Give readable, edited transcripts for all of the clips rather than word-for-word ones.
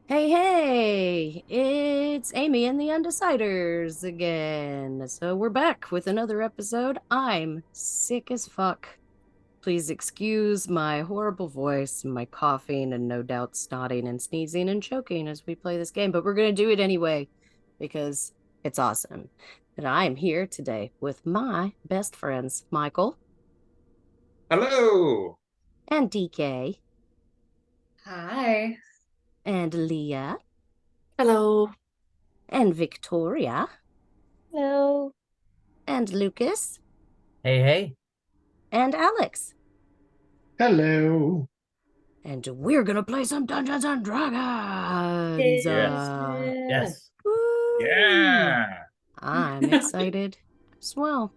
Hey, it's Amy and the Undeciders again. So we're back with another episode. I'm sick as fuck. Please excuse my horrible voice, my coughing, and no doubt snotting and sneezing and choking as we play this game, but we're going to do it anyway because it's awesome. And I'm here today with my best friends, Michael Hello. and DK Hi. and Leah Hello. and Victoria Hello. and Lucas Hey, hey. and Alex. Hello. And we're gonna play some Dungeons and Dragons. Yes. Yeah. Yes. Woo! Yeah. I'm excited as well.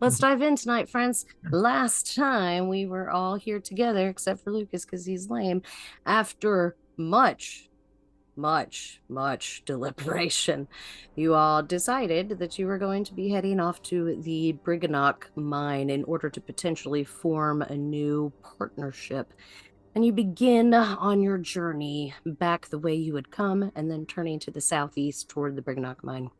Let's dive in tonight, friends. Last time we were all here together, except for Lucas because he's lame. After much deliberation, you all decided that you were going to be heading off to the Brigganock Mine in order to potentially form a new partnership. And you begin on your journey back the way you had come, and then turning to the southeast toward the Brigganock Mine.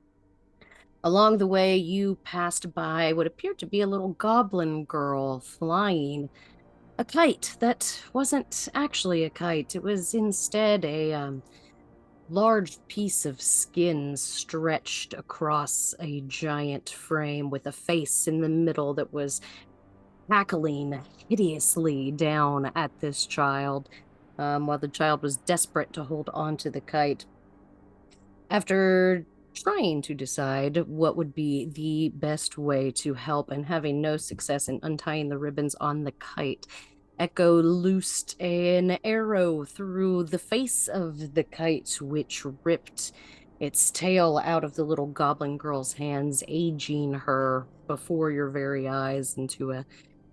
Along the way, you passed by what appeared to be a little goblin girl flying a kite that wasn't actually a kite. It was instead a large piece of skin stretched across a giant frame with a face in the middle that was cackling hideously down at this child, while the child was desperate to hold on to the kite. After trying to decide what would be the best way to help and having no success in untying the ribbons on the kite, Echo loosed an arrow through the face of the kite, which ripped its tail out of the little goblin girl's hands, aging her before your very eyes into a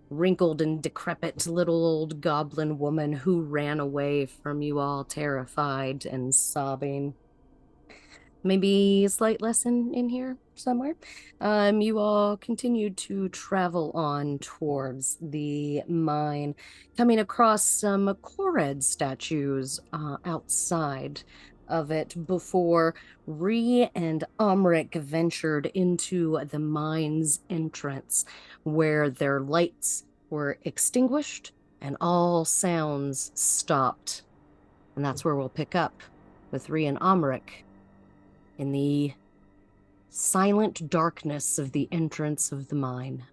wrinkled and decrepit little old goblin woman who ran away from you all, terrified and sobbing. Maybe a slight lesson in here somewhere. You all continued to travel on towards the mine, coming across some Korred statues outside of it before Ree and Amrik ventured into the mine's entrance, where their lights were extinguished and all sounds stopped. And that's where we'll pick up with Ree and Amrik in the silent darkness of the entrance of the mine.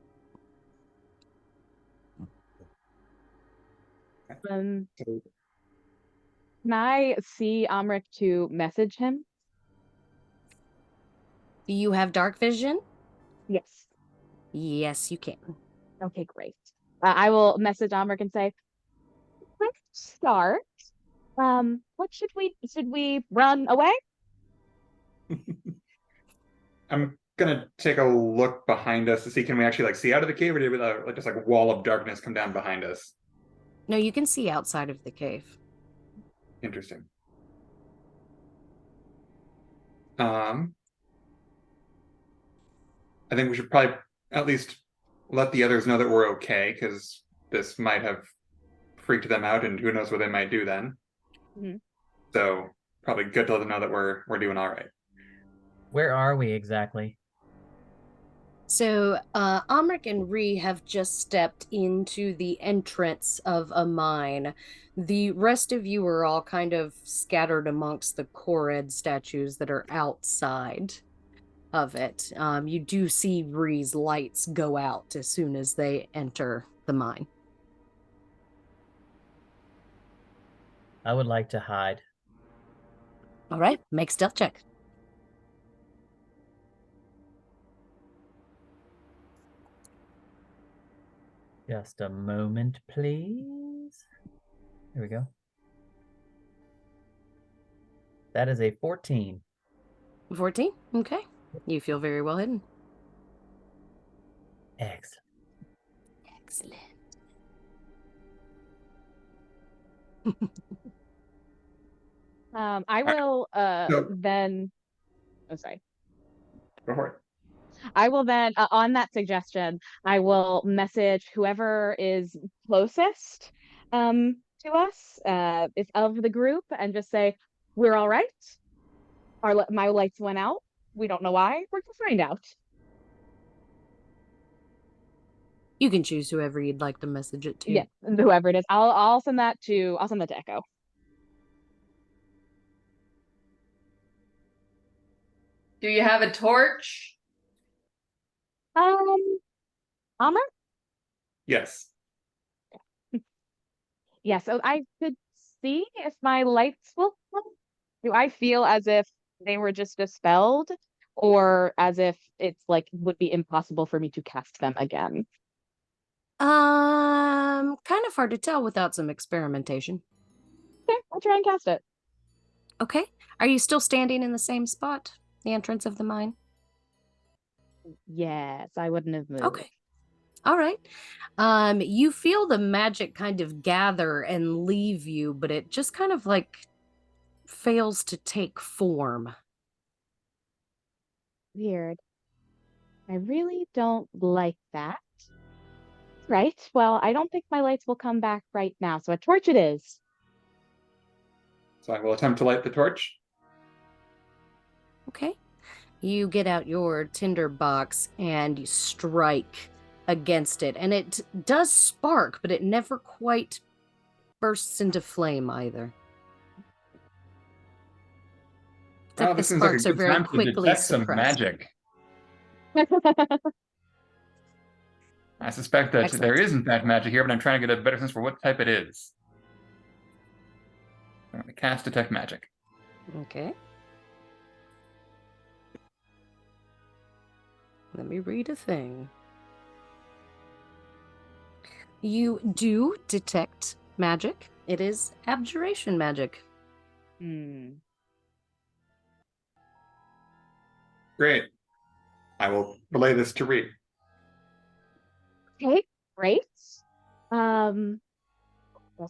Um, can I see Amrik to message him? Do you have dark vision? Yes. Yes, you can. Okay, great. I will message Amrik and say, let's start. What should we run away? I'm gonna take a look behind us to see can we actually see out of the cave, or did we just like a wall of darkness come down behind us? No, you can see outside of the cave. Interesting. Um, I think we should probably at least let the others know that we're okay, because this might have freaked them out, and who knows what they might do then. Mhm. So probably good to let them know that we're doing all right. Where are we exactly? So, Amrik and Ree have just stepped into the entrance of a mine. The rest of you are all kind of scattered amongst the Korred statues that are outside of it. You do see Ree's lights go out as soon as they enter the mine. I would like to hide. All right, make stealth check. Just a moment, please. Here we go. That is a 14. 14. Okay. You feel very well hidden. Excellent. Excellent. I will So then oh sorry. go for it. I will then on that suggestion, I will message whoever is closest to us, if of the group, and just say, we're all right. My lights went out. We don't know why. We're gonna find out. You can choose whoever you'd like to message it to. Yeah, whoever it is. I'll send that to Echo. Do you have a torch? Amr? Yes. Yeah, so I could see if my lights will come. Do I feel as if they were just dispelled, or as if it's like would be impossible for me to cast them again? Kind of hard to tell without some experimentation. Okay, I'll try and cast it. Okay. Are you still standing in the same spot? The entrance of the mine? Yes, I wouldn't have moved. Okay. All right. You feel the magic kind of gather and leave you, but it just kind of like fails to take form. Weird. I really don't like that. Right. Well, I don't think my lights will come back right now, so a torch it is. So I will attempt to light the torch. Okay. You get out your tinder box and you strike against it, and it does spark, but it never quite bursts into flame either. Oh, The this seems like a sparks are good very time to quickly detect some suppressed. magic. I suspect that Excellent. there is in fact magic here, but I'm trying to get a better sense for what type it is. I'm going to cast Detect Magic. Okay. Let me read a thing. You do detect magic. It is abjuration magic. Great. I will relay this to Reed. Okay, great. There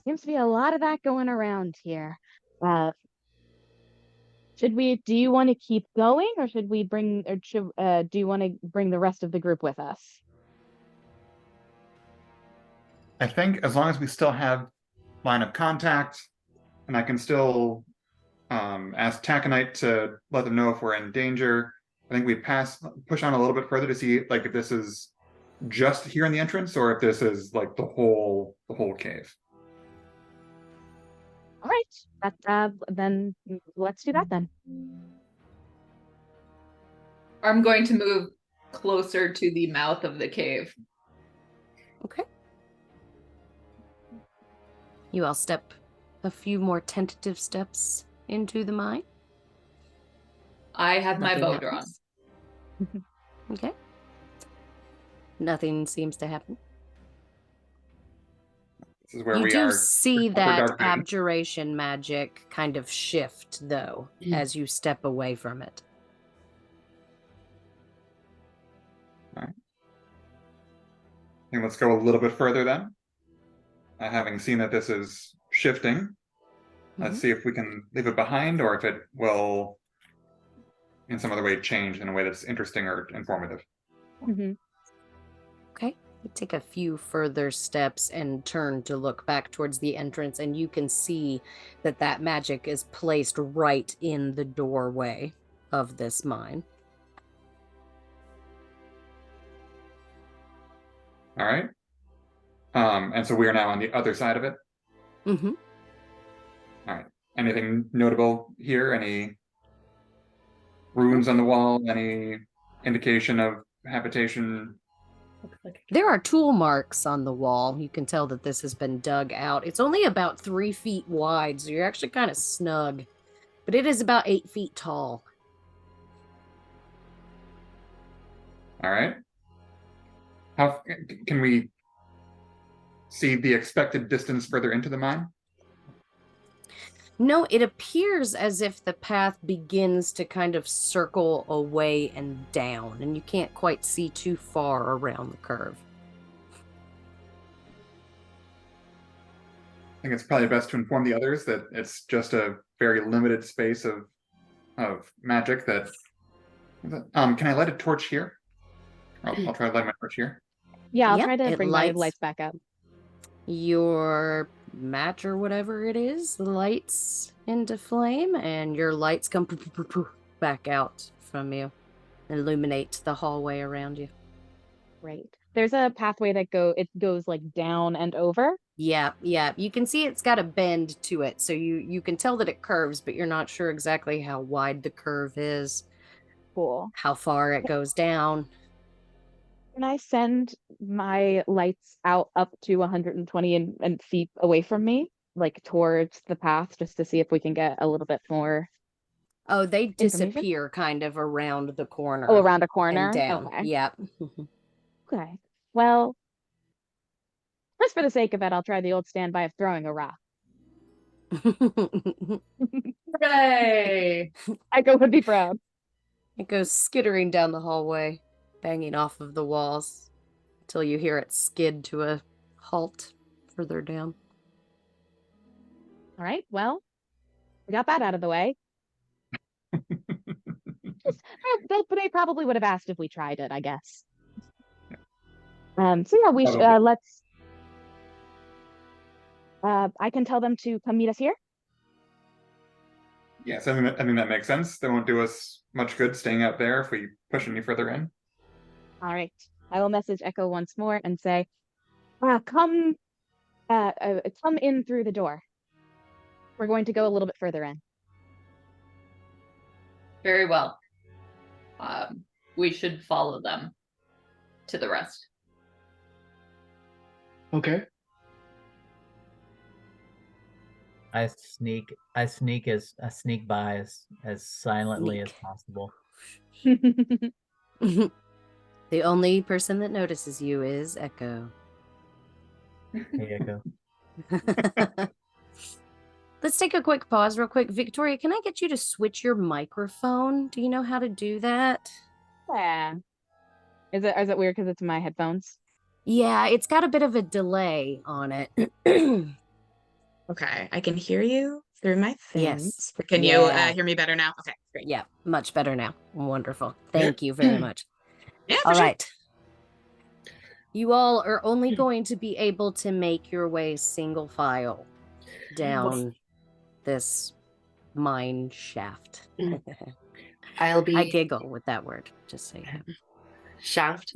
seems to be a lot of that going around here. Do you want to keep going, or should we do you want to bring the rest of the group with us? I think as long as we still have line of contact, and I can still ask Taconite to let them know if we're in danger. I think we push on a little bit further to see like if this is just here in the entrance or if this is like the whole cave. All right, then let's do that then. I'm going to move closer to the mouth of the cave. Okay. You all step a few more tentative steps into the mine. I have my Nothing bow drawn. happens. Okay. Nothing seems to happen. This is where You we do are. see upper that dark vision. abjuration magic kind of shift, though, as you step away from it. All right. I think let's go a little bit further then. Having seen that this is shifting, let's see if we can leave it behind or if it will in some other way change in a way that's interesting or informative. Okay. You take a few further steps and turn to look back towards the entrance, and you can see that that magic is placed right in the doorway of this mine. All right. And so we are now on the other side of it. Mm-hmm. All right. Anything notable here? Any runes on the wall? Any indication of habitation? There are tool marks on the wall. You can tell that this has been dug out. It's only about 3 feet wide, so you're actually kind of snug. But it is about 8 feet tall. All right. How can we see the expected distance further into the mine? No, it appears as if the path begins to kind of circle away and down, and you can't quite see too far around the curve. I think it's probably best to inform the others that it's just a very limited space of magic that. Can I light a torch here? I'll try to light my torch here. Yeah, I'll Yep, try to it bring my lights. lights back up. your match or whatever it is lights into flame, and your lights come back out from you, illuminate the hallway around you. Right. There's a pathway that goes like down and over. Yeah, you can see it's got a bend to it, so you can tell that it curves, but you're not sure exactly how wide the curve is, Cool. how far it goes down. Can I send my lights out up to 120 and feet away from me, like towards the path, just to see if we can get a little bit more Oh, they information? disappear kind of around the corner. Oh, around a And corner? down. Okay. Yep. Okay. Well, just for the sake of it, I'll try the old standby of throwing a rock. Hooray! Echo would be proud. It goes skittering down the hallway, banging off of the walls, until you hear it skid to a halt further down. All right. Well, we got that out of the way. They probably would have asked if we tried it, I guess. So yeah, we Probably. let's. I can tell them to come meet us here. Yes, I mean that makes sense. They won't do us much good staying out there if we push any further in. All right. I will message Echo once more and say, come in through the door. We're going to go a little bit further in. Very well. We should follow them to the rest. Okay. I sneak by as silently as Sneak. possible. The only person that notices you is Echo. Hey, Echo. Let's take a quick pause real quick. Victoria, can I get you to switch your microphone? Do you know how to do that? Yeah. Is it weird because it's my headphones? Yeah, it's got a bit of a delay on it. Okay, I can hear you through my things. Yes. Can you Yeah. hear me better now? Okay, great. Yeah, much better now. Wonderful. Thank you very much. Yeah, for All sure. right. You all are only going to be able to make your way single file down this mine shaft. I'll be I giggle with that word, just so you know. shaft.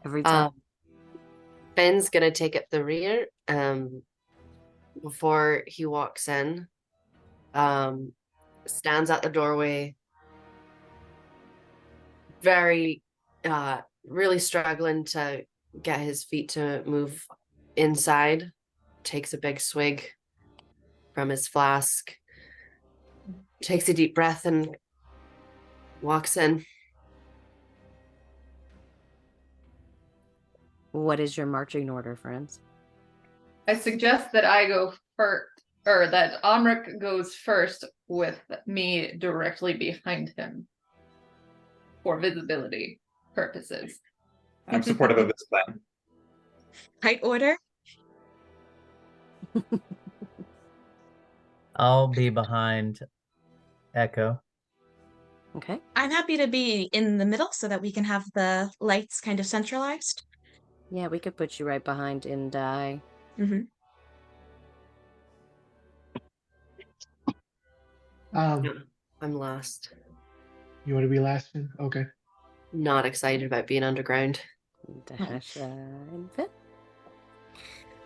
Every time. Ben's gonna take up the rear before he walks in. Stands at the doorway, very really struggling to get his feet to move inside. Takes a big swig from his flask, takes a deep breath and walks in. What is your marching order, friends? I suggest that I go first, or that Amrik goes first with me directly behind him for visibility purposes. I'm supportive of this plan. Height order. I'll be behind Echo. Okay. I'm happy to be in the middle so that we can have the lights kind of centralized. Yeah, we could put you right behind Indai. Mm-hmm. I'm last. You want to be last? Okay. Not excited about being underground. Dasha and Finn.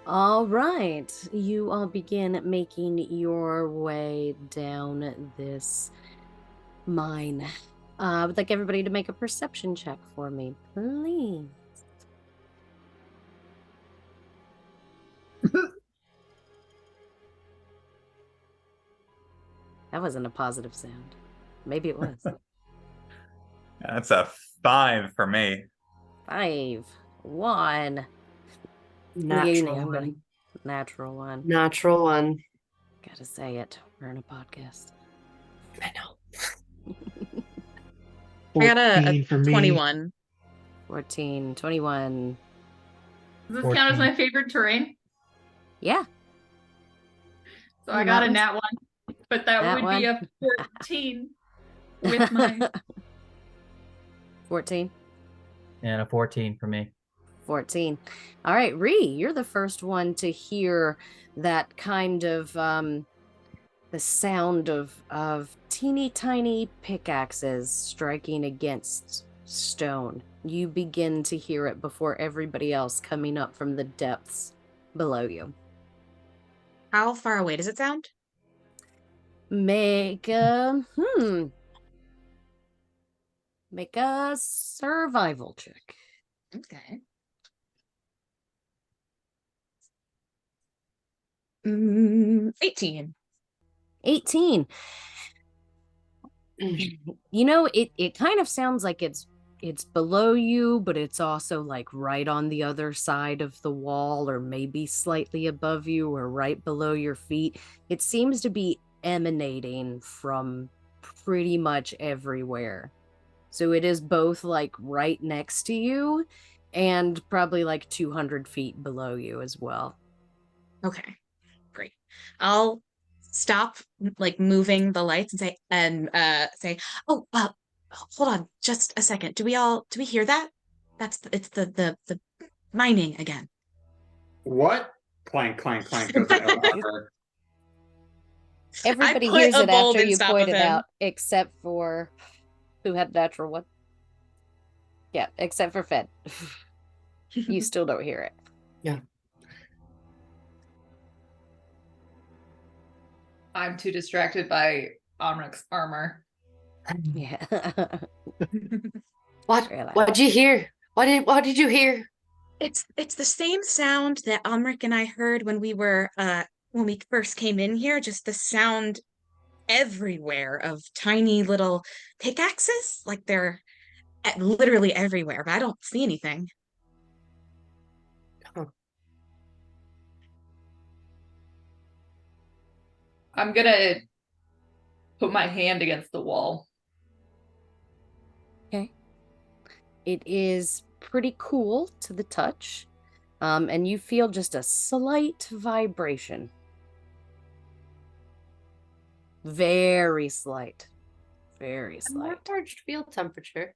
All right. You all begin making your way down this mine. I would like everybody to make a perception check for me, please. That wasn't a positive sound. Maybe it was. That's a 5 for me. 5, 1. Natural Yeah, one. Natural 1. Natural one. Gotta say it. We're in a podcast. I know. I got a 14 for me. 21. 14, 21. Does this count as 14. my favorite terrain? Yeah. So I got a Mountains. nat 1, but that Nat would be a 14 with my 14. And a 14 for me. 14. All right, Ree, you're the first one to hear that kind of the sound of teeny tiny pickaxes striking against stone. You begin to hear it before everybody else coming up from the depths below you. How far away does it sound? Make make a survival check. Okay. 18. 18. You know, it kind of sounds like it's below you, but it's also like right on the other side of the wall, or maybe slightly above you or right below your feet. It seems to be emanating from pretty much everywhere. So it is both like right next to you and probably like 200 feet below you as well. Okay, great. I'll stop like moving the lights and say, oh, hold on just a second. Do we hear that? It's the mining again. What? Clank, clank, clank goes my armor. Everybody I put hears a it after bulb in you top point of it him. out, except for who had natural one. Yeah, except for Fed. You still don't hear it. Yeah. I'm too distracted by Omric's armor. Yeah. What'd you hear? What did you hear? It's the same sound that Amrik and I heard when we first came in here, just the sound everywhere of tiny little pickaxes. Like they're literally everywhere, but I don't see anything. I'm gonna put my hand against the wall. Okay. It is pretty cool to the touch, and you feel just a slight vibration. Very slight. Very A slight. charged field temperature.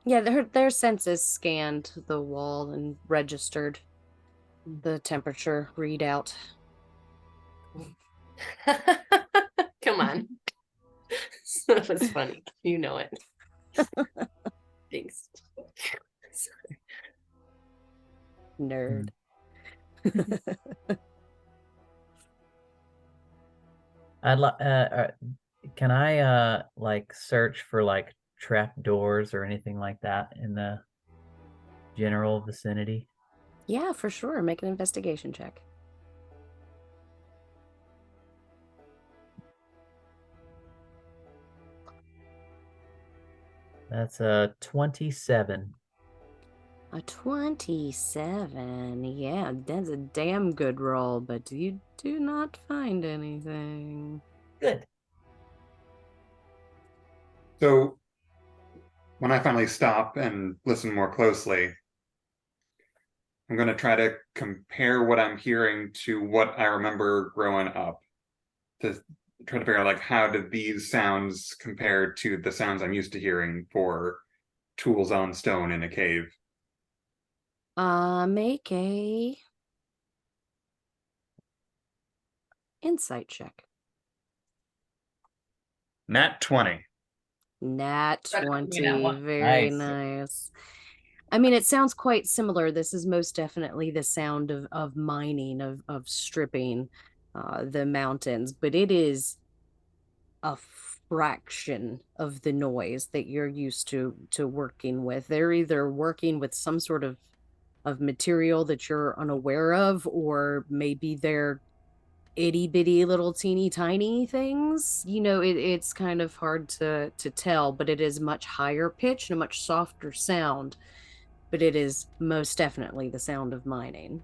Yeah, their senses scanned the wall and registered the temperature readout. Come on. That was funny. You know it. Thanks. Nerd. I'd like. Can I like search for like trap doors or anything like that in the general vicinity? Yeah, for sure. Make an investigation check. That's a 27. A 27. Yeah, that's a damn good roll, but you do not find anything. Good. So when I finally stop and listen more closely, I'm going to try to compare what I'm hearing to what I remember growing up, to try to figure out like how did these sounds compare to the sounds I'm used to hearing for tools on stone in a cave. Make a insight check. Nat 20. Nat Gotta give me 20. that one. Very Nice. nice. I mean, it sounds quite similar. This is most definitely the sound of mining, of stripping the mountains, but it is a fraction of the noise that you're used to working with. They're either working with some sort of material that you're unaware of, or maybe they're itty bitty little teeny tiny things. You know, it's kind of hard to tell, but it is much higher pitch and a much softer sound, but it is most definitely the sound of mining.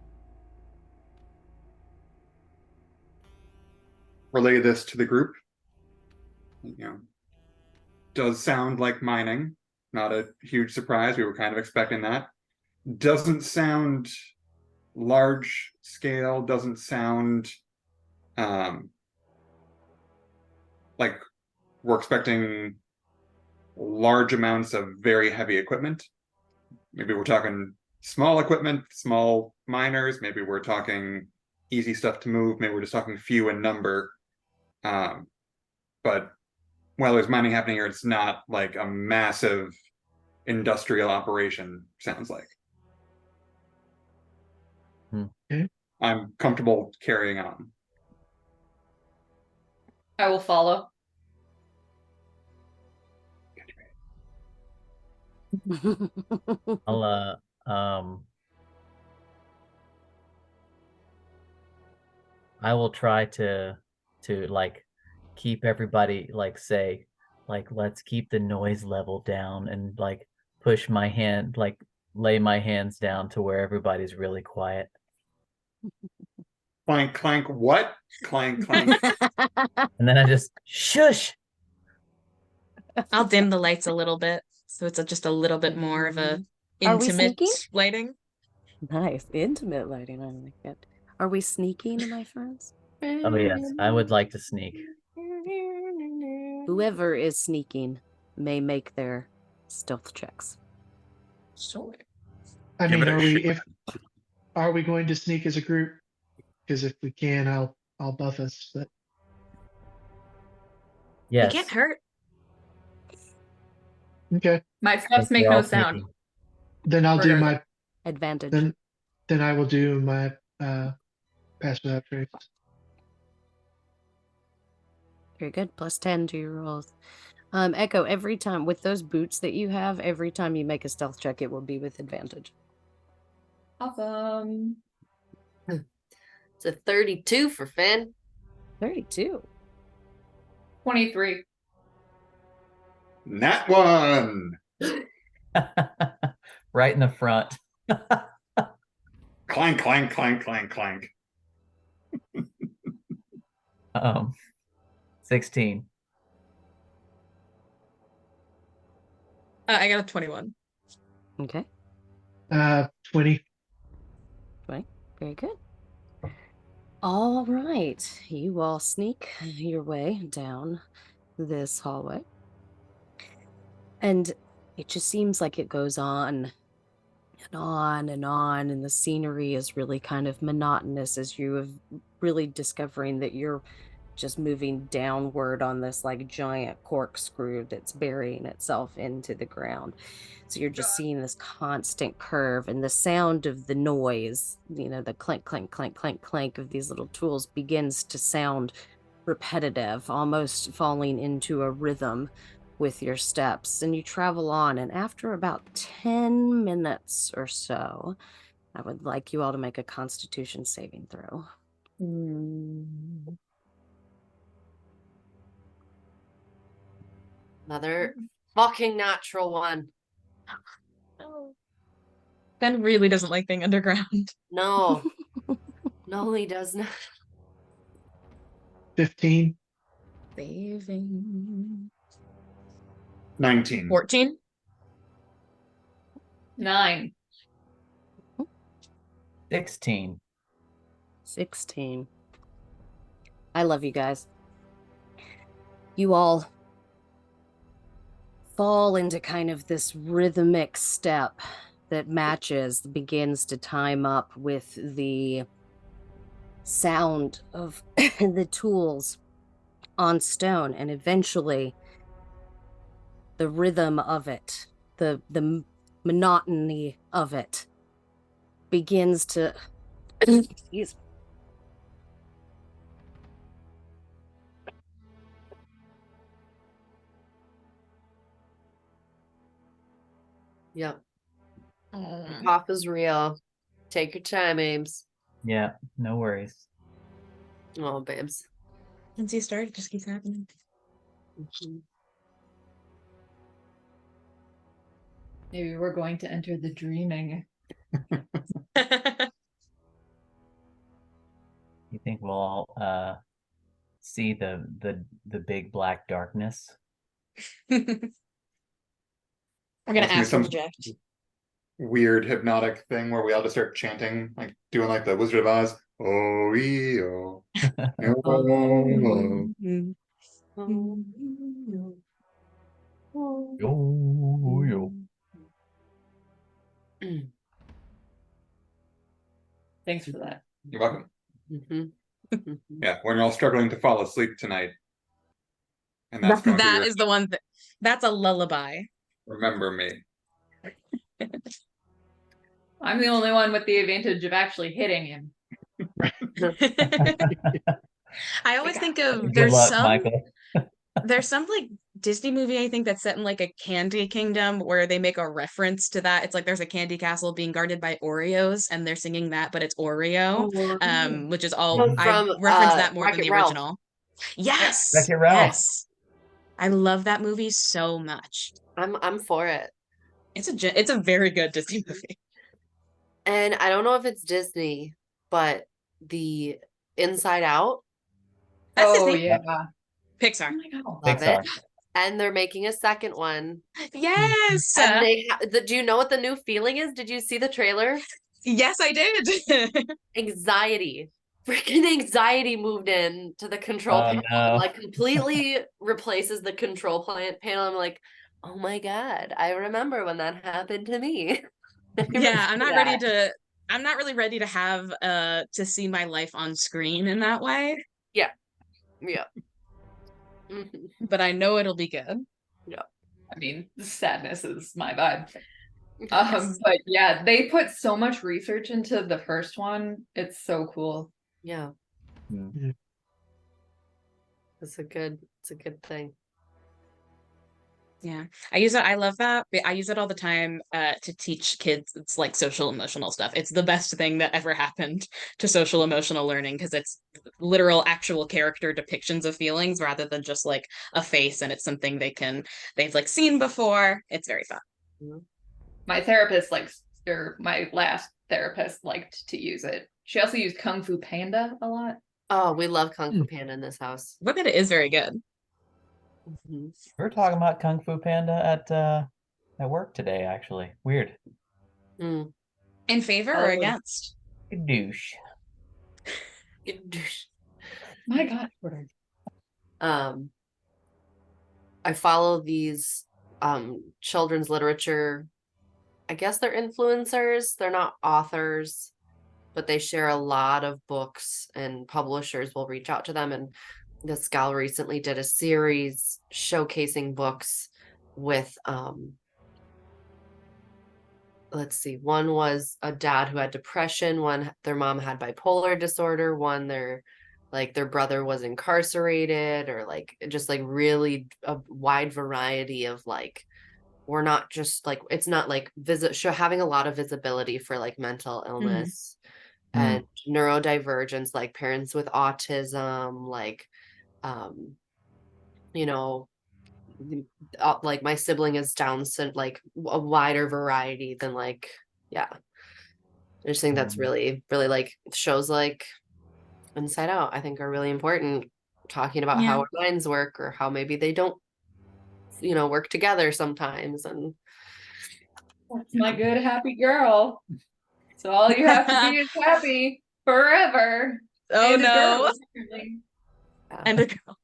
Relay this to the group. You know, does sound like mining. Not a huge surprise. We were kind of expecting that. Doesn't sound large scale. Doesn't sound like we're expecting large amounts of very heavy equipment. Maybe we're talking small equipment, small miners. Maybe we're talking easy stuff to move. Maybe we're just talking few in number. But while there's mining happening here, it's not like a massive industrial operation, sounds like. Okay. I'm comfortable carrying on. I will follow. I'll I will try to like keep everybody like say like let's keep the noise level down and like push my hand like lay my hands down to where everybody's really quiet. Clank, clank, what? Clank, clank. And then I just shush. I'll dim the lights a little bit, so it's just a little bit more of a Are we intimate sneaking? lighting. Nice. Intimate lighting. I like it. Are we sneaking, my friends? Oh yes, I would like to sneak. Whoever is sneaking may make their stealth checks. Sure. I Give mean, it a shot. are we going to sneak as a group? Because if we can, I'll buff us. But Yes. We get hurt. okay, My steps make We're all no sound. sneaking. then I'll do my Advantage. then I will do my pass without trace. Very good. Plus 10 to your rolls. Echo, every time with those boots that you have, every time you make a stealth check, it will be with advantage. Awesome. It's a 32 for Finn. 32. 23. Nat 1. Right in the front. Clank, clank, clank, clank, clank. 16. I got a 21. Okay. 20. 20. Very good. All right. You all sneak your way down this hallway. And it just seems like it goes on and on and on, and the scenery is really kind of monotonous as you have really discovering that you're just moving downward on this like giant corkscrew that's burying itself into the ground. So you're just seeing this constant curve, and the sound of the noise, you know, the clink, clink, clink, clink, clink of these little tools begins to sound repetitive, almost falling into a rhythm with your steps. And you travel on, and after about 10 minutes or so, I would like you all to make a Constitution saving throw. Another fucking natural one. Ben really doesn't like being underground. No. No, he does not. 15. Saving. 19. 14. 9. 16. 16. I love you guys. You all fall into kind of this rhythmic step that begins to time up with the sound of the tools on stone, and eventually the rhythm of it, the monotony of it begins to excuse me. Yep. Cough is real. Take your time, Ames. Yeah, no worries. Oh, babes. Once you start, it just keeps happening. Maybe we're going to enter the dreaming. You think we'll all see the big black darkness? We're gonna Must be astral some project. weird hypnotic thing where we all just start chanting, like doing like the Wizard of Oz. Oh, oh. Yo, yo. Thanks for that. You're welcome. Mhm. Yeah, when you're all struggling to fall asleep tonight, and that's going through That your is the one that's a lullaby. remember me. I'm the only one with the advantage of actually hitting him. I always think of Good luck, Michael. there's some like Disney movie I think that's set in like a candy kingdom where they make a reference to that. It's like there's a candy castle being guarded by Oreos and they're singing that, but it's Oreo. Which is all Oh, I from reference that more than Wreck-It the Ralph. original. Yes. Wreck-It Ralph. Yes. I love that movie so much. I'm for it. It's a very good Disney movie. And I don't know if it's Disney, but the Inside Out, That's Oh Disney. yeah. Pixar. Oh my god. love Pixar. it. And they're making a second one. Yes. And do you know what the new feeling is? Did you see the trailer? Yes, I did. Anxiety. Freaking anxiety moved in to the control Oh, panel no. and like completely replaces the control panel. I'm like, oh my God, I remember when that happened to me. Yeah, I'm not that. ready to I'm not really ready to have to see my life on screen in that way, Yeah. Mhm. but I know it'll be good. I mean, sadness is my vibe. Yes. But yeah, they put so much research into the first one. It's so cool. Yeah. Hmm. It's a good thing. Yeah. I love that. I use it all the time to teach kids. It's like social emotional stuff. It's the best thing that ever happened to social emotional learning because it's literal actual character depictions of feelings rather than just like a face and it's something they've like seen before. It's very fun. My therapist my last therapist liked to use it. She also used Kung Fu Panda a lot. Oh, we love Kung Fu Panda in this house. But it is very good. Mhm. We were talking about Kung Fu Panda at work today, actually. Weird. Mm. In favor or against? Douche. My God. I follow these children's literature. I guess they're influencers. They're not authors, but they share a lot of books and publishers will reach out to them. And this gal recently did a series showcasing books with let's see, one was a dad who had depression, one their mom had bipolar disorder, one their brother was incarcerated, or like just like really a wide variety of like we're not just like it's not like having a lot of visibility for like mental illness and neurodivergence, like parents with autism, like you know, like my sibling is Down syndrome, like a wider variety than like I just think that's really like shows like Inside Out I think are really important, talking about how our minds work or how maybe they don't work together sometimes. And That's my good happy girl. So all you have to be is happy forever. Oh And a girl, no. apparently. And a girl.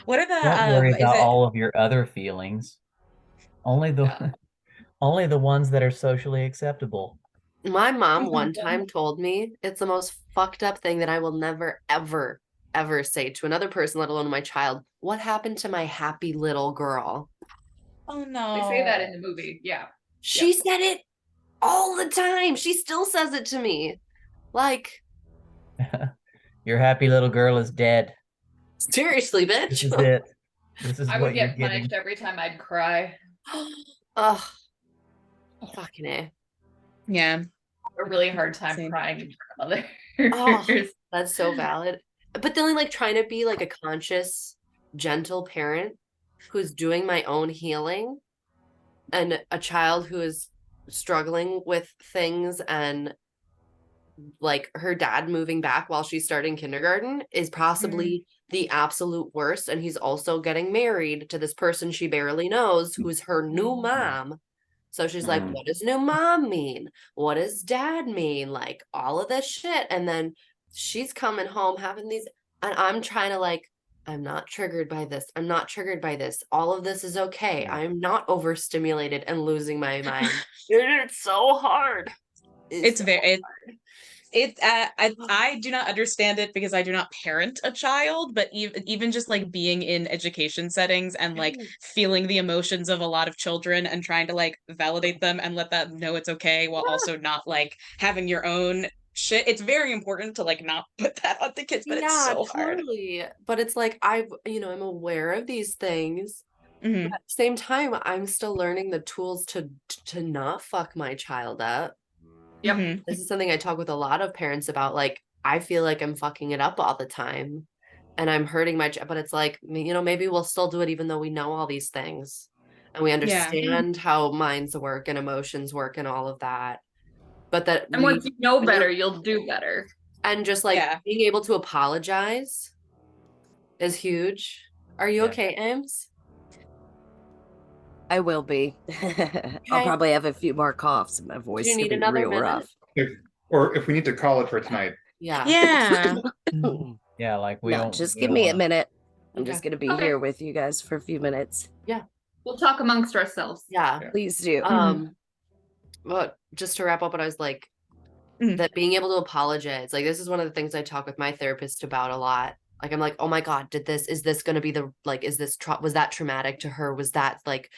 What are the Don't worry is about it all of your other feelings. Only the only the ones that are socially acceptable. my mom one time told me it's the most fucked up thing that I will never ever say to another person, let alone my child. What happened to my happy little girl? Oh no. They say that in the movie. Yeah. She said it all the time. She still says it to me. Like, Your happy little girl is dead. seriously, bitch. This is it. This is I what would you're get getting. punished every time I'd cry. Ugh. Fucking A. Yeah. A really hard time Same. crying in front of Oh, others. that's so valid. But then like trying to be like a conscious, gentle parent who's doing my own healing, and a child who is struggling with things, and like her dad moving back while she's starting kindergarten is possibly the absolute worst. And he's also getting married to this person she barely knows, who's her new mom. So she's like, what does new mom mean? What does dad mean? Like all of this shit. And then she's coming home having these, and I'm trying to like I'm not triggered by this. I'm not triggered by this. All of this is okay. Yeah. I'm not overstimulated and losing my mind. It's so hard. It's so very hard. I do not understand it because I do not parent a child, but even just like being in education settings and like feeling the emotions of a lot of children and trying to like validate them and let them know it's okay while also not like having your own shit. It's very important to like not put that on the kids, but it's so hard. Totally. But it's like I'm aware of these things. Mhm. But at the same time, I'm still learning the tools to not fuck my child up. Yep. Mhm. This is something I talk with a lot of parents about. Like, I feel like I'm fucking it up all the time and I'm hurting my child, but it's like, maybe we'll still do it even though we know all these things and we understand how minds work and emotions work and all of that. But that And once you know better, you'll do better. and just like Yeah. being able to apologize is huge. Are you Yeah. okay, Ames? I will be. I'll Okay. probably have a few more coughs and my Do voice you is need gonna be another real minute? rough. Or if we need to call it for tonight. Yeah. Yeah. Yeah, like we No, don't just we give don't me a wanna- minute. I'm Okay. just gonna be Okay. here with you guys for a few minutes. We'll talk amongst ourselves. Yeah. Please do. But just to wrap up what I was like, Mhm. that being able to apologize, like this is one of the things I talk with my therapist about a lot. Like I'm like, oh my God, is this gonna be was that traumatic to her? Was that like,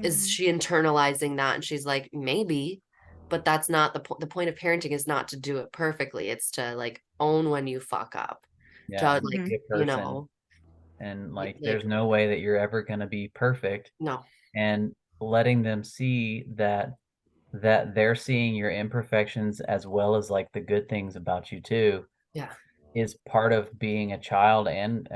is she internalizing that? And she's like, maybe, but that's not the point. The point of parenting is not to do it perfectly. It's to like own when you fuck up. Yeah, To like, Mhm. be a person. And like there's like, no way that you're ever going to be perfect, no. and letting them see that they're seeing your imperfections as well as like the good things about you too Yeah. is part of being a child and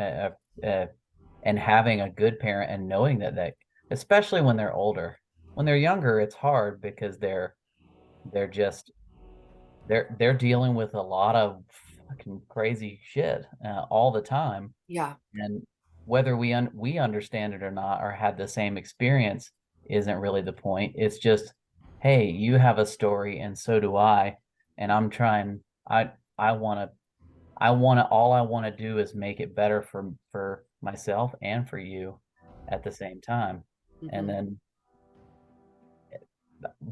having a good parent and knowing that especially when they're older. When they're younger it's hard because they're just they're dealing with a lot of fucking crazy shit all the time. Yeah. And whether we understand it or not or had the same experience isn't really the point. It's just, hey, you have a story and so do I, and I'm trying. I want to. All I want to do is make it better for myself and for you at the same time, and Mhm. then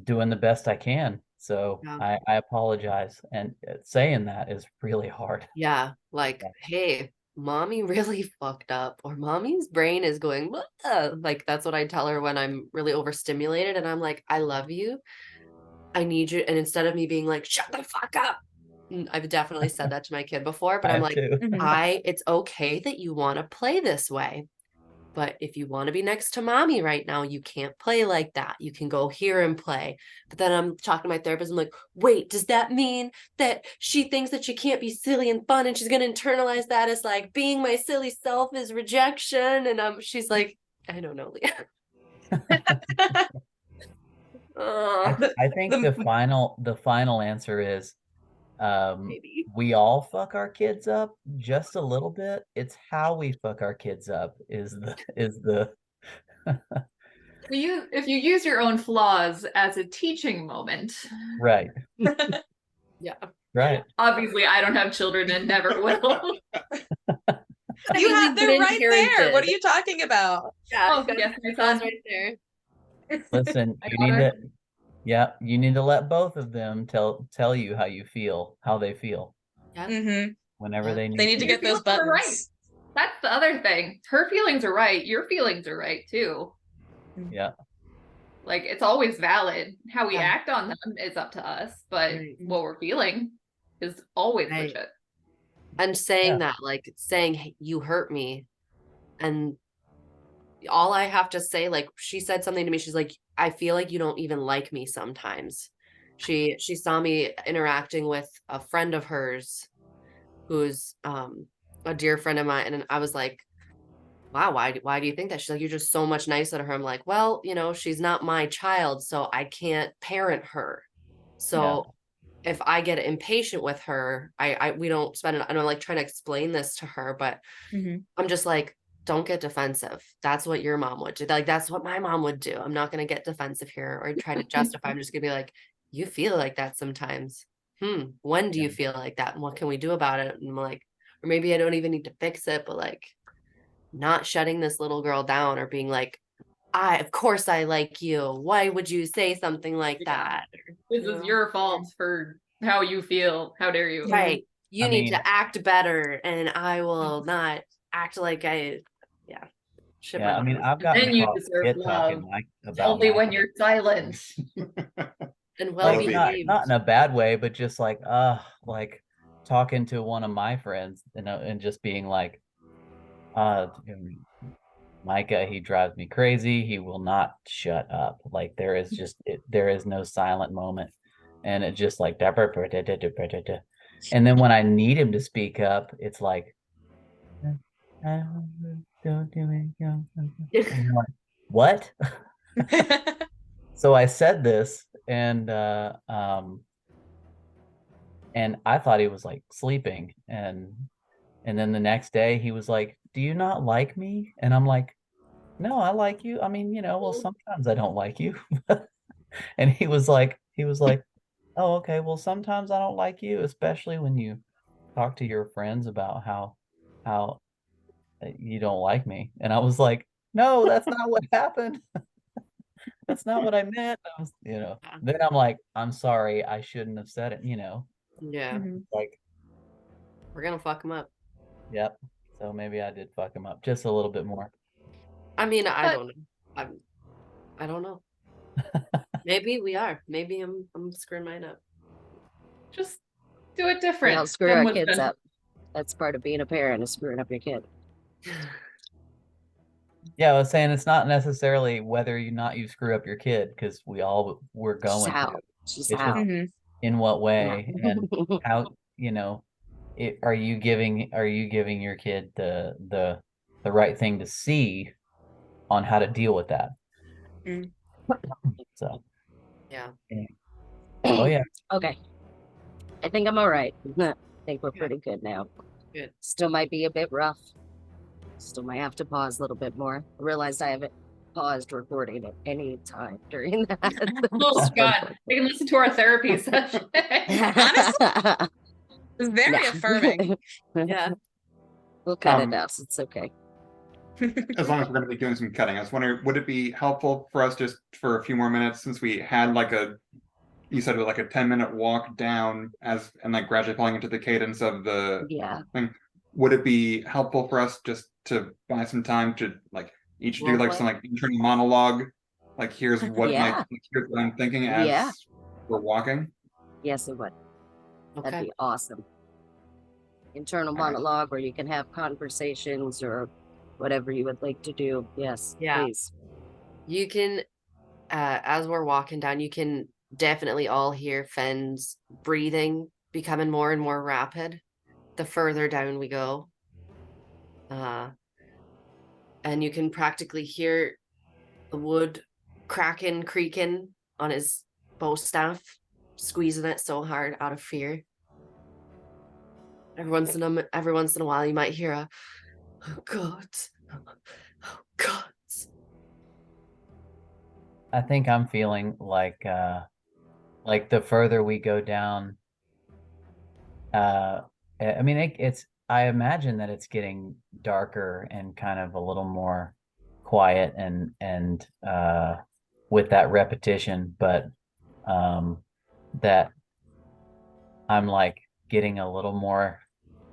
doing the best I can. So Yeah. I apologize, and saying that is really hard. Yeah. Like, Yeah. hey, mommy really fucked up, or mommy's brain is going, "What the?" Like, that's what I tell her when I'm really overstimulated. And I'm like, I love you. I need you. And instead of me being like, shut the fuck up. I've definitely said that to my kid before, but I I'm have like, to. it's okay that you want to play this way. But if you want to be next to mommy right now, you can't play like that. You can go here and play. But then I'm talking to my therapist. I'm like, wait, does that mean that she thinks that she can't be silly and fun and she's going to internalize that as like being my silly self is rejection? And she's like, I don't know, Leah. I think the final answer is Maybe. we all fuck our kids up just a little bit. It's how we fuck our kids up is the If you use your own flaws as a teaching moment, right. Yeah. Right. obviously I don't have children and never will. You have we've them been right there. What are parented. you talking about? Yeah, Oh, got yes, my claws son. right there. Listen, My you need daughter. to yeah, you need to let both of them tell you how they feel Yeah. Mm-hmm. whenever Yeah. they They need to to. get those Your feelings are right. buttons. That's the other thing. Her feelings are right. Your feelings are right too. Yeah. Like it's always valid. How we Yeah. act on them is up to us, but Right. what we're feeling is always Right. legit. And saying Yeah. that, like saying, hey, you hurt me. And all I have to say, like she said something to me, she's like, I feel like you don't even like me sometimes. She saw me interacting with a friend of hers who's a dear friend of mine. And I was like, wow, why do you think that? She's like, you're just so much nicer to her. I'm like, well, she's not my child, so I can't parent her. So if I get impatient with her, we don't spend it. I don't like trying to explain this to her, but Mhm. I'm just like, don't get defensive. That's what your mom would do. Like, that's what my mom would do. I'm not going to get defensive here or try to justify. I'm just going to be like, you feel like that sometimes. When do you feel like that? And what can we do about it? And I'm like, or maybe I don't even need to fix it, but like, not shutting this little girl down or being like, of course I like you. Why would you say something like that? This is your fault for how you feel. How dare you? Right. You I need mean, to act better, and I will not act like yeah. Shit my yeah, I mean, pants. I've gotten Then you caught deserve shit love. talking Mike It's about only Mike. when you're silent. And well That'll Like be- behaved. not in a bad way, but just like talking to one of my friends, and just being like, Micah, he drives me crazy. He will not shut up. Like there is no silent moment. And it just like and then when I need him to speak up, it's like don't do it. And I'm like, what? So I said this and I thought he was like sleeping and then the next day he was like, "Do you not like me?" And I'm like, "No, I like you. I mean, well, sometimes I don't like you." And he was like, "Oh, okay. Well, sometimes I don't like you, especially when you talk to your friends about how you don't like me." And I was like, "No, that's not what happened. That's not what I meant." Then I'm like, "I'm sorry. I shouldn't have said it." Yeah. Like, We're gonna fuck him up. yep. So maybe I did fuck him up just a little bit more. I mean, I But- don't know. I don't know. Maybe we are. Maybe I'm screwing mine up. Just do it We different. don't screw than our what's kids been- up. That's part of being a parent, is screwing up your kid. Yeah, I was saying it's not necessarily whether you not you screw up your kid, because we're Just going how. to. Just It's how. just in what way and how are you giving your kid the right thing to see on how to deal with that. Mm. So Yeah. oh yeah. Okay. I think I'm all right. I think we're pretty good now. Good. Still might be a bit rough. Still might have to pause a little bit more. I realized I haven't paused recording at any time during that. Oh God, they can listen to our therapy session. Very No. affirming. Yeah. We'll cut it Um, out. It's okay. As long as we're going to be doing some cutting, I was wondering, would it be helpful for us just for a few more minutes, since we had you said it was like a 10-minute walk down and like gradually falling into the cadence of the Yeah. thing. Would it be helpful for us just to buy some time to like each do like Roleplay? some like internal monologue? Like here's what Yeah. here's what I'm thinking as Yeah. we're walking. Yes, it would. That'd Okay. be awesome. Internal All right. monologue, where you can have conversations or whatever you would like to do. Yes, Yeah. please. You can, as we're walking down, you can definitely all hear Fenn's breathing becoming more and more rapid the further down we go. And you can practically hear the wood cracking, creaking on his bow staff, squeezing it so hard out of fear. Every once in a while, you might hear a, "Oh God, oh God." I think I'm feeling like the further we go down, I mean I imagine that it's getting darker and kind of a little more quiet and with that repetition, but that I'm like getting a little more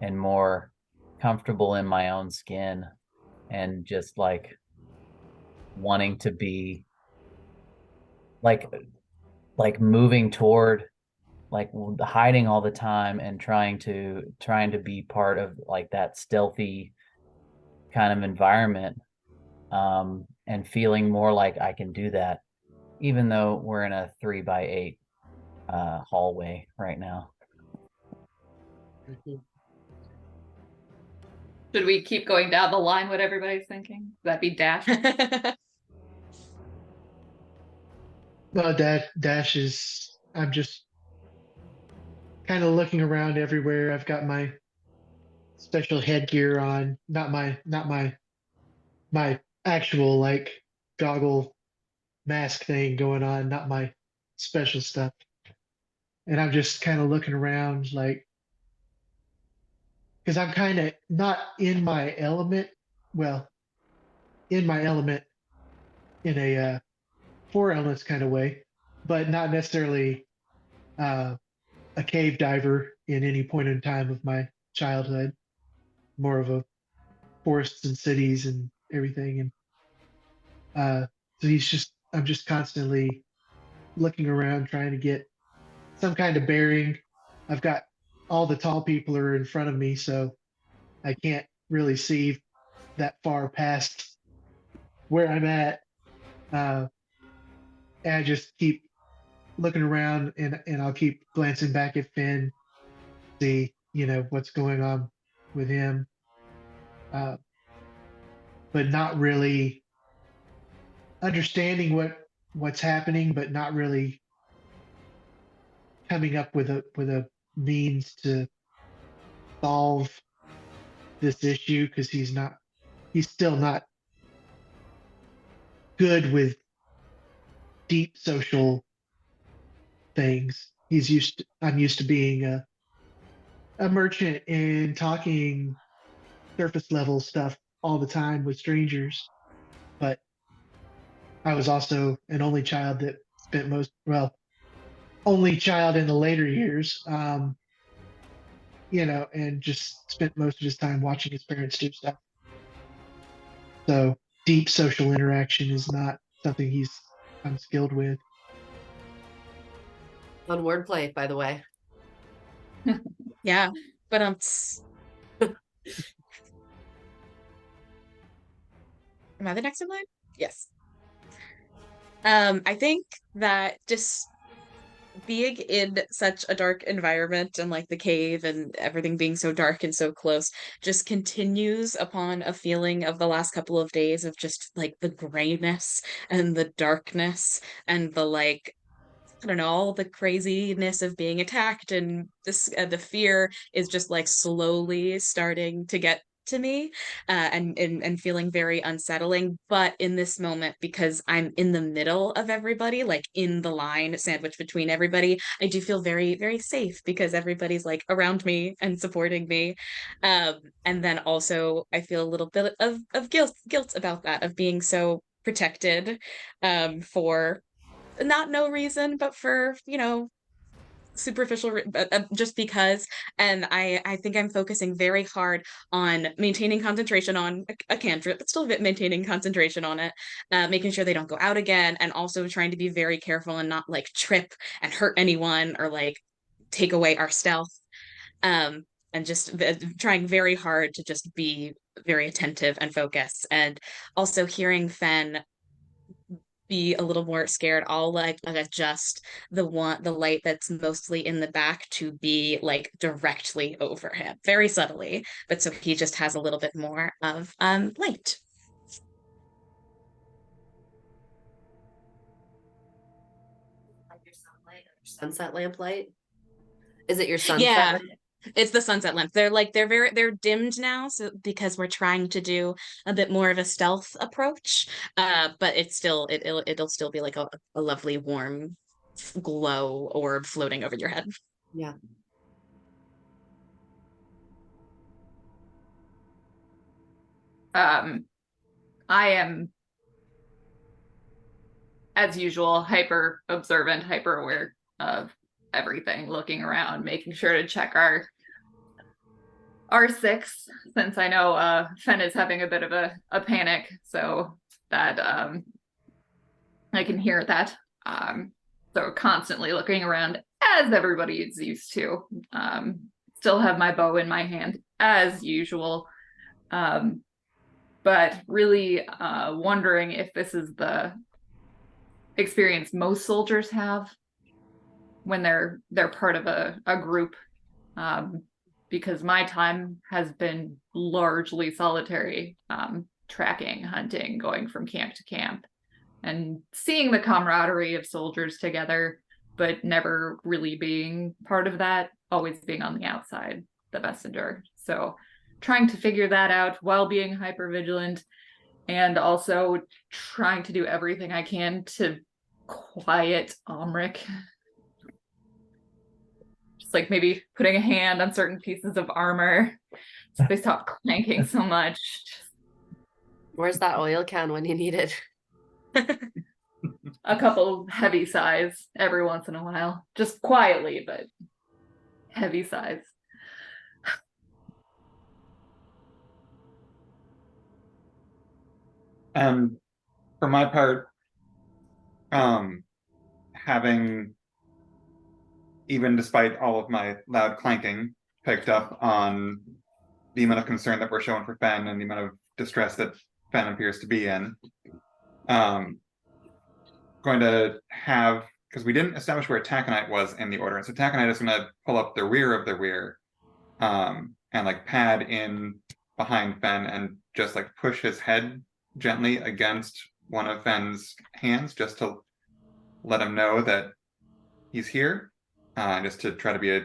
and more comfortable in my own skin and just like wanting to be like moving toward like hiding all the time and trying to be part of like that stealthy kind of environment, and feeling more like I can do that even though we're in a 3x8 hallway right now. Mhm. Should we keep going down the line? What everybody's thinking? That'd be Dash. Well, Dash is. I'm just kind of looking around everywhere. I've got my special headgear on, not my actual like goggle mask thing going on, not my special stuff. And I'm just kind of looking around, like, because I'm kind of not in my element well, in my element in a four elements kind of way, but not necessarily a cave diver in any point in time of my childhood. More of a forests and cities and everything. And so I'm just constantly looking around trying to get some kind of bearing. I've got all the tall people are in front of me, so I can't really see that far past where I'm at. And I just keep looking around, and I'll keep glancing back at Finn, see, what's going on with him. But not really understanding what's happening, but not really coming up with a means to solve this issue, because he's still not good with deep social things. I'm used to being a merchant and talking surface level stuff all the time with strangers, but I was also an only child that spent only child in the later years, and just spent most of his time watching his parents do stuff. So deep social interaction is not something I'm skilled with. On wordplay, by the way. Yeah, but am I the next in line? Yes. I think that just being in such a dark environment and like the cave and everything being so dark and so close just continues upon a feeling of the last couple of days of just like the grayness and the darkness and the like, I don't know, all the craziness of being attacked, and this the fear is just like slowly starting to get to me, and feeling very unsettling. But in this moment, because I'm in the middle of everybody, like in the line sandwiched between everybody, I do feel very, very safe because everybody's like around me and supporting me. And then also I feel a little bit of guilt about that, of being so protected, for not no reason, but for, superficial, just because. And I think I'm focusing very hard on maintaining concentration on a cantrip, but still maintaining concentration on it, making sure they don't go out again, and also trying to be very careful and not like trip and hurt anyone or like take away our stealth. And just trying very hard to just be very attentive and focused. And also hearing Fen be a little more scared, I'll like adjust the light that's mostly in the back to be like directly over him, very subtly, but so he just has a little bit more of light. Like your sunlight, your sunset lamp light. Is it your sunset Yeah, lamp? it's the sunset lamp. They're dimmed now, so because we're trying to do a bit more of a stealth approach. But it's still it'll still be like a lovely warm glow orb floating over your head. Yeah. I am, as usual, hyper observant, hyper aware of everything, looking around, making sure to check our six, since I know Fen is having a bit of a panic, so that I can hear that. So constantly looking around, as everybody is used to. Still have my bow in my hand as usual. But really wondering if this is the experience most soldiers have when they're part of a group, because my time has been largely solitary, tracking, hunting, going from camp to camp, and seeing the camaraderie of soldiers together, but never really being part of that, always being on the outside, the messenger. So trying to figure that out while being hyper vigilant, and also trying to do everything I can to quiet Omric. Just like maybe putting a hand on certain pieces of armor so they stop clanking so much. Where's that oil can when you need it? A couple heavy sighs every once in a while. Just quietly, but heavy sighs. And for my part, having, even despite all of my loud clanking, picked up on the amount of concern that we're showing for Fen and the amount of distress that Fen appears to be in, going to have, because we didn't establish where Taconite was in the order, and so Taconite is going to pull up the rear of the rear, and like pad in behind Fen and just like push his head gently against one of Fen's hands, just to let him know that he's here, just to try to be a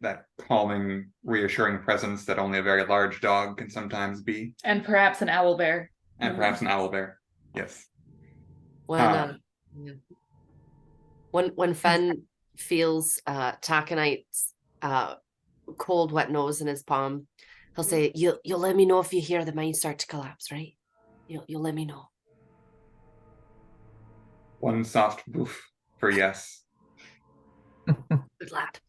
that calming, reassuring presence that only a very large dog can sometimes be. And perhaps an owl bear. And perhaps an owl bear. Yes. When when Fen feels Taconite's cold, wet nose in his palm, he'll say, "You'll let me know if you hear the mine start to collapse, right? You'll let me know." One soft boof for yes. Good lad.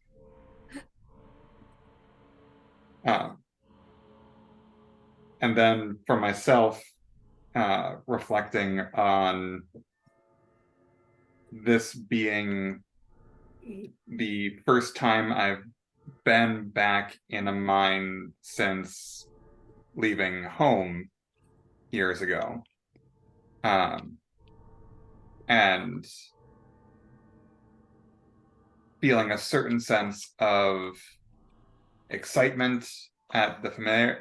And then for myself, reflecting on this being the first time I've been back in a mine since leaving home years ago. And feeling a certain sense of excitement at the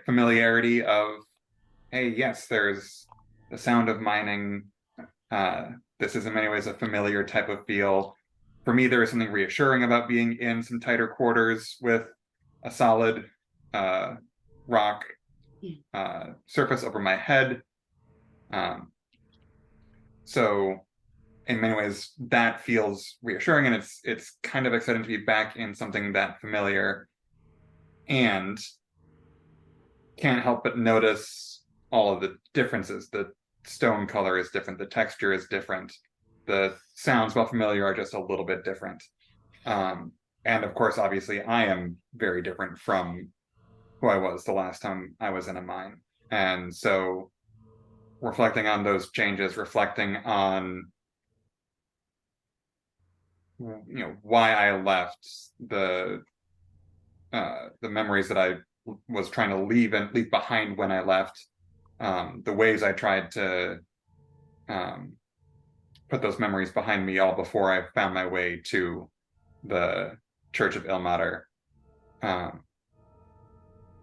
familiarity of, hey, yes, there's the sound of mining. This is in many ways a familiar type of feel. For me, there is something reassuring about being in some tighter quarters with a solid rock surface over my head. So in many ways, that feels reassuring, and it's kind of exciting to be back in something that familiar. And can't help but notice all of the differences. The stone color is different, the texture is different, the sounds, while familiar, are just a little bit different. And of course, obviously, I am very different from who I was the last time I was in a mine. And so reflecting on those changes, reflecting on why I left, the memories that I was trying to leave behind when I left, the ways I tried to put those memories behind me all before I found my way to the Church of Ilmater. And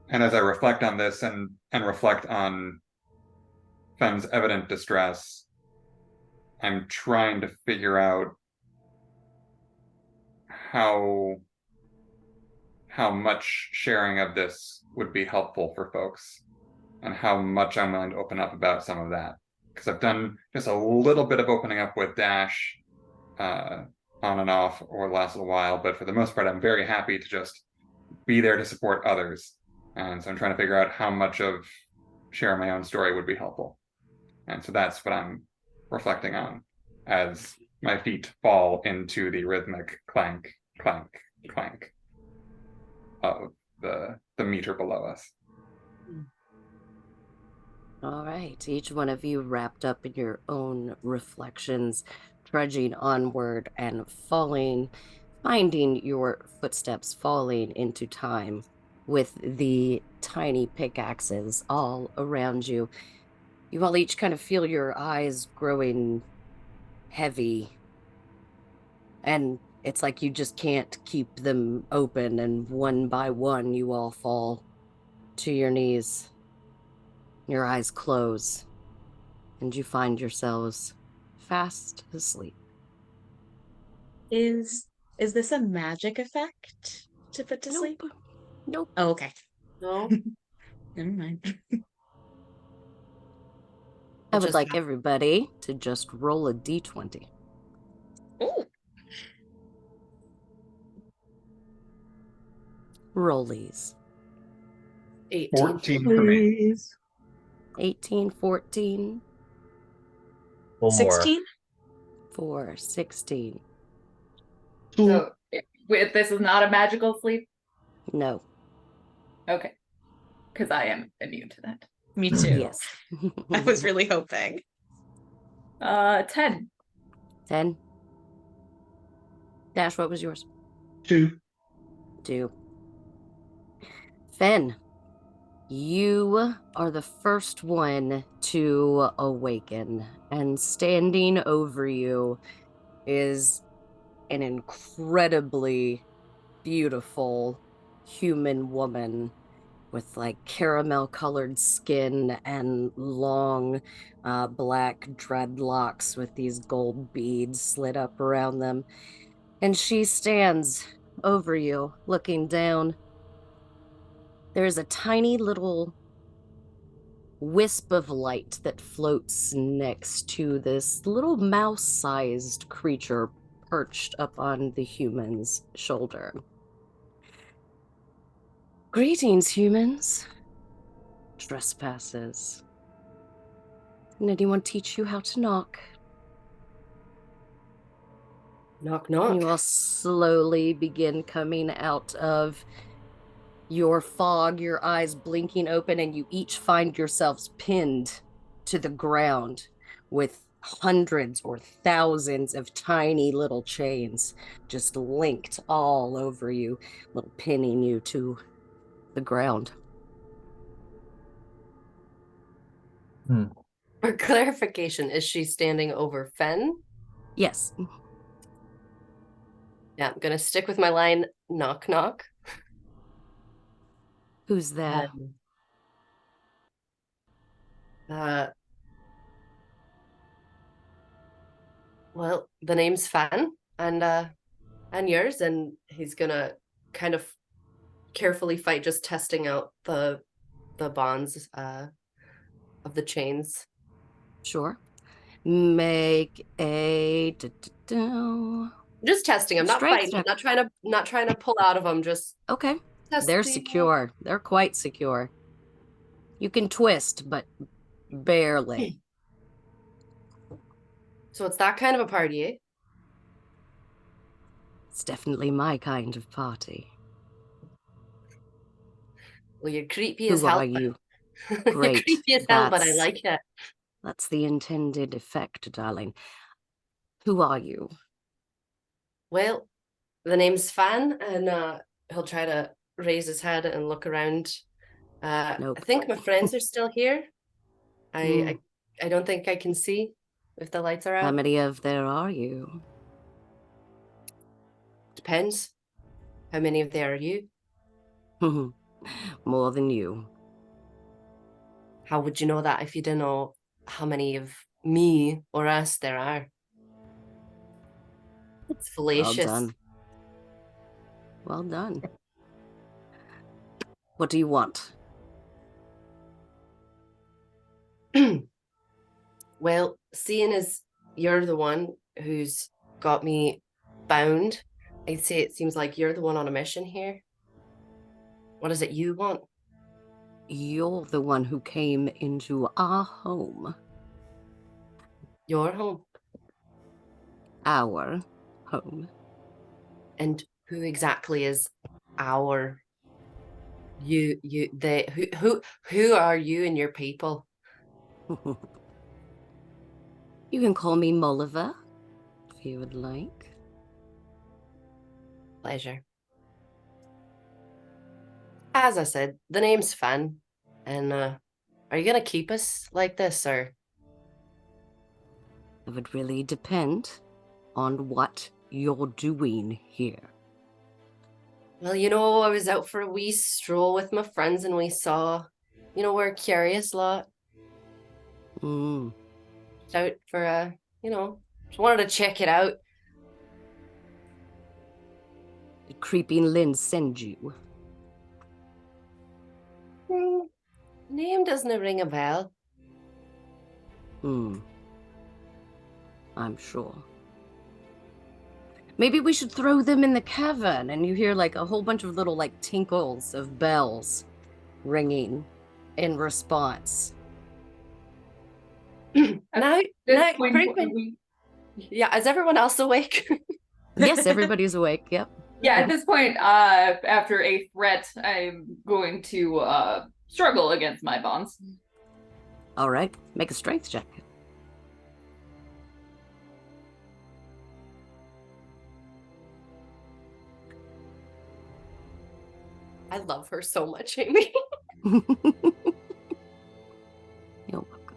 as I reflect on this and reflect on Fen's evident distress, I'm trying to figure out how much sharing of this would be helpful for folks, and how much I'm willing to open up about some of that. Because I've done just a little bit of opening up with Dash on and off over the last little while, but for the most part, I'm very happy to just be there to support others. And so I'm trying to figure out how much of sharing my own story would be helpful. And so that's what I'm reflecting on as my feet fall into the rhythmic clank, clank, clank of the meter below us. All right, each one of you wrapped up in your own reflections, trudging onward and finding your footsteps falling into time with the tiny pickaxes all around you. You all each kind of feel your eyes growing heavy, and it's like you just can't keep them open, and one by one you all fall to your knees. Your eyes close, and you find yourselves fast asleep. Is this a magic effect to put to sleep? Nope. Oh, okay. No. Never mind. I would like everybody to just roll a d20. Oh. Rollies. 18. 14 for me. 18, 14, 4. 16? 4, 16. So this is not a magical sleep? No. Okay. Because I am immune to that. Me too. Yes. I was really hoping. 10. 10. Dash, what was yours? 2. 2. Fen, you are the first one to awaken, and standing over you is an incredibly beautiful human woman with like caramel colored skin and long black dreadlocks with these gold beads slid up around them. And she stands over you, looking down. There's a tiny little wisp of light that floats next to this little mouse-sized creature perched up on the human's shoulder. Greetings, humans. Trespassers. Can anyone teach you how to knock? Knock, knock. You all slowly begin coming out of your fog, your eyes blinking open, and you each find yourselves pinned to the ground with hundreds or thousands of tiny little chains just linked all over you, pinning you to the ground. For clarification, is she standing over Fen? Yes. Yeah, I'm gonna stick with my line, knock, knock. Who's there? Well, the name's Fan, and yours, and he's gonna kind of carefully fight, just testing out the bonds of the chains. Sure. Make a just testing. I'm not Strength fighting. check. Not trying to pull out of them. Just okay. They're testing. secure. They're quite secure. You can twist, but barely. So it's that kind of a party, eh? It's definitely my kind of party. Well, you're creepy Who as hell. are you? You're Great. creepy as hell, but I like it. That's the intended effect, darling. Who are you? Well, the name's Fan, and he'll try to raise his head and look around. Nope. I think my friends are still here. I don't think I can see if the lights are out. How many of there are you? Depends. How many of there are you? More than you. How would you know that if you didn't know how many of me or us there are? It's fallacious. Well done. Well done. What do you want? Well, seeing as you're the one who's got me bound, I'd say it seems like you're the one on a mission here. What is it you want? You're the one who came into our home. Your home? Our home. And who exactly is our who are you and your people? You can call me Mulliver, if you would like. Pleasure. As I said, the name's Fan, and are you gonna keep us like this, or? It would really depend on what you're doing here. Well, I was out for a wee stroll with my friends, and we saw, we're a curious lot. Out for just wanted to check it out. Did Creeping Lynn send you? Name doesn't ring a bell. I'm sure. Maybe we should throw them in the cavern, and you hear like a whole bunch of little tinkles of bells ringing in response. Now, This now, point, Brigman, yeah, is everyone else awake? Yes, everybody's awake. Yep. yeah, at this point, after a threat, I'm going to struggle against my bonds. All right. Make a strength check. I love her so much, Amy. You're welcome.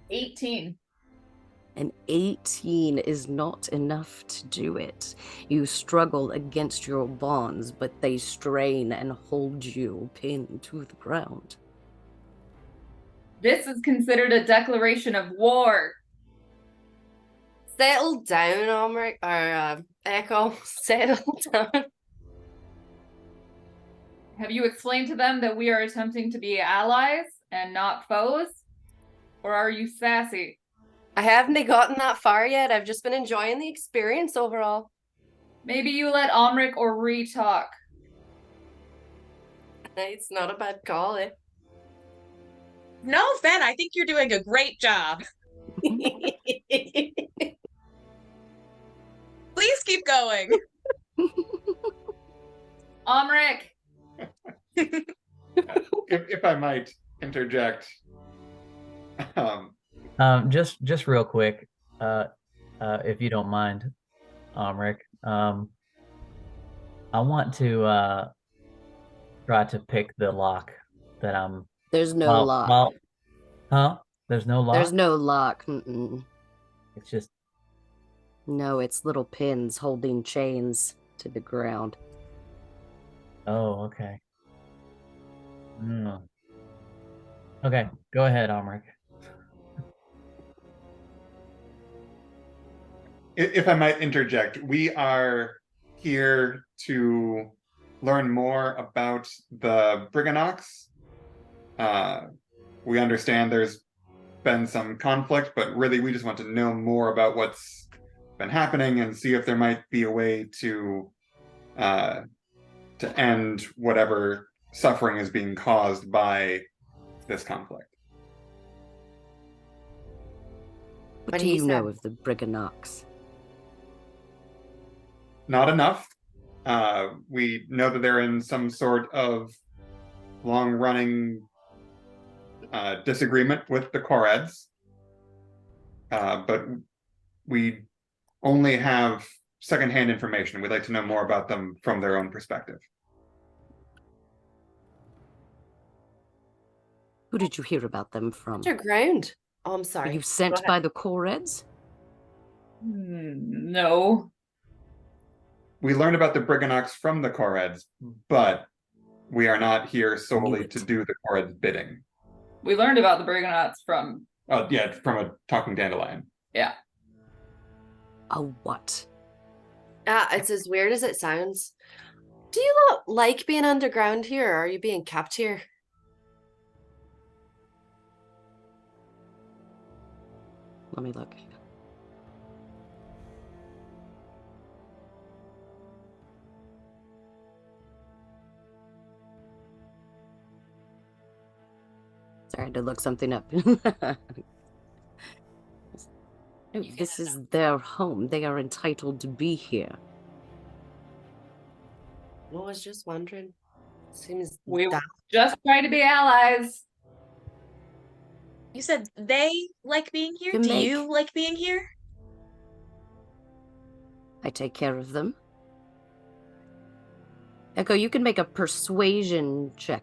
18. An 18 is not enough to do it. You struggle against your bonds, but they strain and hold you pinned to the ground. This is considered a declaration of war. Settle down, Omric, or Echo. Settle down. Have you explained to them that we are attempting to be allies and not foes? Or are you sassy? I haven't gotten that far yet. I've just been enjoying the experience overall. Maybe you let Omric or Ree talk. It's not a bad call, eh? No, Fen, I think you're doing a great job. Please keep going. Omric! If I might interject, Just real quick, if you don't mind, Omric, I want to try to pick the lock that I'm. There's no lock. Huh? There's no lock. There's no lock. Mm-mm. It's just. No, it's little pins holding chains to the ground. Oh, okay. Okay, go ahead, Omric. if I might interject, we are here to learn more about the Brigganocks. We understand there's been some conflict, but really we just want to know more about what's been happening and see if there might be a way to end whatever suffering is being caused by this conflict. What do you know of the Brigganocks? Not enough. We know that they're in some sort of long-running disagreement with the Korreds, but we only have secondhand information. We'd like to know more about them from their own perspective. Who did you hear about them from? Underground. Oh, I'm sorry. Were you sent by the Korreds? No. We learned about the Brigganocks from the Korreds, but we are not here solely to do the Korreds' bidding. We learned about the Brigganoks from... yeah, from a talking dandelion. Yeah. A what? It's as weird as it sounds. Do you not like being underground here, or are you being kept here? Let me look. Sorry, I had to look something up. No, this is their home. They are entitled to be here. I was just wondering. Seems We daft. just try to be allies. You said they like being here? Do you like being here? I take care of them. Echo, you can make a persuasion check.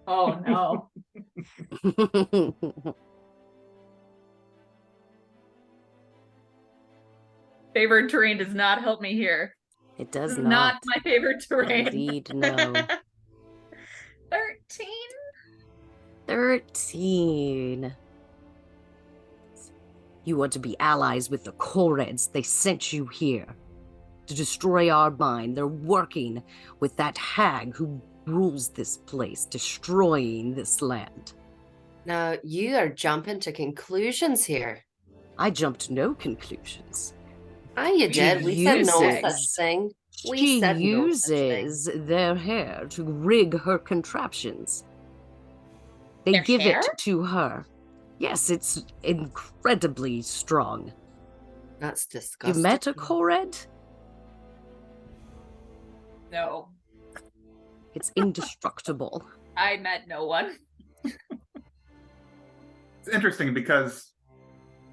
Oh, no. Favored terrain does not help me here. It does This is not. my favorite terrain. Indeed, no. 13. 13. You want to be allies with the Korreds. They sent you here to destroy our mine. They're working with that hag who rules this place, destroying this land. Now, you are jumping to conclusions here. I jumped to no conclusions. You did. We said no such thing. She uses their hair to rig her contraptions. They Their give hair? it to her. Yes, it's incredibly strong. That's You disgusting. met a Korred? No, It's indestructible. I met no one. It's interesting because,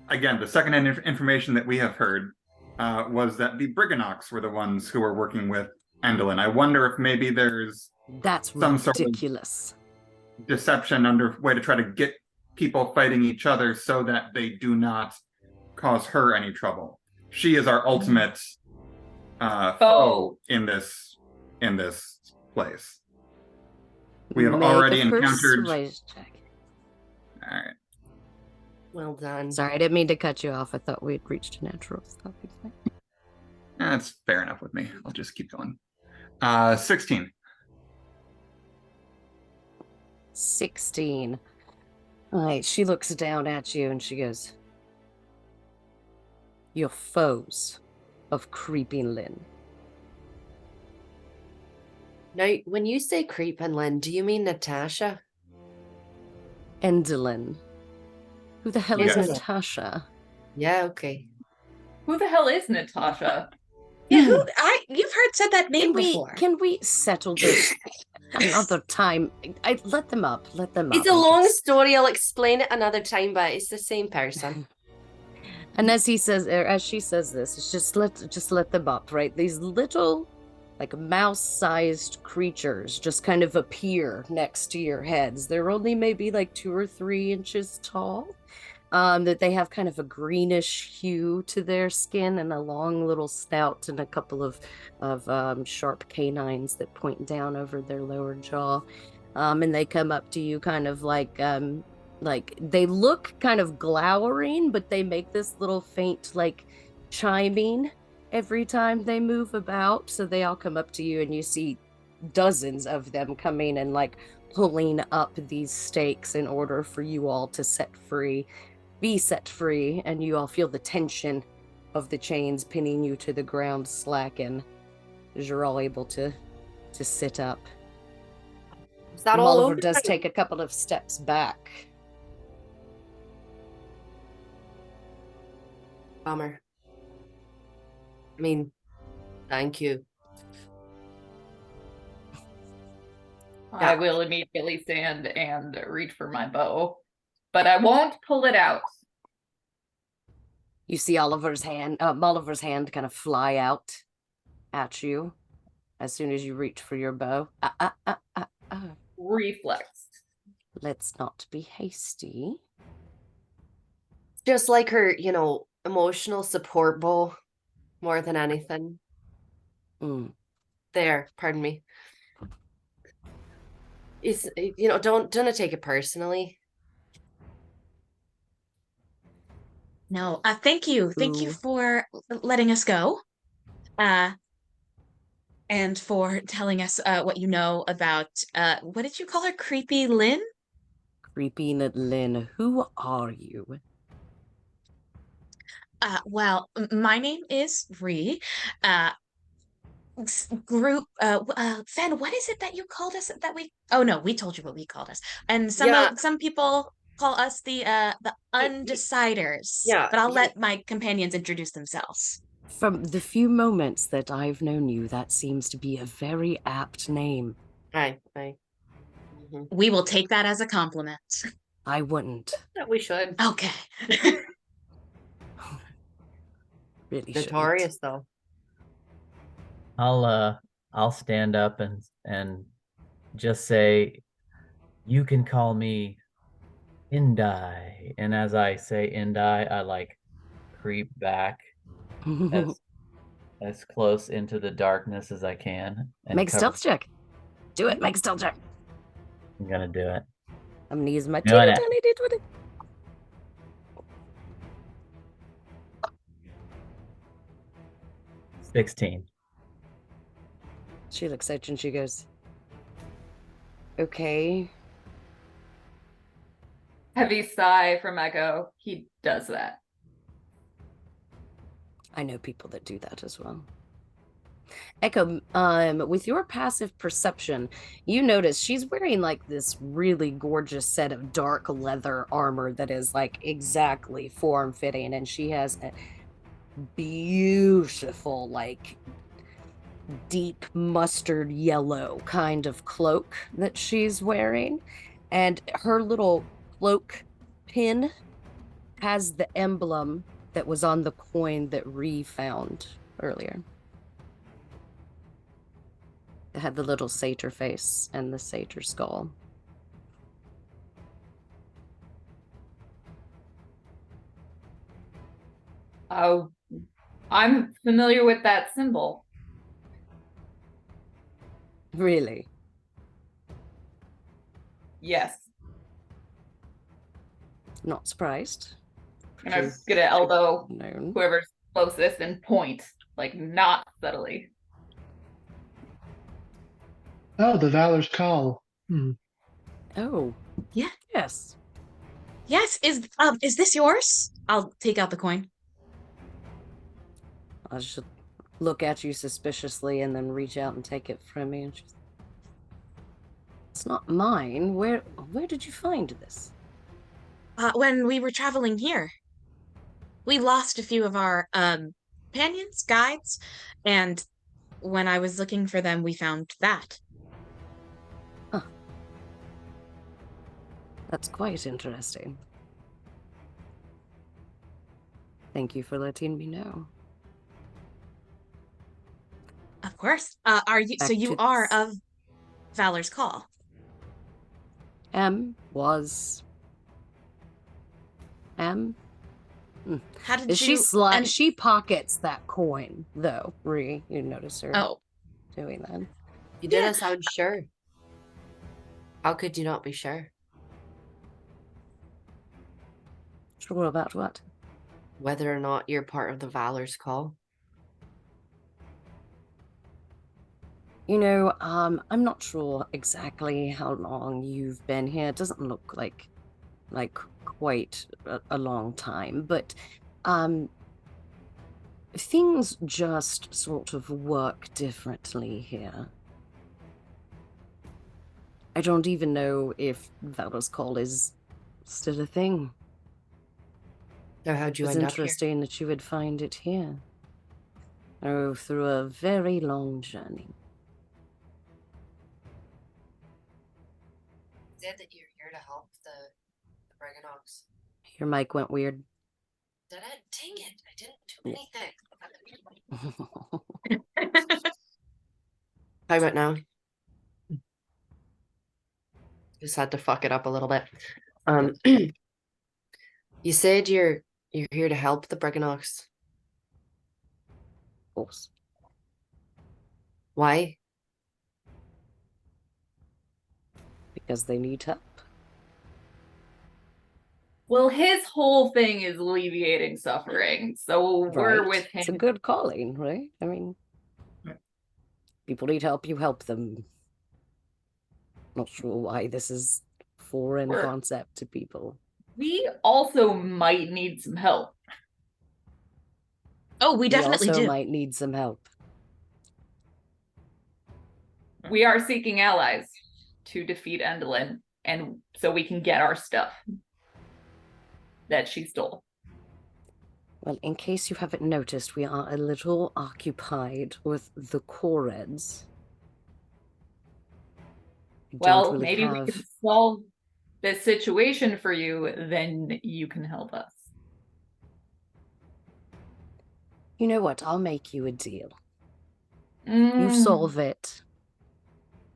again, the secondhand information that we have heard was that the Brigganocks were the ones who were working with Endelin. I wonder if maybe there's That's some sort of ridiculous. deception underway to try to get people fighting each other so that they do not cause her any trouble. She is our ultimate foe in this place. We have Make already a encountered. persuasion check. All right. Well done. Sorry, I didn't mean to cut you off. I thought we had reached a natural stopping point. That's fair enough with me. I'll just keep going. 16. 16. All right, she looks down at you and she goes, "You're foes of Creeping Lynn." Now, when you say creeping Lynn, do you mean Natasha? Endelin. Who the hell is Yes. Natasha? Yeah, okay. Who the hell is Natasha? Yeah, you've heard said that name before. Can we settle this another time? I let them up. Let them up. It's a long story. I'll explain it another time, but it's the same person. And as he says, or as she says this, it's just let them up, right? These little, like mouse-sized creatures just kind of appear next to your heads. They're only maybe like 2 or 3 inches tall. That they have kind of a greenish hue to their skin and a long little snout and a couple of sharp canines that point down over their lower jaw. And they come up to you kind of like they look kind of glowering, but they make this little faint like chiming every time they move about. So they all come up to you and you see dozens of them coming and like pulling up these stakes in order for you all to be set free, and you all feel the tension of the chains pinning you to the ground slacken as you're all able to sit up. Is that all Oliver over? does take a couple of steps back. Bummer. I mean, thank you. I will immediately stand and reach for my bow, but I won't pull it out. You see Oliver's hand kind of fly out at you as soon as you reach for your bow. Reflex. Let's not be hasty. Just like her, emotional support bow more than anything. There, pardon me. It's, don't take it personally. No, thank you. Thank you for letting us go. And for telling us what you know about, what did you call her? Creepy Lynn? Creeping Lynn, who are you? Well, my name is Ree. Group, Fen, what is it that you called us oh no, we told you what we called us. And some people call us the Undeciders. Yeah. But I'll let my companions introduce themselves. From the few moments that I've known you, that seems to be a very apt name. Aye. Mm-hmm. We will take that as a compliment. I wouldn't. We should. Okay. Really Notorious though. I'll stand up and just say, you can call me Indai. And as I say Indai, I like creep back as close into the darkness as I can. And Make stealth check. Do it. Make stealth check. I'm gonna do it. I'm gonna use my Doing teeny it. tiny D20. 16. She looks at you and she goes, "Okay." Heavy sigh from Echo. He does that. I know people that do that as well. Echo, with your passive perception, you notice she's wearing like this really gorgeous set of dark leather armor that is like exactly form fitting, and she has a beautiful, like deep mustard yellow kind of cloak that she's wearing. And her little cloak pin has the emblem that was on the coin that Ree found earlier. It had the little satyr face and the satyr skull. Oh, I'm familiar with that symbol. Really? Yes. Not surprised. And I'm gonna elbow Known. whoever's closest and point, like not subtly. Oh, the Valor's Call. Hmm. Oh. Yeah. Yes. Yes, is this yours? I'll take out the coin. I should look at you suspiciously and then reach out and take it from me. And she's, it's not mine. Where did you find this? When we were traveling here, we lost a few of our companions, guides, and when I was looking for them, we found that. Huh. That's quite interesting. Thank you for letting me know. Of course. Are you so you are of Valor's Call? How did you She pockets that coin though, Ree. You notice her doing that. You didn't sound sure. How could you not be sure? Sure about what? Whether or not you're part of the Valor's Call. You know, I'm not sure exactly how long you've been here. It doesn't look like quite a long time, but things just sort of work differently here. I don't even know if Valor's Call is still a thing. So how'd you It's end up here? interesting that you would find it here. Oh, through a very long journey. Said that you're here to help the Brigganocks. Your mic went weird. Did it? Dang it! I didn't do anything. How about now? Just had to fuck it up a little bit. You said you're here to help the Brigganocks. Of course. Why? Because they need help. Well, his whole thing is alleviating suffering, so we're Right. with him. It's a good calling, right? I mean, people need help, you help them. Not sure why this is foreign concept to people. We also might need some help. Oh, we definitely also do. Might need some help. We are seeking allies to defeat Endelin, and so we can get our stuff that she stole. Well, in case you haven't noticed, we are a little occupied with the Korreds. Well, maybe we can solve this situation for you, then you can help us. You know what? I'll make you a deal. You solve it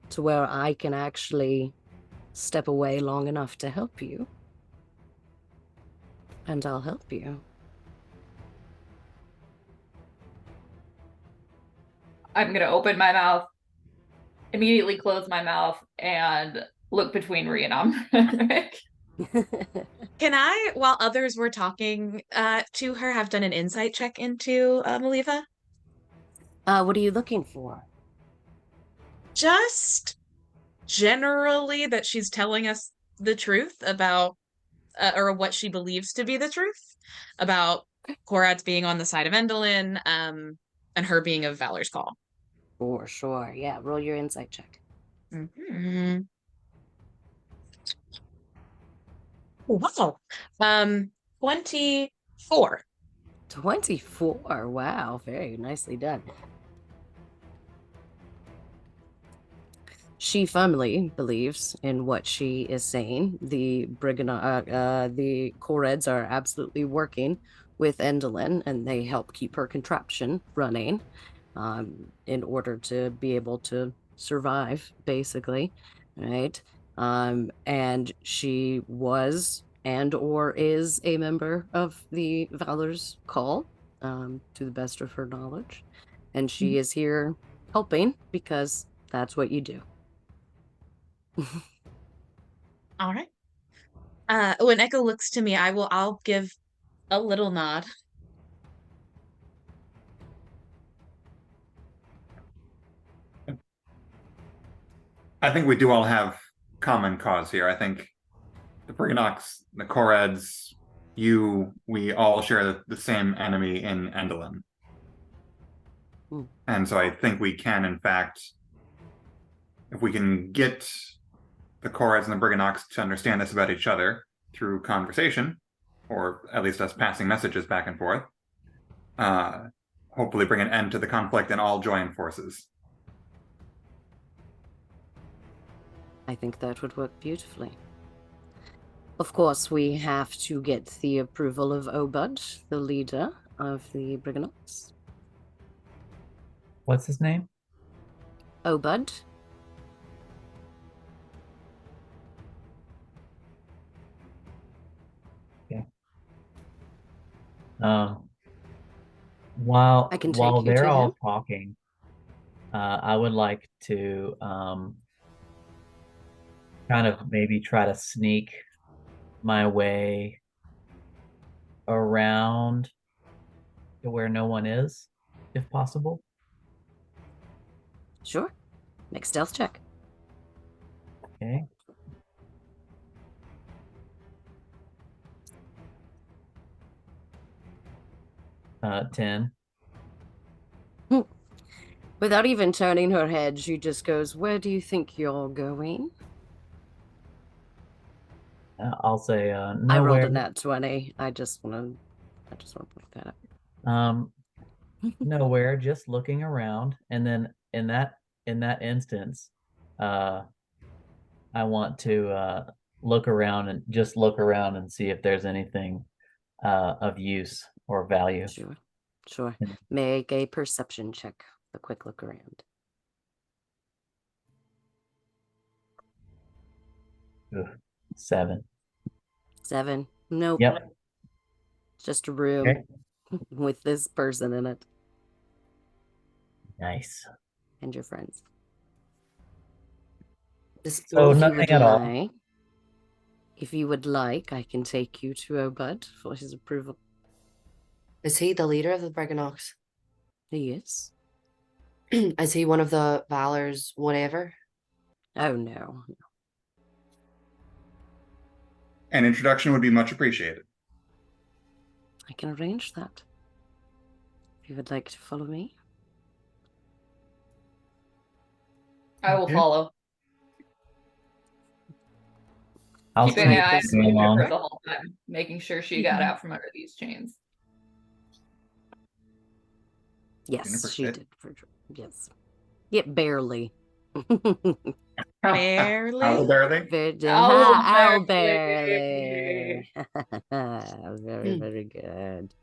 to where I can actually step away long enough to help you. And I'll help you. I'm going to open my mouth, immediately close my mouth, and look between Ree and Amrik. Can I, while others were talking to her, have done an insight check into Maliva? What are you looking for? Just generally that she's telling us the truth about, or what she believes to be the truth about Korreds being on the side of Endelin, and her being of Valor's Call. For sure. Yeah, roll your insight check. Mhm. Wow. 24. 24. Wow, very nicely done. She firmly believes in what she is saying. The the Korreds are absolutely working with Endelyn, and they help keep her contraption running, in order to be able to survive, basically, right? And she was and or is a member of the Valor's Call, to the best of her knowledge, and she is here helping because that's what you do. All right. When Echo looks to me, I'll give a little nod. I think we do all have common cause here. I think the Brigganocks, the Korreds, we all share the same enemy in Endelyn. Hmm. And so I think we can, in fact, if we can get the Korreds and the Brigganocks to understand this about each other through conversation, or at least us passing messages back and forth, hopefully bring an end to the conflict and all join forces. I think that would work beautifully. Of course, we have to get the approval of Obud, the leader of the Brigganocks. What's his name? Obud. Um, while I can take you they're to all him. talking, I would like to kind of maybe try to sneak my way around to where no one is, if possible. Sure. Make stealth check. Okay. Uh, 10. Without even turning her head, she just goes, "Where do you think you're going?" I'll say I rolled nowhere. a nat 20. I just want to point that out. Nowhere, just looking around, and then in that instance, I want to look around and see if there's anything of use or value. Sure. Sure. And- Make a perception check. A quick look around. Ugh, 7. 7. Nope. Yep. Just a room Okay. with this person in it Nice. and your friends. So If you nothing would at all. like, if you would like, I can take you to Obud for his approval. Is he the leader of the Brigganocks? He is. Is he one of the Valors, whatever? Oh no. An introduction would be much appreciated. I can arrange that. If you would like to follow me. I will Okay. follow, I'll keeping sneak an eye this on along. Jennifer the whole time, making sure she got out from under these chains. Yes, Jennifer she fit. did. Yes. Yeah, barely. Barely. How barely? How barely. barely. Very, very good.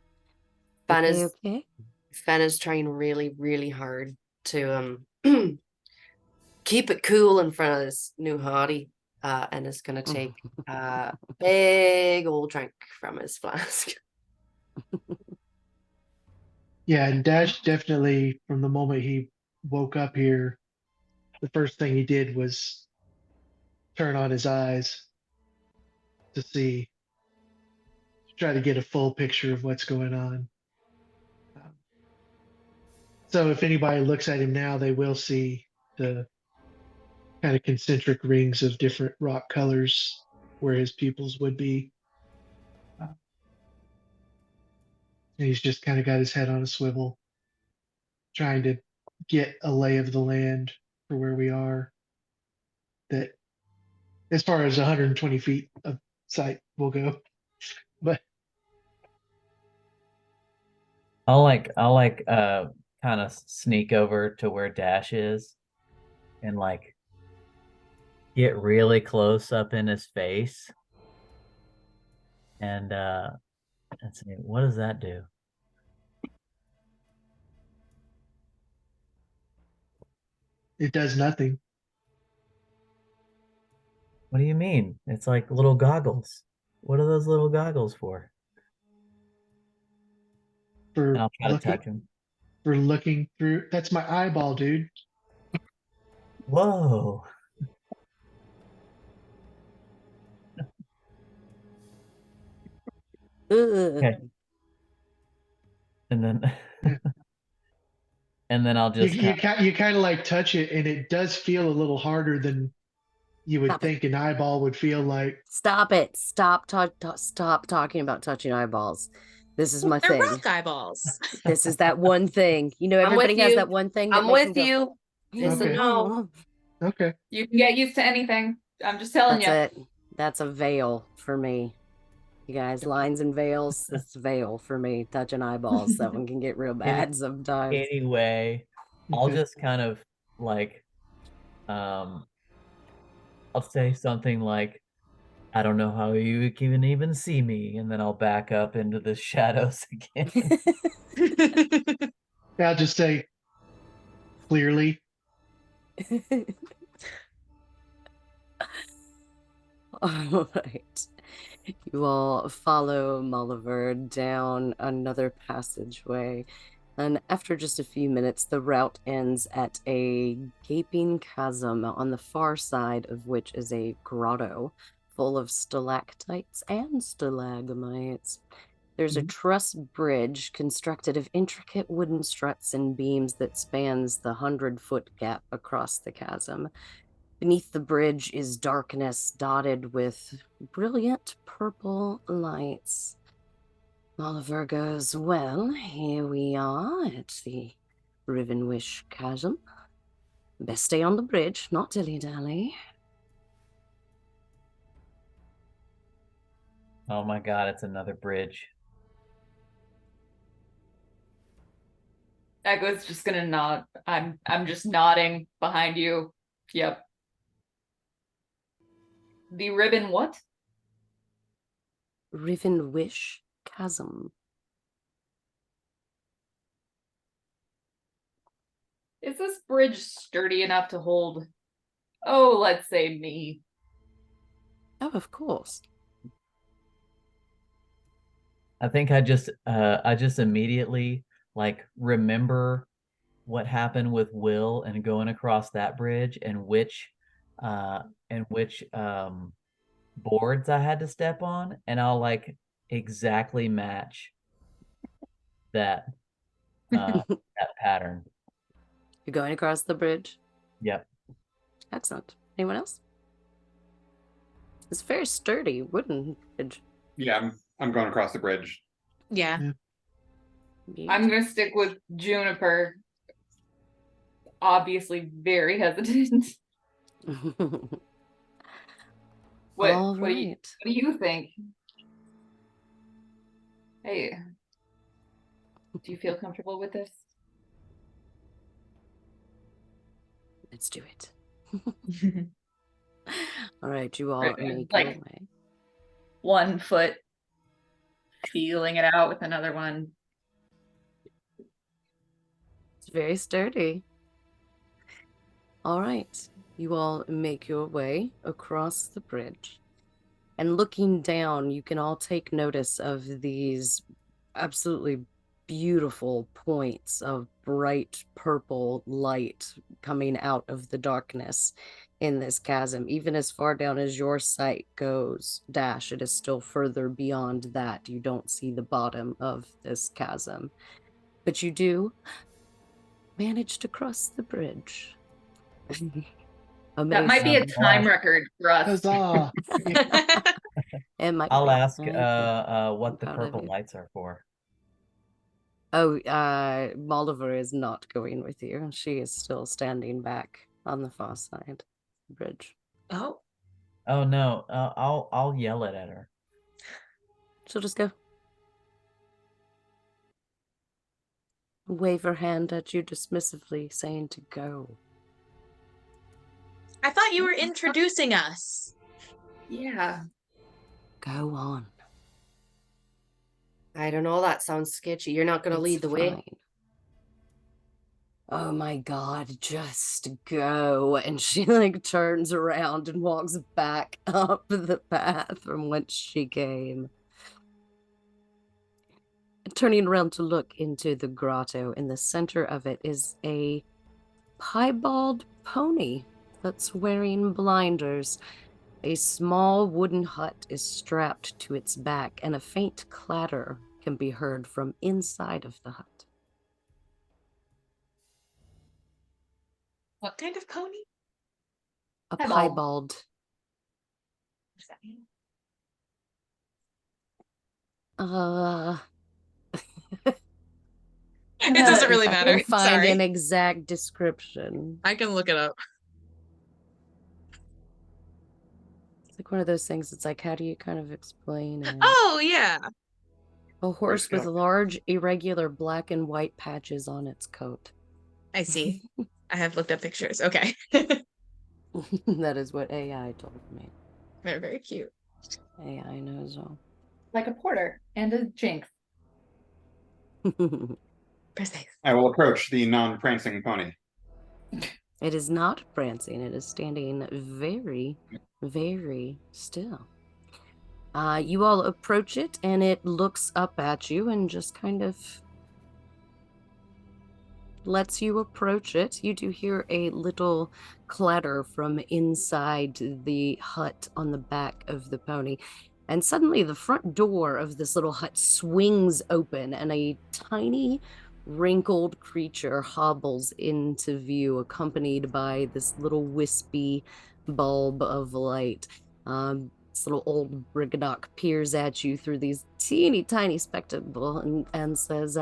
Fan Okay, is okay. Fen is trying really, really hard to keep it cool in front of this new hottie, and is gonna take a big old drink from his flask. Yeah, and Dash definitely, from the moment he woke up here, the first thing he did was turn on his eyes to see, to try to get a full picture of what's going on. So if anybody looks at him now, they will see the kind of concentric rings of different rock colors where his pupils would be. And he's just kind of got his head on a swivel, trying to get a lay of the land for where we are. That as far as 120 feet of sight will go, but I'll kind of sneak over to where Dash is and like get really close up in his face and let's see, what does that do? it does nothing. What do you mean? It's like little goggles. What are those little goggles for? And For I'll try to looking touch him. for looking through. That's my eyeball, dude. Whoa. Okay. And then Yeah. and then I'll You just you you kind of like touch it, and it does feel a little harder than you would Stop it. think an eyeball would feel like. Stop it. Stop talking about touching eyeballs. This is my They're thing. rock eyeballs. This is that one thing. You know, I'm with everybody has you. that one thing that I'm makes with them go, you. It's a Okay. no. Okay. You can get used to anything. I'm just telling That's you. it. That's a veil for me. You guys, lines and veils, it's a veil for me. Touching eyeballs, that one can get real bad sometimes. anyway, I'll Okay. just kind of like I'll say something like, I don't know how you can even see me, and then I'll back up into the shadows again. I'll just say clearly. All right. You all follow Molliver down another passageway, and after just a few minutes, the route ends at a gaping chasm on the far side of which is a grotto full of stalactites and stalagmites. There's a truss bridge constructed of intricate wooden struts and beams that spans the 100-foot gap across the chasm. Beneath the bridge is darkness dotted with brilliant purple lights. Oliver goes, well, here we are at the Rivenwish Chasm. Best stay on the bridge, not dilly-dally. Oh my god, it's another bridge. Echo's just gonna nod. I'm just nodding behind you. Yep. The ribbon what? Rivenwish Chasm. Is this bridge sturdy enough to hold, oh, let's say me? Oh, of course. I think I just immediately like remember what happened with Will and going across that bridge and which boards I had to step on, and I'll like exactly match that that pattern. You're going across the bridge? Yep. Excellent. Anyone else? It's very sturdy wooden bridge. Yeah, I'm going across the bridge. Yeah. I'm gonna stick with Juniper. Obviously very hesitant. All What right. do you think? Hey, do you feel comfortable with this? Let's do it. All right, you all Right, make like- your way. 1 foot, feeling it out with another one. It's very sturdy. All right, you all make your way across the bridge. And looking down, you can all take notice of these absolutely beautiful points of bright purple light coming out of the darkness in this chasm. Even as far down as your sight goes, Dash, it is still further beyond that. You don't see the bottom of this chasm. But you do manage to cross the bridge. That might be a Amazing. time record for us. Huzzah! It might I'll be. ask I am what the proud of purple you. lights are for. Oh, Molliver is not going with you. She is still standing back on the far side of the bridge. Oh, Oh no, I'll yell it at her. She'll just go. Wave her hand at you dismissively, saying to go. I thought you were introducing us. Yeah. Go on. I don't know. That sounds sketchy. You're not going to It's lead the way. fine. Oh my God, just go. And she like turns around and walks back up the path from whence she came. Turning around to look into the grotto, in the center of it is a piebald pony that's wearing blinders. A small wooden hut is strapped to its back, and a faint clatter can be heard from inside of the hut. What kind of pony? A Piebald. piebald. What does that mean? It doesn't really I matter. can find Sorry. an exact description. I can look it up. It's like one of those things. It's like, how do you kind of explain it? Oh, yeah. A horse with go. large, irregular black and white patches on its coat. I see. I have looked up pictures. Okay. That is what AI told me. They're very cute. AI knows all. Like a porter and a jinx. Precise. I will approach the non-prancing pony. It is not prancing. It is standing very, very still. You all approach it, and it looks up at you and just kind of lets you approach it. You do hear a little clatter from inside the hut on the back of the pony. And suddenly the front door of this little hut swings open, and a tiny, wrinkled creature hobbles into view, accompanied by this little wispy bulb of light. This little old Brigganock peers at you through these teeny tiny spectacles and says,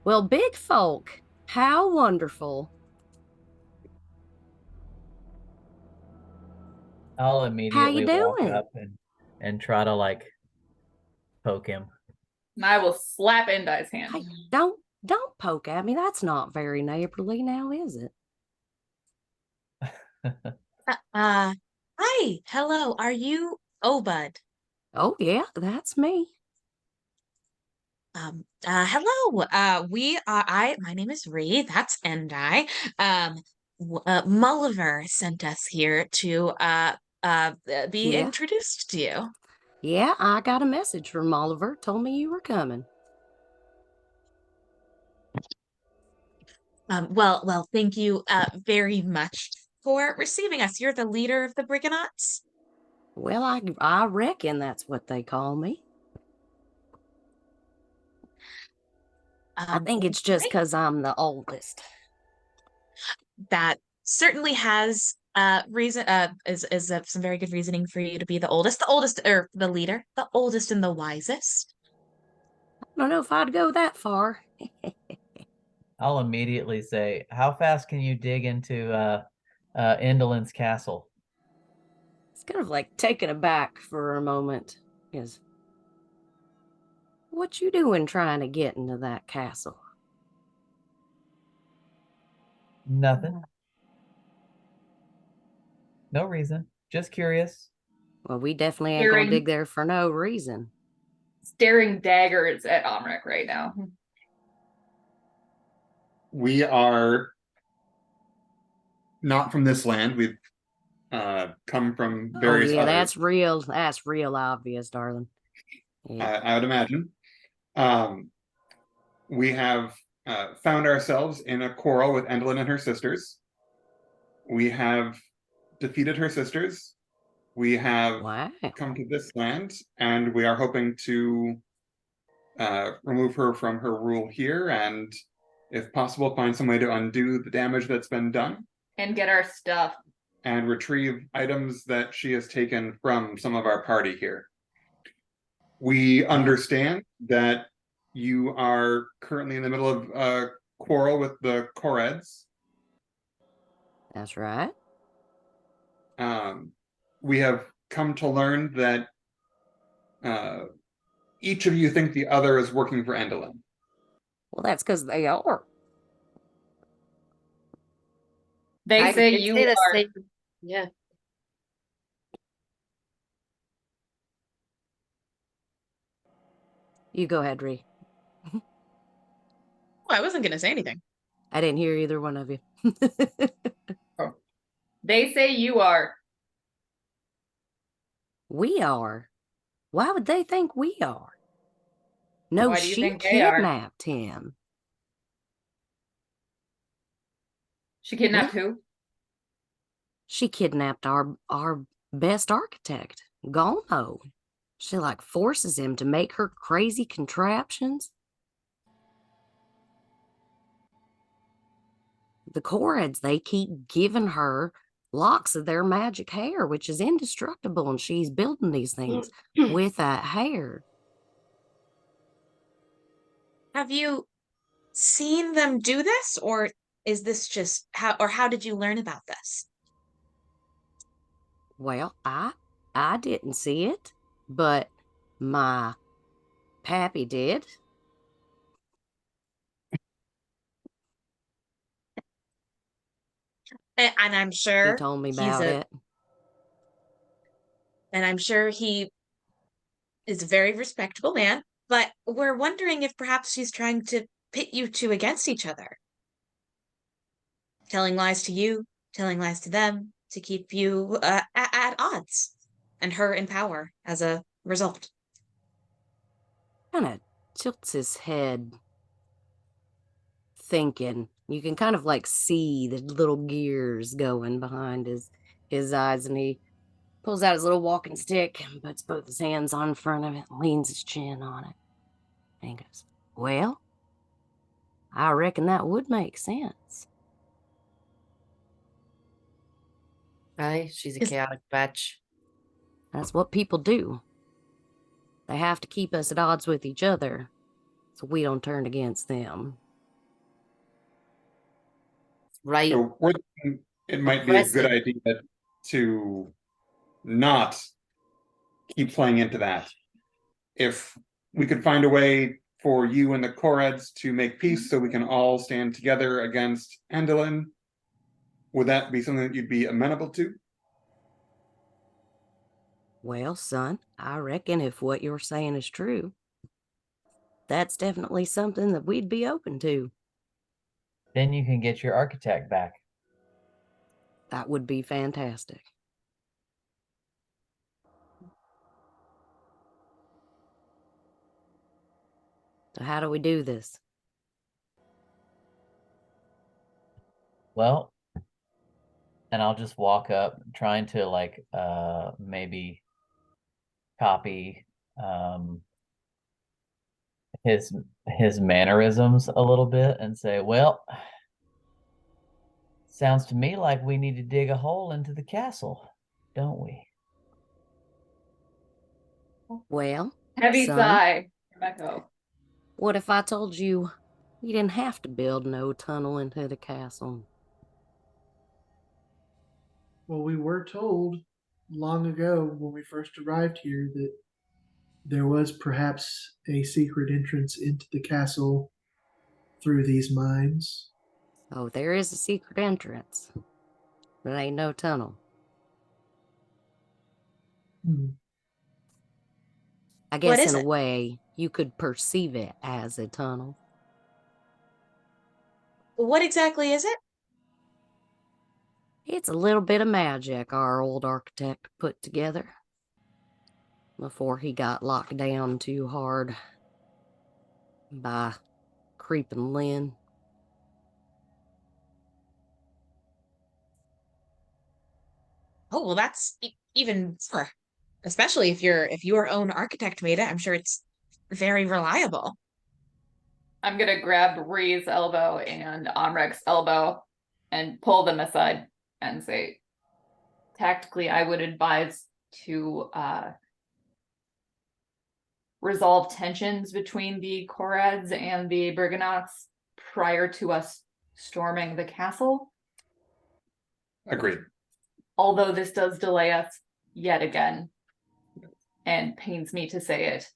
well, big folk, how wonderful. I'll immediately walk doing? up and try to like poke him. And I will slap Endi's hand. Hey, don't poke at me. That's not very neighborly now, is it? Hi. Hello. Are you Obud? Oh, yeah, that's me. Hello. My name is Ree. That's Endai. Mulliver sent us here to be Yeah. introduced to you. Yeah, I got a message from Oliver. Told me you were coming. Well, thank you very much for receiving us. You're the leader of the Brigganocks? Well, I reckon that's what they call me. I think it's just great. because I'm the oldest. That certainly has reason is some very good reasoning for you to be the oldest or the leader, the oldest and the wisest. I don't know if I'd go that far. I'll immediately say, how fast can you dig into Indolin's castle? It's kind of like taken aback for a moment. Is what you doing trying to get into that castle? Nothing. No reason. Just curious. Well, we definitely ain't gonna Staring- dig there for no reason. Staring daggers at Omric right now. We are not from this land. We've come from various Oh, yeah, others. that's real. That's real obvious, darling. Yeah. I would imagine. We have found ourselves in a quarrel with Endlin and her sisters. We have defeated her sisters. We have Wow. come to this land, and we are hoping to remove her from her rule here, and if possible, find some way to undo the damage that's been done. And get our stuff. And retrieve items that she has taken from some of our party here. We understand that you are currently in the middle of a quarrel with the Korreds. That's right. We have come to learn that each of you think the other is working for Endelin. Well, that's because they are. They say I'd you say the are. same. Yeah. You go ahead, Ree. Oh, I wasn't gonna say anything. I didn't hear either one of you. They say you are. We are. Why would they think we are? No, Why do you she think they are? kidnapped him. She kidnapped Well, who? she kidnapped our best architect, Gomo. She like forces him to make her crazy contraptions. The Korreds, they keep giving her locks of their magic hair, which is indestructible, and she's building these things with that hair. Have you seen them do this, or is this just how did you learn about this? Well, I didn't see it, but my pappy did. And I'm He sure told me he's about it. and I'm sure he is a very respectable man, but we're wondering if perhaps she's trying to pit you two against each other. Telling lies to you, telling lies to them, to keep you at odds, and her in power as a result. Kind of tilts his head, thinking. You can kind of like see the little gears going behind his eyes, and he pulls out his little walking stick and puts both his hands on front of it and leans his chin on it. And he goes, well, I reckon that would make sense. Aye, she's a Is- chaotic bitch. That's what people do. They have to keep us at odds with each other so we don't turn against them. Right. So we're thinking it might be a good Oppressive. idea to not keep playing into that. If we could find a way for you and the Korreds to make peace so we can all stand together against Endelin, would that be something that you'd be amenable to? Well, son, I reckon if what you're saying is true, that's definitely something that we'd be open to. Then you can get your architect back. That would be fantastic. So how do we do this? Well, and I'll just walk up trying to like maybe copy his mannerisms a little bit and say, well, sounds to me like we need to dig a hole into the castle, don't we? Well, Heavy son, sigh. Echo. what if I told you we didn't have to build no tunnel into the castle? Well, we were told long ago when we first arrived here that there was perhaps a secret entrance into the castle through these mines. Oh, there is a secret entrance, but ain't no tunnel. Hmm. I What guess is in a it? way, you could perceive it as a tunnel. What exactly is it? It's a little bit of magic our old architect put together before he got locked down too hard by Creeping Lynn. Oh, well, that's even better. Especially if your own architect made it. I'm sure it's very reliable. I'm gonna grab Ree's elbow and Omrek's elbow and pull them aside and say, tactically, I would advise to resolve tensions between the Korreds and the Brigganocks prior to us storming the castle. Agreed. Although this does delay us yet again, and pains me to say it,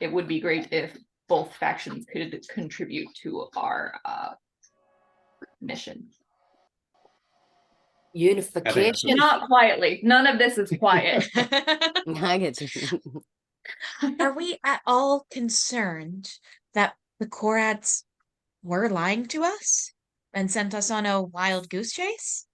it would be great if both factions could contribute to our mission. Unification. Not quietly. None of this is quiet. I get you. Are we at all concerned that the Korreds were lying to us and sent us on a wild goose chase?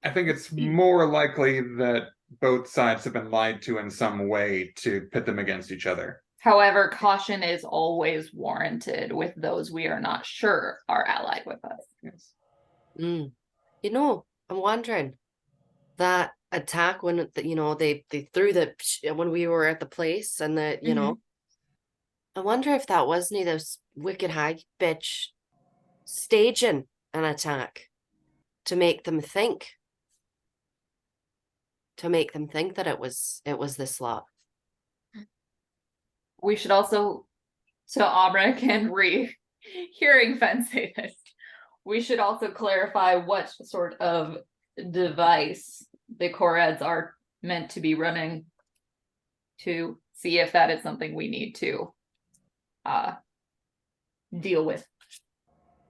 I think it's more likely that both sides have been lied to in some way to pit them against each other. However, caution is always warranted with those we are not sure are allied with us. Yes. You know, I'm wondering that attack when they threw when we were at the place and I wonder if that wasn't this wicked hag bitch staging an attack to make them think that it was this lot. We should also, so Amra can hearing Fen say this, we should also clarify what sort of device the Korreds are meant to be running to see if that is something we need to deal with.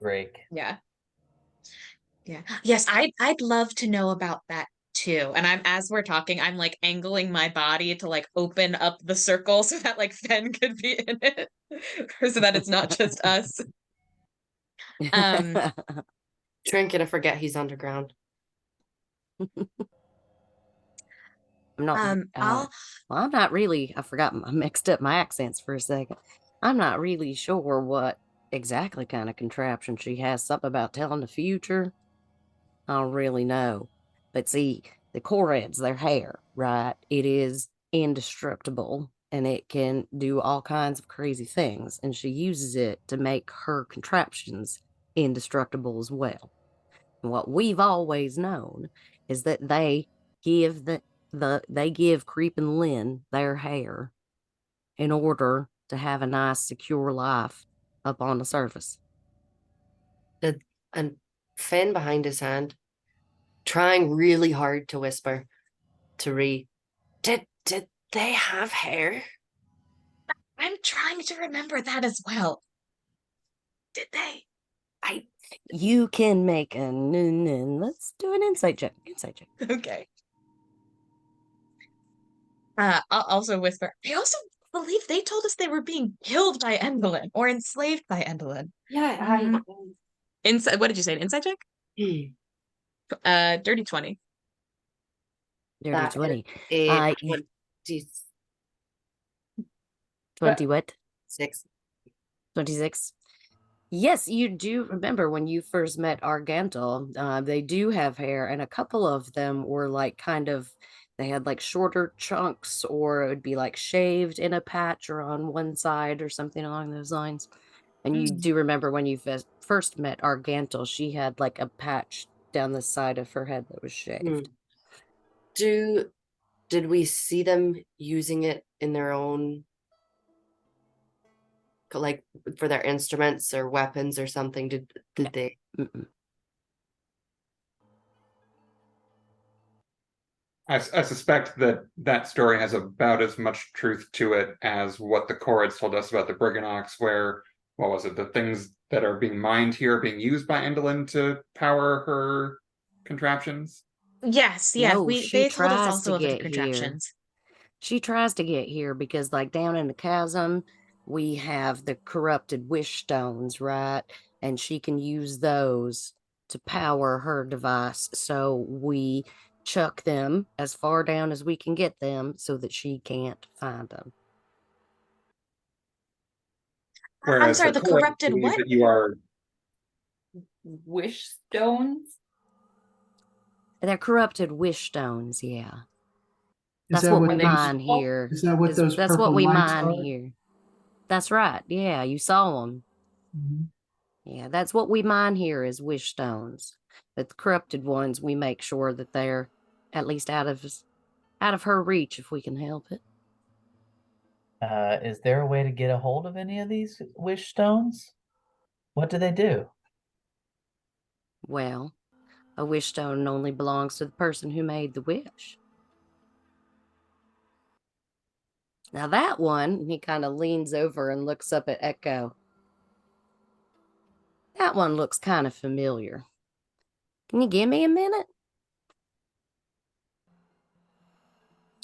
Break. Yeah. Yes, I'd love to know about that too. And as we're talking, I'm like angling my body to like open up the circle so that like Fen could be in it, or so that it's not just us. Trinket to forget he's underground. I'm not. I'll Well, I'm not really. I forgot. I mixed up my accents for a second. I'm not really sure what exactly kind of contraption she has. Something about telling the future. I don't really know. But see, the Korreds, their hair, right? It is indestructible and it can do all kinds of crazy things. And she uses it to make her contraptions indestructible as well. And what we've always known is that they give they give Creepin' Lynn their hair in order to have a nice, secure life up on the surface. And Finn behind his hand, trying really hard to whisper to Ree, did they have hair? I'm trying to remember that as well. Did they? You can make a let's do an insight check. Okay. I'll also whisper. I also believe they told us they were being killed by Endelin or enslaved by Endelin. Yeah, Inside. What did you say? An insight check? Dirty 20. Dirty 20. 20. 20 what? 6. 26. Yes, you do remember when you first met Argantel. They do have hair, and a couple of them were like they had like shorter chunks, or it would be like shaved in a patch or on one side or something along those lines. And you do remember when you first met Argantel, she had like a patch down the side of her head that was shaved. Did we see them using it in their own, like for their instruments or weapons or something? Did they? Mm-mm. I suspect that story has about as much truth to it as what the Korreds told us about the Brigganocks, where, what was it, the things that are being mined here are being used by Endelin to power her contraptions? Yes, No, they told us also of the contraptions. She tries to get here because, like, down in the chasm, we have the corrupted wish stones, right? And she can use those to power her device. So we chuck them as far down as we can get them so that she can't find them. I'm sorry, the corrupted what? That you are wish stones? They're corrupted wish stones, yeah. Is That's that what what we those- mine here. Is that what those That's purple what we lights mine are? here. That's right. Yeah, you saw them. Mhm. Yeah, that's what we mine here is wish stones. But the corrupted ones, we make sure that they're at least out of her reach if we can help it. Is there a way to get a hold of any of these wish stones? What do they do? Well, a wish stone only belongs to the person who made the wish. Now that one, he kind of leans over and looks up at Echo. That one looks kind of familiar. Can you give me a minute?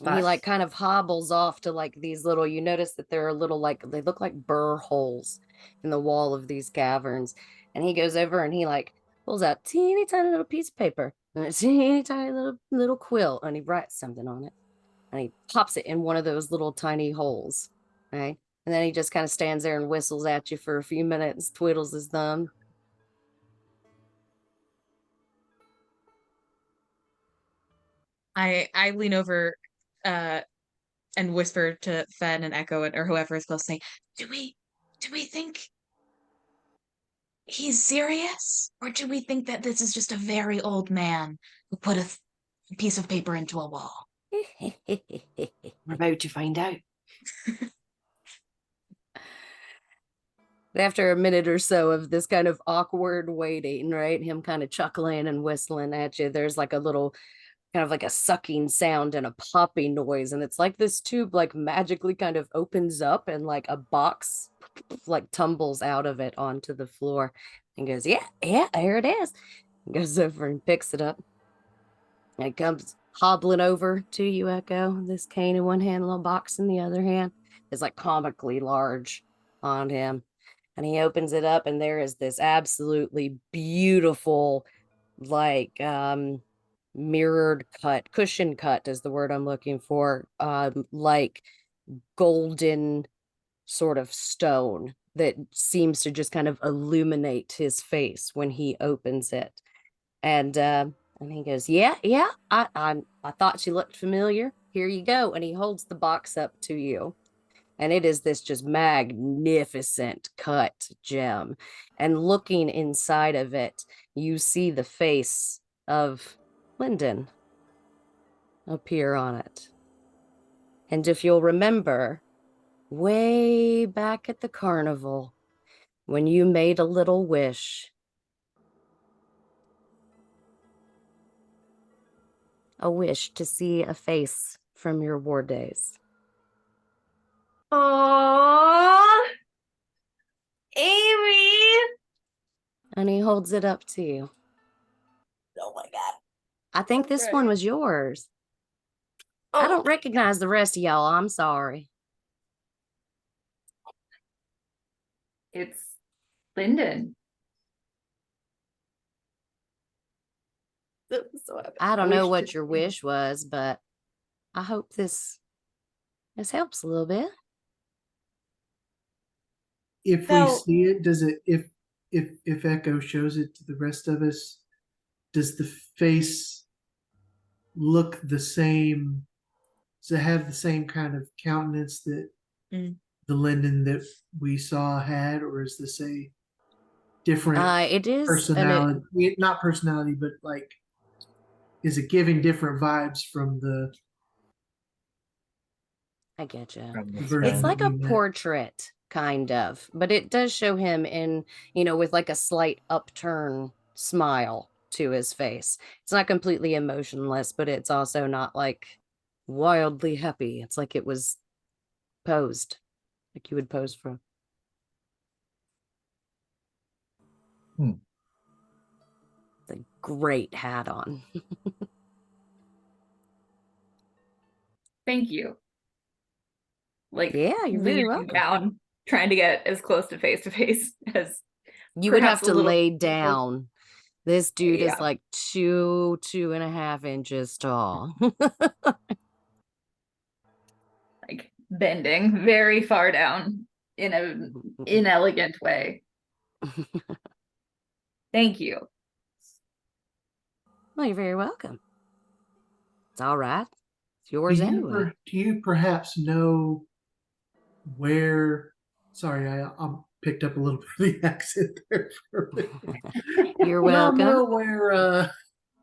And he like kind of hobbles off to like these little, you notice that there are little like, they look like burr holes in the wall of these caverns. And he goes over and he like pulls out teeny tiny little piece of paper and a teeny tiny little quill, and he writes something on it. And he pops it in one of those little tiny holes. Right. And then he just kind of stands there and whistles at you for a few minutes, twiddles his thumb. I lean over and whisper to Fen and Echo or whoever is close, saying, Do we think he's serious? Or do we think that this is just a very old man who put a piece of paper into a wall? We're about to find out. After a minute or so of this kind of awkward waiting, right? Him kind of chuckling and whistling at you, there's like a little kind of like a sucking sound and a popping noise. And it's like this tube like magically kind of opens up and like a box like tumbles out of it onto the floor and goes, yeah, there it is. And goes over and picks it up. And it comes hobbling over to you, Echo. This cane in one hand, a little box in the other hand. Is like comically large on him. And he opens it up and there is this absolutely beautiful, like mirrored cut, cushion cut is the word I'm looking for, like golden sort of stone that seems to just kind of illuminate his face when he opens it. And he goes, yeah, I thought she looked familiar. Here you go. And he holds the box up to you. And it is this just magnificent cut gem. And looking inside of it, you see the face of Lyndon appear on it. And if you'll remember, way back at the carnival, when you made a little wish, a wish to see a face from your war days. Aww, Amy. And he holds it up to you. Oh my god. I think this one was yours. I don't recognize the rest of y'all. I'm sorry. It's Lyndon. So happy. I don't know wish what to- your wish was, but I hope this helps a little bit. If we see it, does it if Echo shows it to the rest of us, does the face look the same? Does it have the same kind of countenance that the Lyndon that we saw had, or is this a different It is personality? Not personality, but like, is it giving different vibes from the? I get you. version It's like that a we met? portrait, kind of, but it does show him in, with like a slight upturn smile to his face. It's not completely emotionless, but it's also not like wildly happy. It's like it was posed, like you would pose for. The great hat on. Thank you. Like, yeah, you're very leaning welcome. down, trying to get as close to face as you would have perhaps a to little- lay down. This dude is Yeah. like 2.5 inches tall. Like bending very far down in an inelegant way. Thank you. Well, you're very welcome. It's all right. It's yours anyway. Do you perhaps know where? Sorry, I picked up a little bit of the accent there. You're welcome. Know where?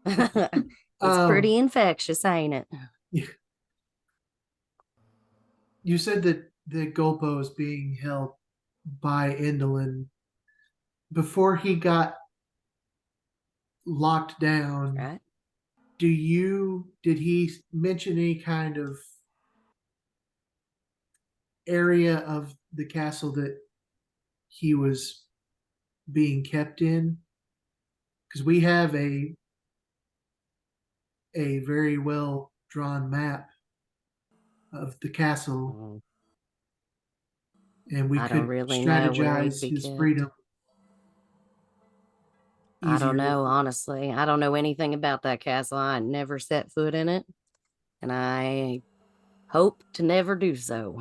It's pretty infectious, ain't it? You said that that Golpo is being held by Indolin, before he got locked down, Right? did he mention any kind of area of the castle that he was being kept in? Because we have a very well drawn map of the castle, Mm, and we I don't could really know where he'd strategize be his kept. freedom I don't easier. know, honestly. I don't know anything about that castle. I never set foot in it, and I hope to never do so.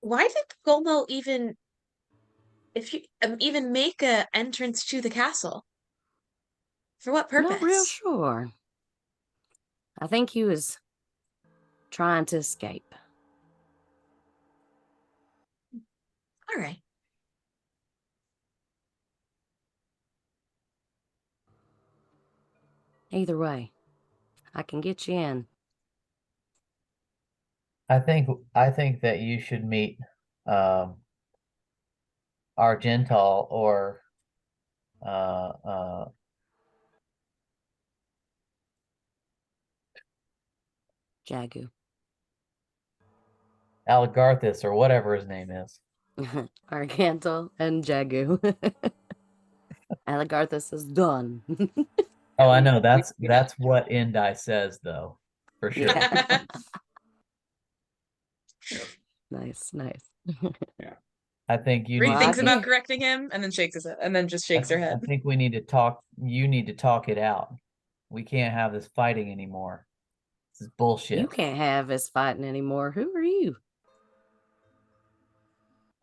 Why did Gomo even, if you even make a entrance to the castle? For what Not real purpose? sure. I think he was trying to escape. All right. Either way, I can get you in. I think that you should meet um Argental or uh uh Jagu. Algarthus or whatever his name is. Arcantal and Jagu. Aligarthus is done. Oh, I know. We- That's what Indi says though, for sure. Yeah. Yep. Nice. I think you Bree need Well, thinks to about yeah. correcting him and then shakes his head and then just shakes her I head. think we need to talk. You need to talk it out. We can't have this fighting anymore. This is You bullshit. can't have us fighting anymore. Who are you?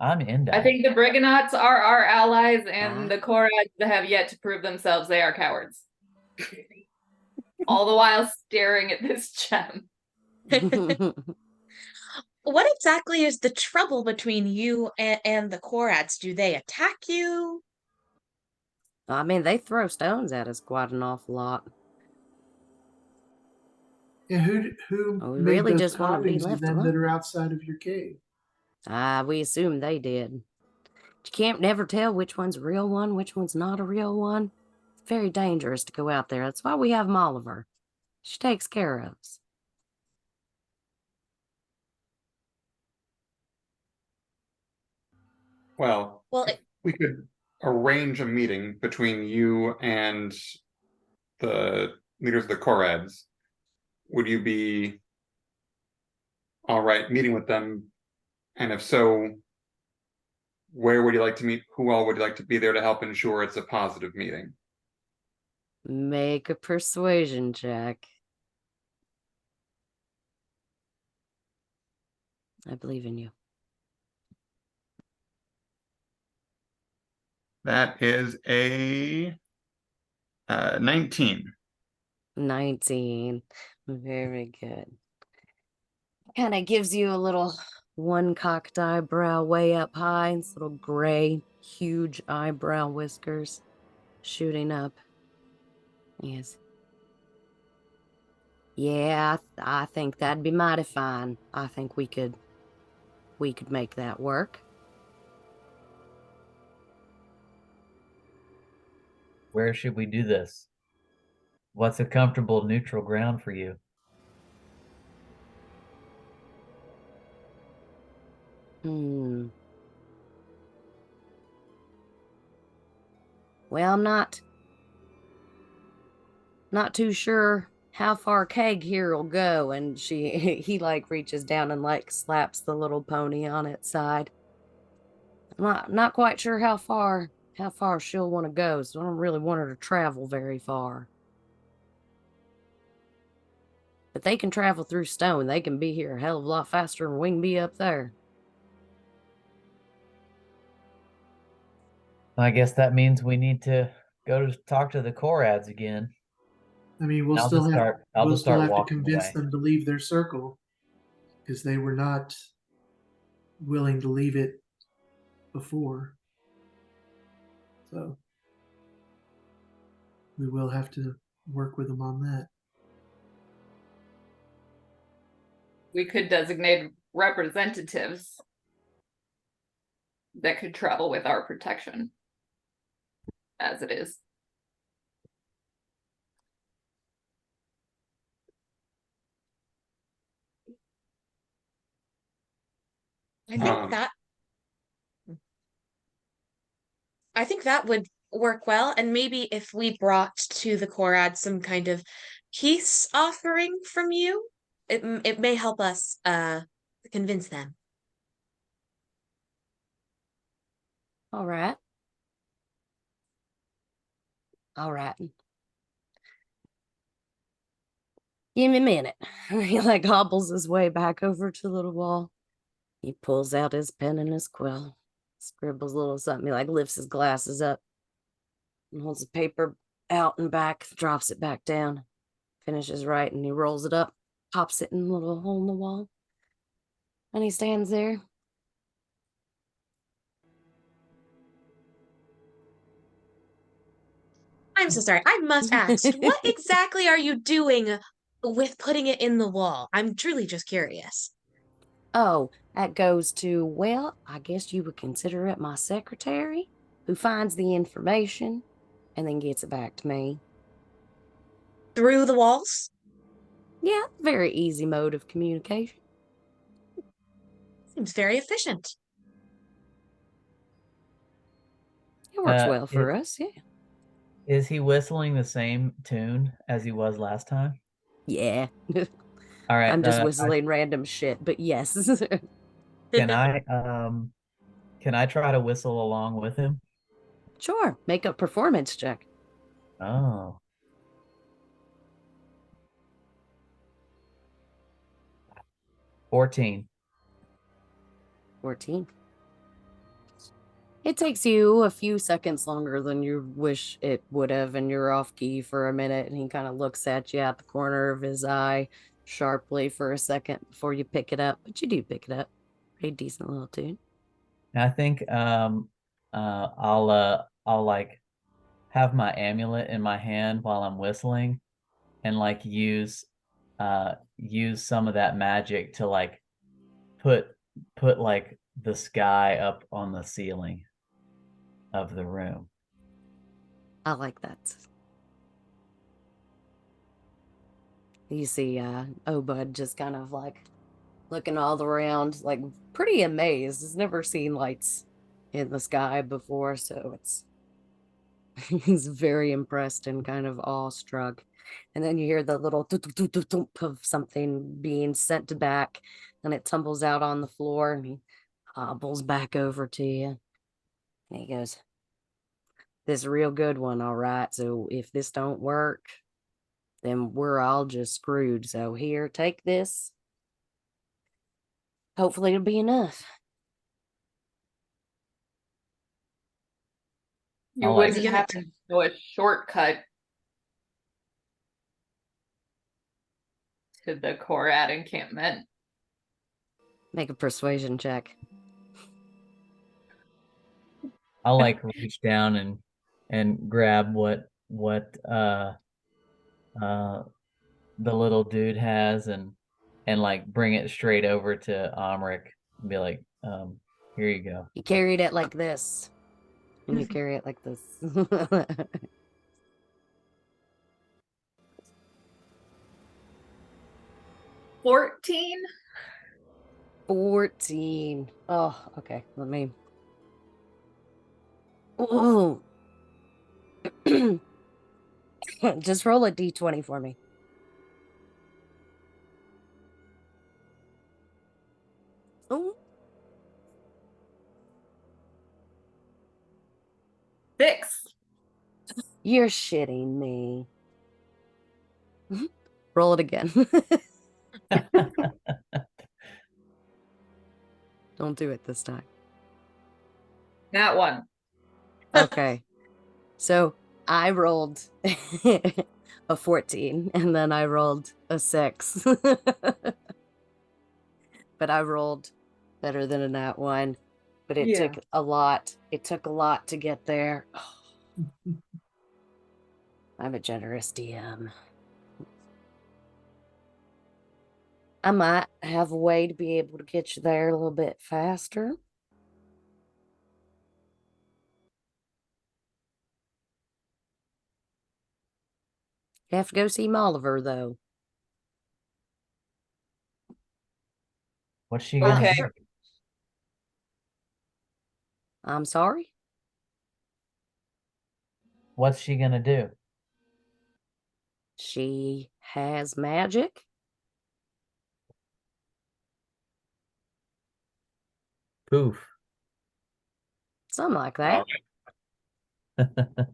I'm Indi. I think the Brigganocks are our allies, and Ah. the Korreds have yet to prove themselves they are cowards. All the while staring at this gem. What exactly is the trouble between you and the Korrats? Do they attack you? I mean, they throw stones at us quite an awful lot. And who We made really those just want to be carvings of left them that alone. are outside of your cave? We assume they did. You can't never tell which one's a real one, which one's not a real one. It's very dangerous to go out there. That's why we have Oliver. She takes care of us. Well, Well, if we could arrange a meeting between you and the leaders of the Korreds, would you be all right meeting with them? And if so, where would you like to meet? Who all would you like to be there to help ensure it's a positive meeting? Make a persuasion check. I believe in you. That is a 19. 19. Very good. Kind of gives you a little one cocked eyebrow way up high, and little gray, huge eyebrow whiskers shooting up. Yes. Yeah, I think that'd be mighty fine. I think we could make that work. Where should we do this? What's a comfortable neutral ground for you? Well, I'm not too sure how far Keg here will go, and he like reaches down and like slaps the little pony on its side. I'm not quite sure how far she'll want to go, so I don't really want her to travel very far. But they can travel through stone. They can be here a hell of a lot faster than we can be up there. I guess that means we need to go to talk to the Korrads again. I mean, I'll just start to walking convince away. them to leave their circle because they were not willing to leave it before. So we will have to work with them on that. We could designate representatives that could travel with our protection as it is. I think that I think that would work well. And maybe if we brought to the Korreds some kind of peace offering from you, it may help us convince them. All right. All right. Give me a minute. He like hobbles his way back over to the little wall. He pulls out his pen and his quill, scribbles a little something. He like lifts his glasses up and holds the paper out and back, drops it back down, finishes writing. He rolls it up, pops it in a little hole in the wall, and he stands there. I'm so sorry. I must ask, what exactly are you doing with putting it in the wall? I'm truly just curious. Oh, that goes to, well, I guess you would consider it my secretary who finds the information and then gets it back to me. Through the walls? Yeah, very easy mode of communication. Seems very efficient. It works well for us, yeah. Is he whistling the same tune as he was last time? Yeah. All right. I'm just whistling random shit, but yes. Can I try to whistle along with him? Sure. Make a performance check. Oh. 14. 14. It takes you a few seconds longer than you wish it would have, and you're off key for a minute, and he kind of looks at you out the corner of his eye sharply for a second before you pick it up. But you do pick it up. Pretty decent little tune. I think I'll like have my amulet in my hand while I'm whistling and like use some of that magic to like put like the sky up on the ceiling of the room. I like that. You see Obud just kind of like looking all around, like pretty amazed. He's never seen lights in the sky before, so he's very impressed and kind of awestruck. And then you hear the little thump of something being sent back, and it tumbles out on the floor, and he hobbles back over to you. And he goes, "This is a real good one, all right. So if this don't work, then we're all just screwed. So here, take this. Hopefully it'll be enough." You like wouldn't have to know a shortcut to the Korrad encampment. Make a persuasion check. I'll like reach down and grab what the little dude has and like bring it straight over to Amrik and be like, here you go. You carried it like this. And you carry it like this. 14? 14. Oh, okay. Let me. Oh. Just roll a d20 for me. Oh. 6. You're shitting me. Roll it again. Don't do it this time. That one. Okay. So I rolled a 14 and then I rolled a 6. But I rolled better than a nat 1. But it took a lot. It took a lot to get there. Oh. I'm a generous DM. I might have a way to be able to get you there a little bit faster. You have to go see Molliver, though. What's she gonna Okay. do? I'm sorry? What's she gonna do? She has magic. Poof. Something like All that.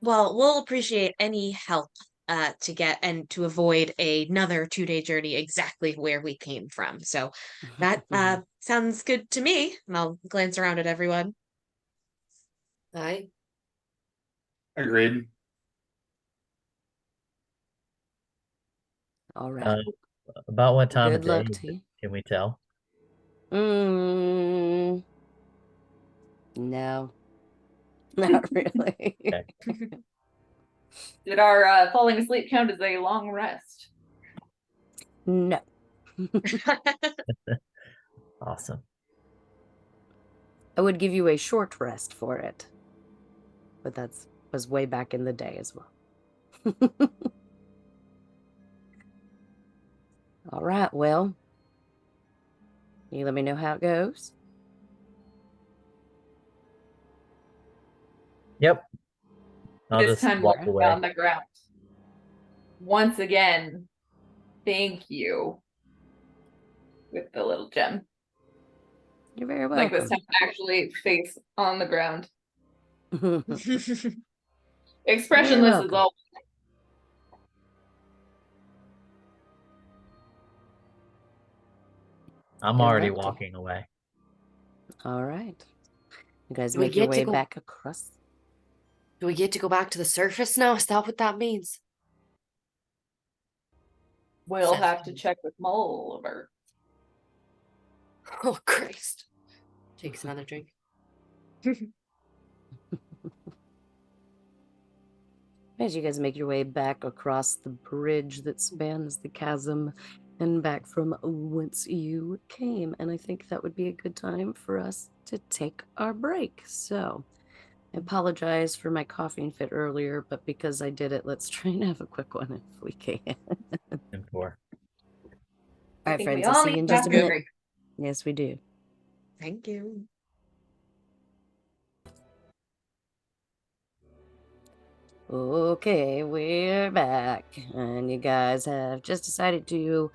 Well, we'll appreciate any help to get and to avoid another 2-day journey exactly where we came from. So that sounds good to me. And I'll glance around at everyone. I Agreed. All right. About what time of Good day luck is to it? you. Can we tell? Mm, no, not really. Okay. Did our falling asleep count as a long rest? No. Awesome. I would give you a short rest for it, but was way back in the day as well. All right, well, you let me know how it goes. Yep. I'll This just time walk we're away. on the ground. Once again, thank you with the little gem. You're very Like this welcome. time actually face on the ground. Expressionless is welcome. all. I'm Good already luck to you. walking away. All right. You guys Do we make your get to way go- back across. do we get to go back to the surface now? Is that what that means? We'll have to check with Mulliver. Oh Christ. Takes another drink. As you guys make your way back across the bridge that spans the chasm and back from whence you came. And I think that would be a good time for us to take our break. So I apologize for my coughing fit earlier, but because I did it, let's try and have a quick one if we can. And four. I All right, think friends, we I'll all see you need in to just a have a minute. break. Yes, we do. Thank you. Okay, we're back. And you guys have just decided to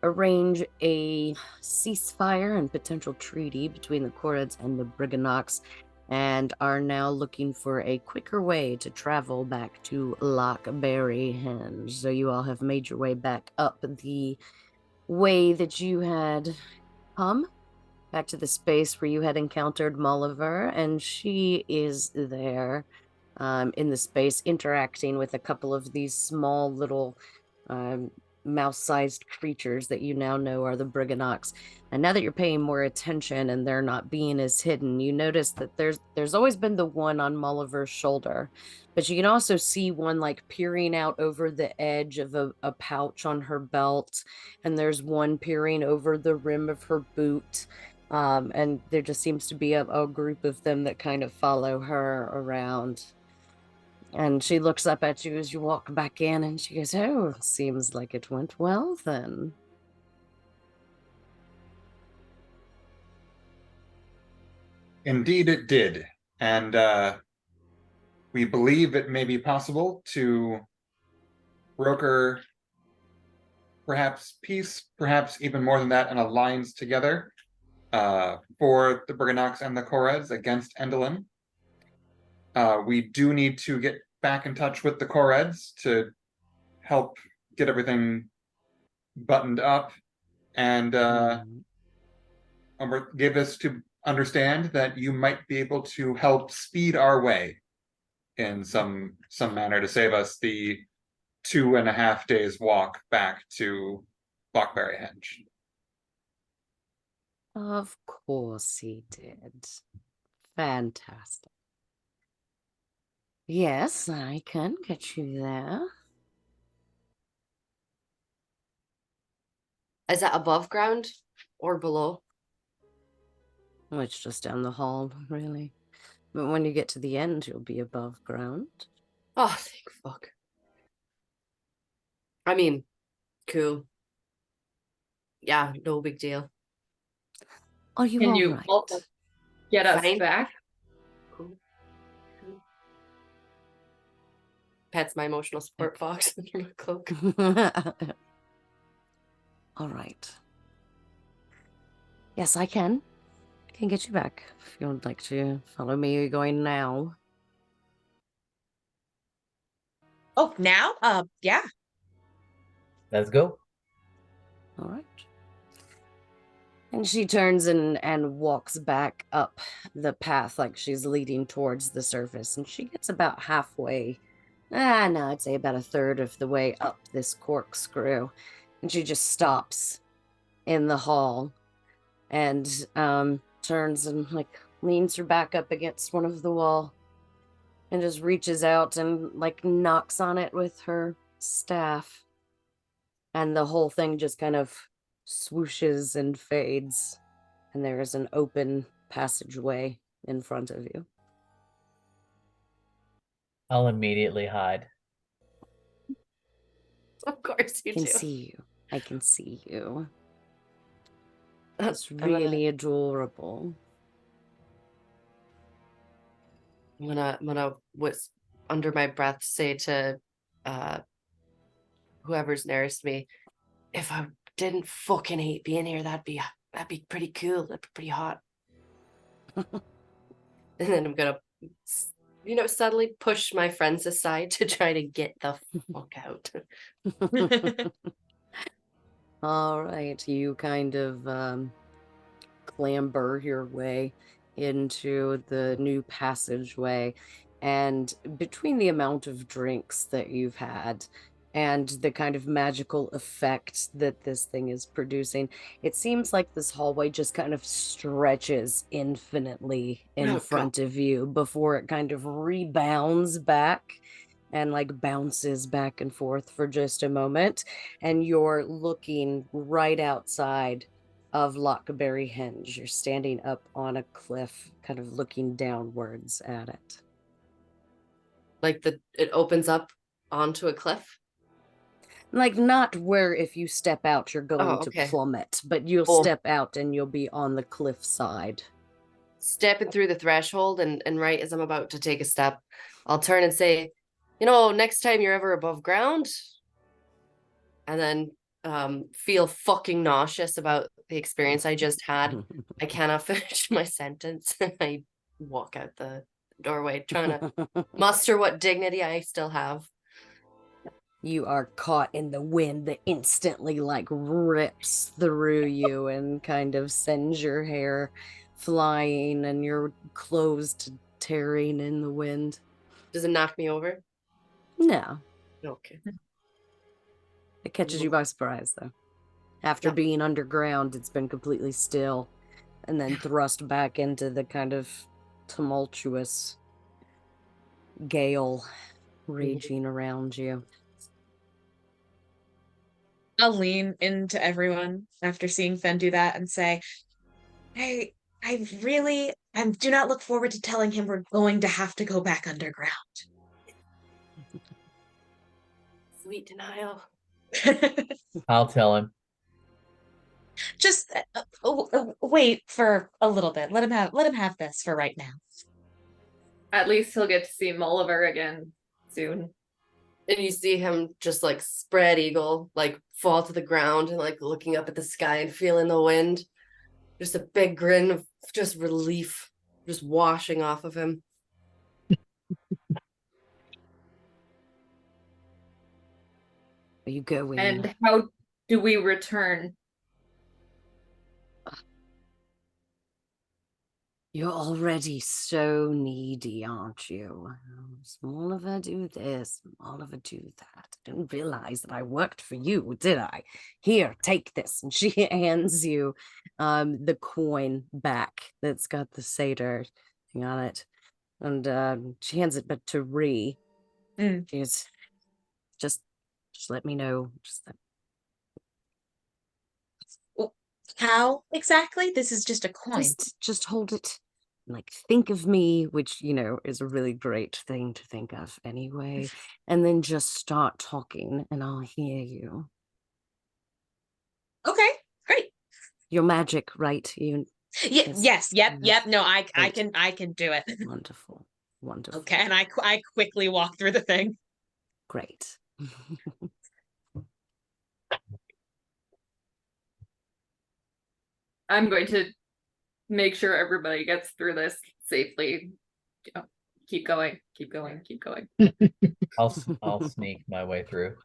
arrange a ceasefire and potential treaty between the Korreds and the Brigganocks, and are now looking for a quicker way to travel back to Lockberry Henge. So you all have made your way back up the way that you had come, back to the space where you had encountered Molliver, and she is there in the space interacting with a couple of these small little mouse-sized creatures that you now know are the Brigganocks. And now that you're paying more attention and they're not being as hidden, you notice that there's always been the one on Molliver's shoulder, but you can also see one like peering out over the edge of a pouch on her belt, and there's one peering over the rim of her boot. And there just seems to be a group of them that kind of follow her around. And she looks up at you as you walk back in and she goes, "Oh, seems like it went well then." Indeed, it did. And we believe it may be possible to broker perhaps peace, perhaps even more than that, an alliance together for the Brigganocks and the Korreds against Endelin. We do need to get back in touch with the Korreds to help get everything buttoned up, and give us to understand that you might be able to help speed our way in some manner to save us the 2.5 days walk back to Lockberry Henge. Of course he did. Fantastic. Yes, I can get you there. Is that above ground or below? Well, it's just down the hall, really. But when you get to the end, you'll be above ground. Oh, thank fuck. I mean, cool. Yeah, no big deal. Are you Can all you right? also get us Fine. back? Cool. Pets my emotional support fox under my cloak. All right. Yes, I can. I can get you back if you would like to follow me. You're going now. Oh, now? Yeah. Let's go. All right. And she turns and walks back up the path like she's leading towards the surface. And she gets about halfway. No, I'd say about a third of the way up this corkscrew. And she just stops in the hall and turns and like leans her back up against one of the wall and just reaches out and like knocks on it with her staff. And the whole thing just kind of swooshes and fades. And there is an open passageway in front of you. I'll immediately hide. Of course I you can do. see you. I can see you. It's I'm really adorable. gonna under my breath say to whoever's nearest me, if I didn't fucking hate being here, that'd be pretty cool. That'd be pretty hot. And then I'm gonna, subtly push my friends aside to try to get the fuck out. All right, you kind of clamber your way into the new passageway, and between the amount of drinks that you've had and the kind of magical effect that this thing is producing, it seems like this hallway just kind of stretches infinitely in front of you before it kind of rebounds back and like bounces back and forth for just a moment, and you're looking right outside of Lockberry Henge. You're standing up on a cliff, kind of looking downwards at it. Like it opens up onto a cliff. Like not where if you step out you're going to okay. plummet, but you'll step out and you'll be on the cliff side. Stepping through the threshold, and right as I'm about to take a step, I'll turn and say, next time you're ever above ground, and then feel fucking nauseous about the experience I just had. I cannot finish my sentence. I walk out the doorway trying to muster what dignity I still have. You are caught in the wind that instantly like rips through you and kind of sends your hair flying and your clothes tearing in the wind. Does it knock me over? No. Okay. It catches you by surprise, though. After being underground, it's been completely still and then thrust back into the kind of tumultuous gale raging around you. I'll lean into everyone after seeing Fen do that and say, I do not look forward to telling him we're going to have to go back underground. Sweet denial. I'll tell him. Just wait for a little bit. Let him have this for right now. At least he'll get to see Mulliver again soon. And you see him just like spread eagle, like fall to the ground and like looking up at the sky and feeling the wind. Just a big grin of just relief just washing off of him. You go in. And how do we return? You're already so needy, aren't you? Oliver do this, Oliver do that. I didn't realize that I worked for you, did I? Here, take this. And she hands you the coin back that's got the satyr thing on it. And she hands it back to Ree. Mm. She goes, just let me know. How exactly? This is just a coin. Just hold it. Like, think of me, which, is a really great thing to think of anyway. And then just start talking and I'll hear you. Okay, great. You're magic, right? Yes, yep. No, I Great. can do it. Wonderful. Okay, and I quickly walk through the thing. Great. I'm going to make sure everybody gets through this safely. Keep going. I'll sneak my way through.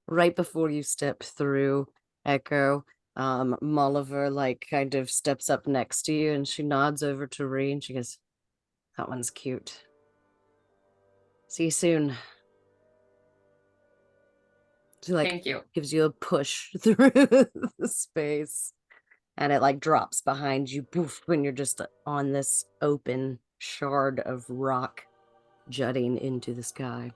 Right before you step through, Echo, Molliver kind of steps up next to you and she nods over to Ree and she goes, that one's cute. See you soon. She Thank you. gives you a push through the space and it drops behind you, poof, when you're just on this open shard of rock jutting into the sky.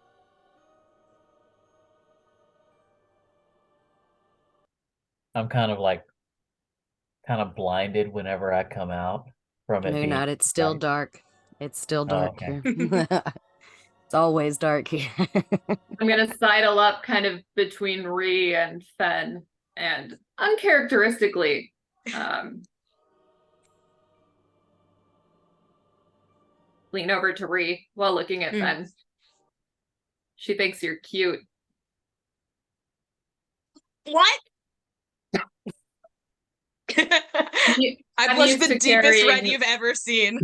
I'm kind of blinded whenever I come out from it No, being not. It's still bright. dark. It's still dark okay. here. It's always dark here. I'm gonna sidle up kind of between Ree and Fen and uncharacteristically lean over to Ree while looking at Fen. She thinks you're cute. What? I blush the deepest red you've ever seen.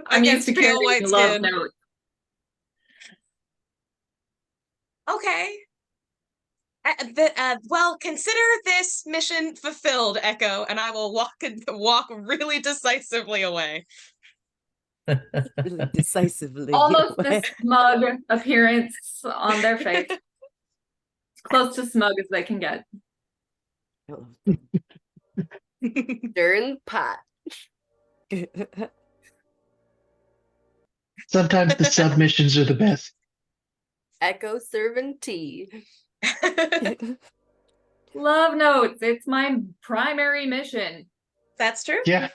I'm used to pale white love skin. notes. Okay. Well, consider this mission fulfilled, Echo, and I will walk really decisively away. Really decisively. Almost a smug appearance on their face. As close to smug as they can get. Darn pot. Sometimes the submissions are the best. Echo serving tea. Love notes. It's my primary mission. That's true. Yeah.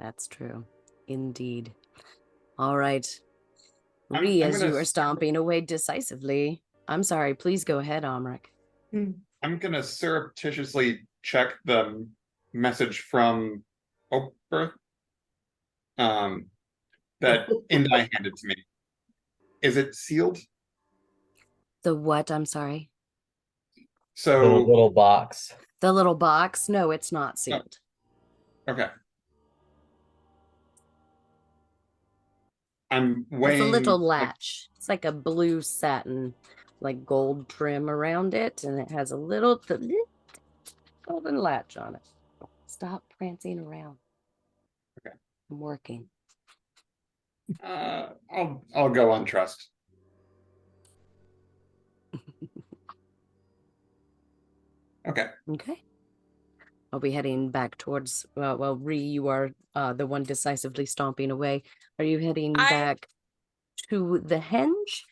That's true. Indeed. All right. I'm Ree, as you gonna- are stomping away decisively. I'm sorry, please go ahead, Omric. I'm gonna surreptitiously check the message from Oakbirth that Indai handed to me. Is it sealed? The what? I'm sorry. The So little box. The little box? No, it's not sealed. okay. I'm It's weighing a little latch. It's like a blue satin, gold trim around it, and it has a little golden latch on it. Stop prancing around. Okay. I'm working. I'll go on trust. Okay. Okay. I'll be heading back towards, Ree, you are the one decisively stomping away. Are you heading back to the henge?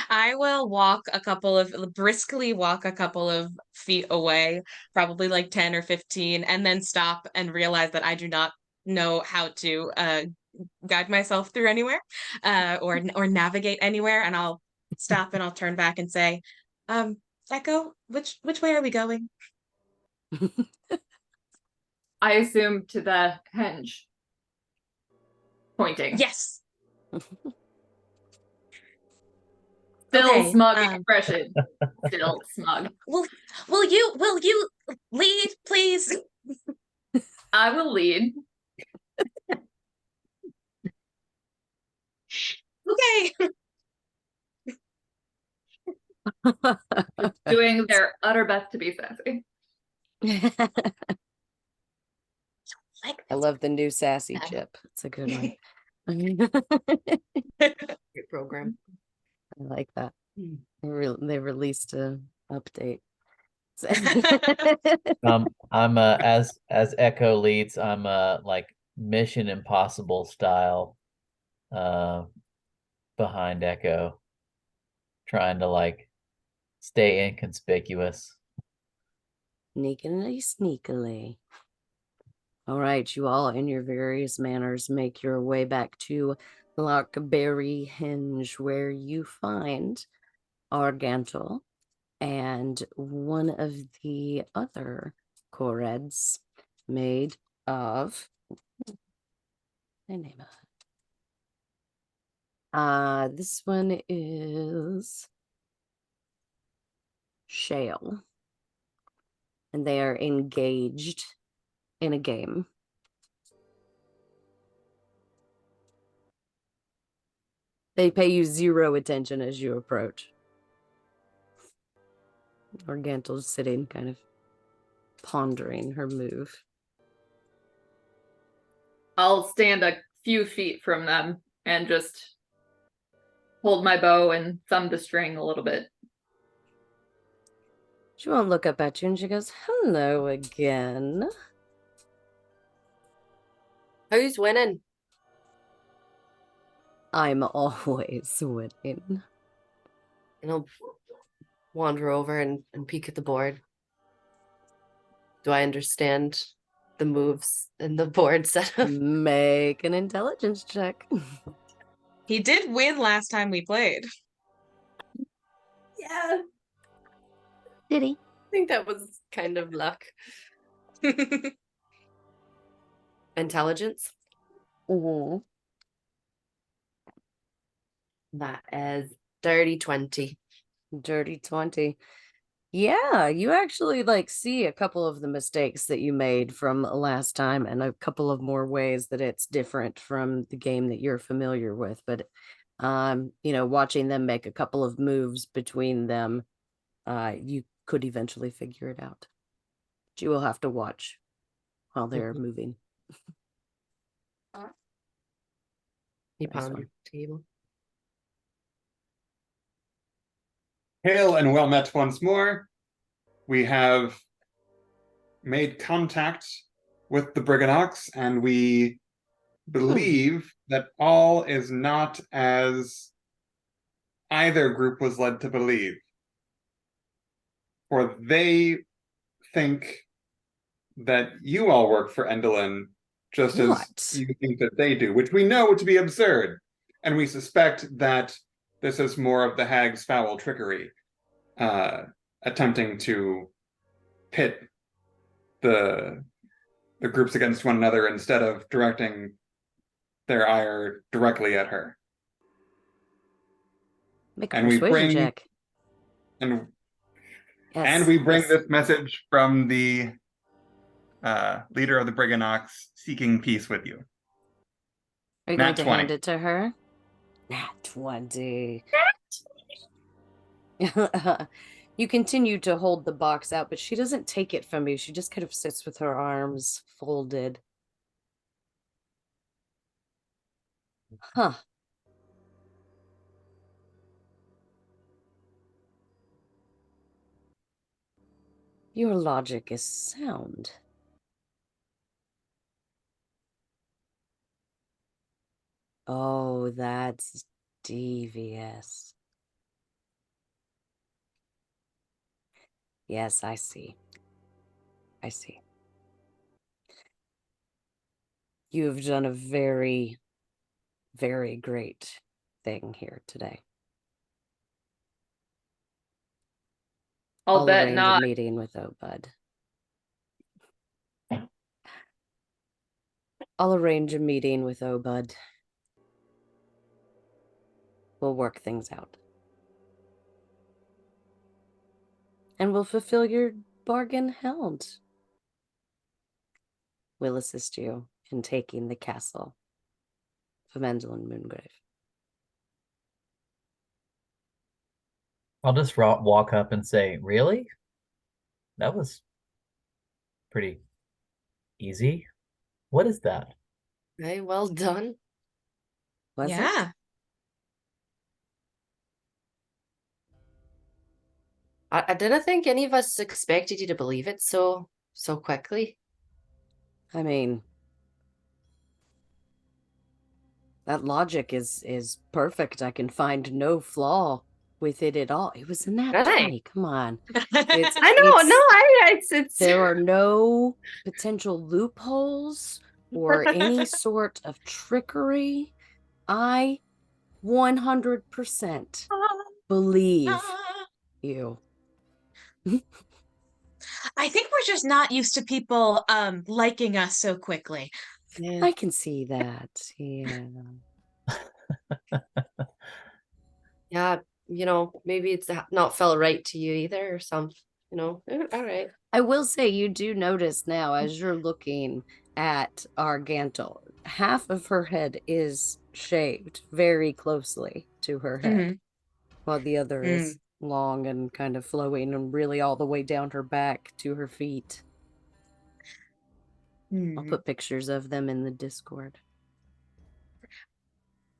I will briskly walk a couple of feet away, probably 10 or 15, and then stop and realize that I do not know how to guide myself through anywhere or navigate anywhere. And I'll stop and I'll turn back and say, Echo, which way are we going? I assume to the henge. Pointing. Yes. Still Okay, smug expression. Still smug. Will you lead, please? I will lead. Okay. Doing their utter best to be sassy. I love the new sassy chip. It's a good one. Great program. I like that. They released a update. I'm as Echo leads, I'm like Mission Impossible style uh behind Echo, trying to like stay inconspicuous. Sneakily. All right, you all, in your various manners, make your way back to Lockberry Hinge, where you find Argantel and one of the other Korreds made of. My name this one is Shale, and they are engaged in a game. They pay you 0 attention as you approach. Argantel's sitting, kind of pondering her move. I'll stand a few feet from them and just hold my bow and thumb the string a little bit. She won't look up at you, and she goes, "Hello again." Who's winning? I'm always winning. And I'll wander over and peek at the board. Do I understand the moves in the board setup? Make an intelligence check. He did win last time we played. Yeah. Did he? I think that was kind of luck. Intelligence? Mm-hmm. That is dirty 20. Dirty 20. Yeah, you actually like see a couple of the mistakes that you made from last time and a couple of more ways that it's different from the game that you're familiar with. But watching them make a couple of moves between them, you could eventually figure it out. But you will have to watch while they're moving. He Nice pounded one. the table. Hail and well met once more. We have made contact with the Brigganocks, and we believe that all is not as either group was led to believe. For they think that you all work for Endelin just What? as you think that they do, which we know to be absurd. And we suspect that this is more of the hag's foul trickery, attempting to pit the groups against one another instead of directing their ire directly at her. Make a And we persuasion bring check. and Yes. we bring yes. this message from the leader of the Brigganocks seeking peace with you. Are you Nat going to 20. hand it to her? Nat 20. You continue to hold the box out, but she doesn't take it from you. She just kind of sits with her arms folded. Huh. Your logic is sound. Oh, that's devious. Yes, I see. I see. You have done a very, very great thing here today. I'll bet arrange not. a meeting with Obud. I'll arrange a meeting with Obud. We'll work things out. And we'll fulfill your bargain held. We'll assist you in taking the castle of Mandolin Moongrave. I'll just walk up and say, "Really? That was pretty easy. What is that?" Very well done. Was it? Yeah. I didn't think any of us expected you to believe it so quickly. I mean, that logic is perfect. I can find no flaw with it at all. It was a nat Really? 20. Come on. It's I know, it's no, it's there are no potential loopholes or any sort of trickery. I 100% believe you. I think we're just not used to people liking us so quickly. Yeah. I can see that. Yeah. Yeah, maybe it's not felt right to you either or something, all right. I will say you do notice now as you're looking at Argantel, half of her head is shaved very closely to her head, while the other is long and kind of flowing and really all the way down her back to her feet. I'll put pictures of them in the Discord.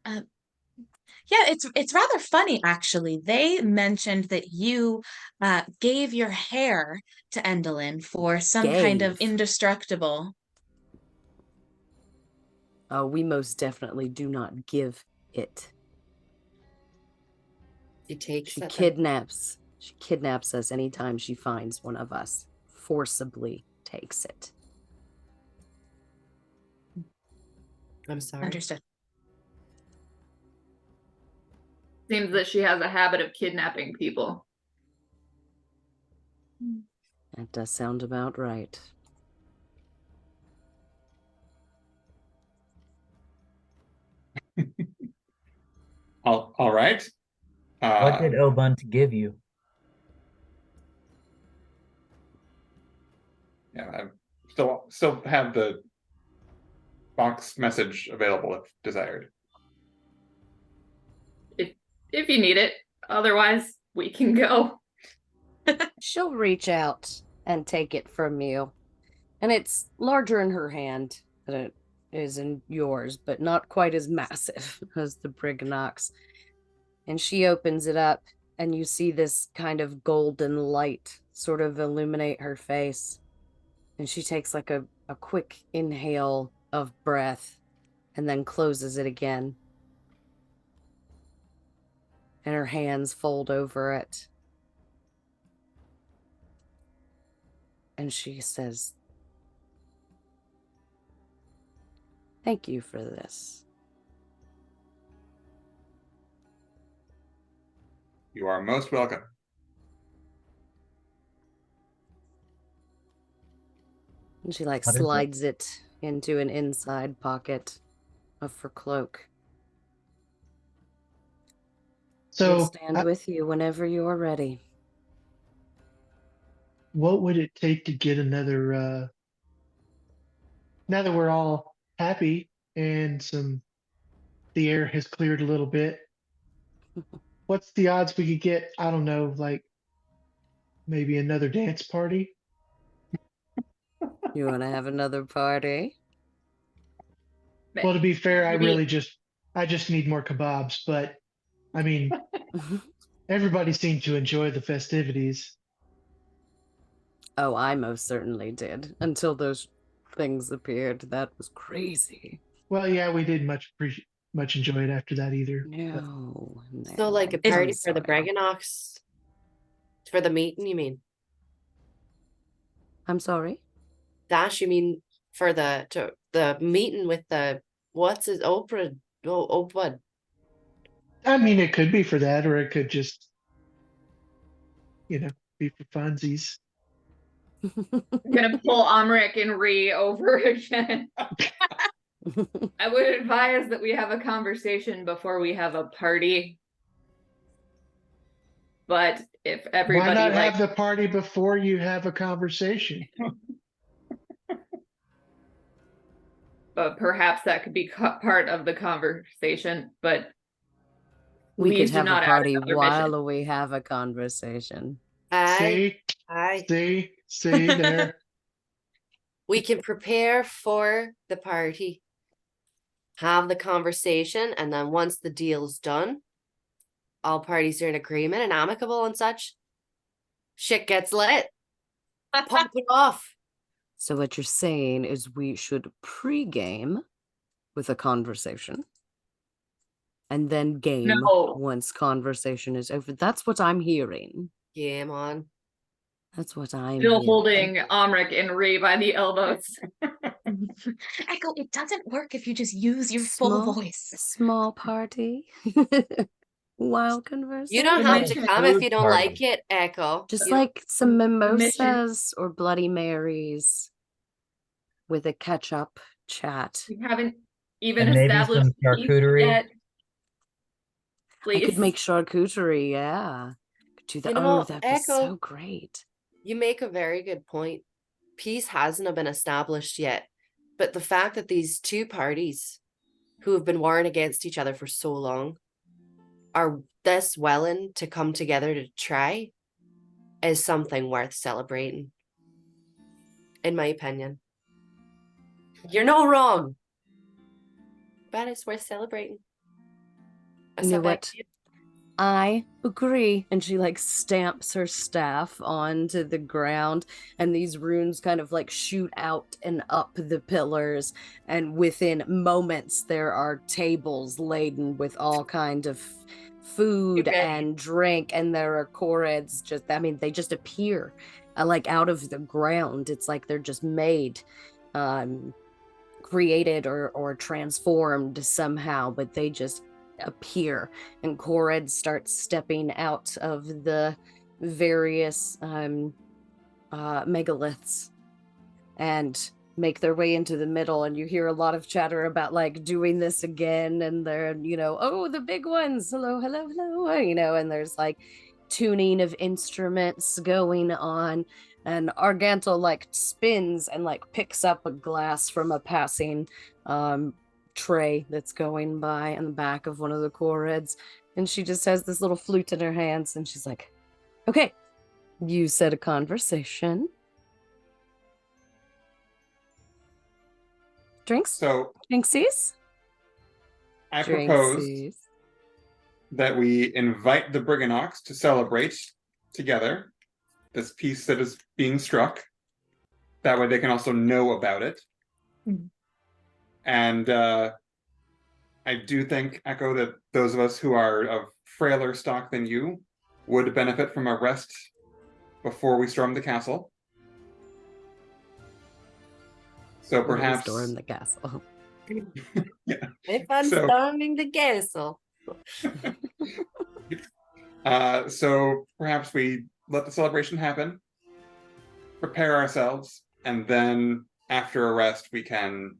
Yeah, it's rather funny actually. They mentioned that you gave your hair to Endelyn for some kind of Gave. indestructible. We most definitely do not give it. She takes She it. kidnaps. She kidnaps us anytime she finds one of us. Forcibly takes it. I'm sorry. Understood. Seems that she has a habit of kidnapping people. That does sound about right. All right. What did Obunt give you? Yeah, I still have the box message available if desired. If you need it. Otherwise, we can go. She'll reach out and take it from you. And it's larger in her hand than it is in yours, but not quite as massive as the Brigganocks. And she opens it up, and you see this kind of golden light sort of illuminate her face. And she takes like a quick inhale of breath and then closes it again. And her hands fold over it. And she says, "Thank you for this." You are most welcome. And she like What is it? slides it into an inside pocket of her cloak. We'll So, stand with you whenever you're ready. what would it take to get another? Now that we're all happy and the air has cleared a little bit, what's the odds we could get? I don't know, like maybe another dance party? You want to have another party? Well, to be fair, Maybe- I just need more kebabs, but I mean, everybody seemed to enjoy the festivities. Oh, I most certainly did. Until those things appeared. That was crazy. Well, yeah, we didn't much enjoy it after that either. No. So like a I'm party for the sorry. Brigganocks. For the meeting, you mean? I'm sorry? Dash, you mean for the meeting with the what's his Oprah? Oh, what? I mean, it could be for that, or it could just, be for funsies. I'm gonna pull Amrik and Ree over again. I would advise that we have a conversation before we have a party. But if Why everybody not have the party before you have a conversation? but perhaps that could be part of the conversation. But We could please do have a not add party another mission. while we have a conversation. I See there. we can prepare for the party, have the conversation, and then once the deal's done, all parties are in agreement and amicable and such. shit gets lit. Pop it off. So what you're saying is we should pre-game with a conversation and then game No. once conversation is over. That's what I'm hearing. Game on. That's what I'm Still hearing. holding Omric and Ree by the elbows. Echo, it doesn't work if you just use your full voice. Small party. Wild conversation. You don't have to mentioned come if food you don't party. like it, Echo. Just You- like some Mission. mimosas or Bloody Marys with a catch-up chat. We haven't even And maybe established some peace charcuterie. yet. I Please. could make charcuterie, yeah. Could do that. You know, Oh, that'd be Echo, so great. you make a very good point. Peace hasn't been established yet. But the fact that these two parties who have been warring against each other for so long are this willing to come together to try is something worth celebrating. In my opinion. You're no wrong. But it's worth celebrating. You know So what? I agree. And she like stamps her staff onto the ground, and these runes kind of like shoot out and up the pillars. And within moments, there are tables laden with all kind of food Okay. and drink, and there are Korreds just, I mean, they just appear like out of the ground. It's like they're just made, created or transformed somehow, but they just appear, and Korred starts stepping out of the various megaliths and make their way into the middle. And you hear a lot of chatter about like doing this again, and they're, you know, oh, the big ones, hello, hello, hello, you know, and there's like tuning of instruments going on. And Arganto like spins and like picks up a glass from a passing tray that's going by on the back of one of the Korreds, and she just has this little flute in her hands, and she's like, okay, you said a conversation. Drinks? So Drinksies? I propose Drinksies. that we invite the Brigganocks to celebrate together this piece that is being struck. That way they can also know about it. Mhm. And I do think, Echo, that those of us who are of frailer stock than you would benefit from a rest before we storm the castle. So Before we perhaps storm the castle. If I'm So- storming the castle. so perhaps we let the celebration happen, prepare ourselves, and then after a rest we can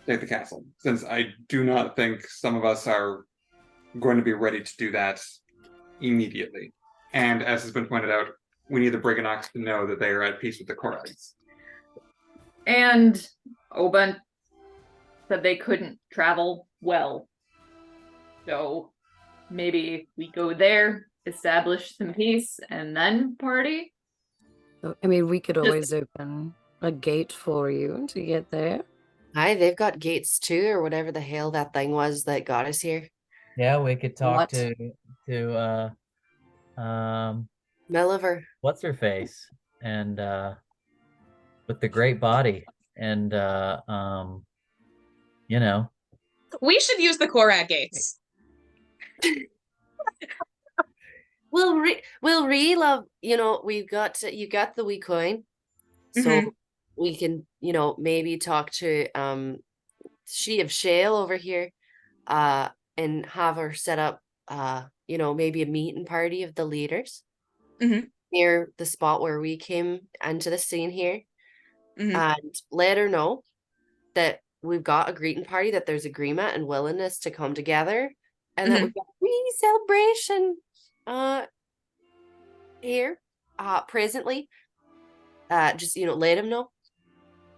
take the castle. Since I do not think some of us are going to be ready to do that immediately. And as has been pointed out, we need the Brigganocks to know that they are at peace with the Korreds. And Oban said they couldn't travel well. So maybe we go there, establish some peace, and then party. I mean, we could Just- always open a gate for you to get there. Aye, they've got gates too, or whatever the hell that thing was that got us here. Yeah, we could talk What? to Milliver. what's her face, and with the great body, and you know, We should use the Korrad gates. We'll love, you know, you got the wee coin. So Mhm. we can, you know, maybe talk to She of Shale over here, and have her set up you know, maybe a meeting party of the leaders Mhm. near the spot where we came into the scene here. Mhm. And let her know that we've got a greeting party, that there's agreement and willingness to come together, and that Mhm. we've got a wee celebration here presently. Just, you know, let them know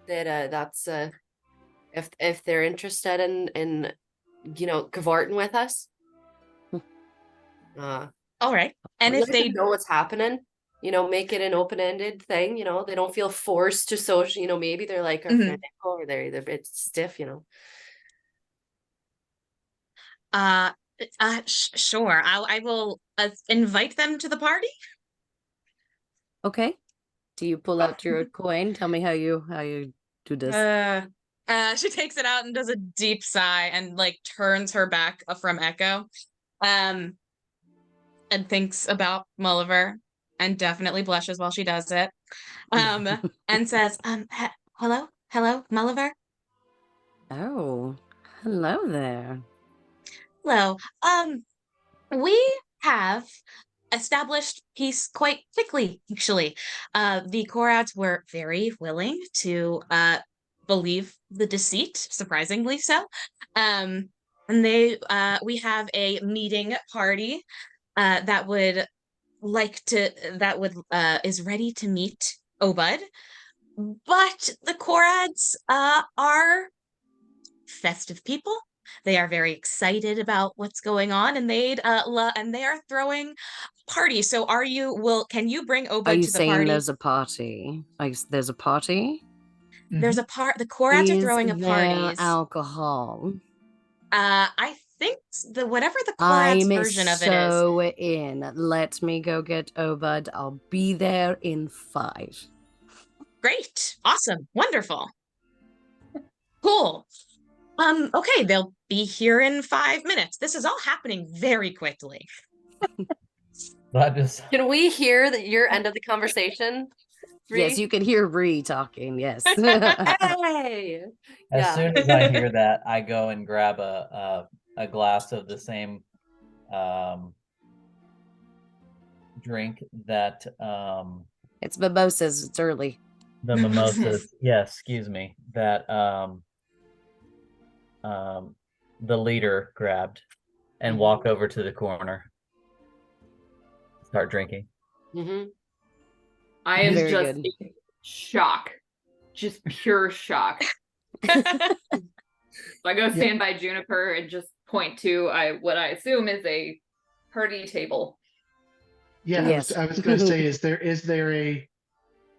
that that's if they're interested in you know, cavorting with us. All right. And Let if them they know what's happening, you know, make it an open-ended thing, you know, they don't feel forced to social, you know, maybe they're like our Mhm. friend over there, they're a bit stiff, you know. sure, I will invite them to the party. Okay. Do you pull out your coin? Tell me how you do this. She takes it out and does a deep sigh and like turns her back from Echo. Um, and thinks about Mulliver and definitely blushes while she does it. And says, hello, Mulliver. Oh, hello there. Hello. We have established peace quite quickly, actually. The Korreds were very willing to believe the deceit, surprisingly so. And we have a meeting party that would is ready to meet Obud. But the Korreds are festive people. They are very excited about what's going on, and they are throwing a party. So, can you bring Are Obud you to the saying party? there's a party? Like there's a party? There's a part. The Korreds are Is throwing a there party. alcohol? I think whatever the Korreds I'm version of it is. so in. Let me go get Obud. I'll be there in 5. Great, awesome, wonderful, cool. Okay, they'll be here in 5 minutes. This is all happening very quickly. That is Can we hear your end of the conversation? Yes, you can hear Bree talking. Yes. Hey! as soon as I hear that, I go and grab a glass of the same drink that It's mimosas. It's early. the mimosas. Yes, excuse me. That the leader grabbed, and walk over to the corner. Start drinking. Mm-hmm. I am Very just good. in shock. Just pure shock. So I go stand by Juniper and just point to what I assume is a party table. Yeah, Yes. I was going to say, is there a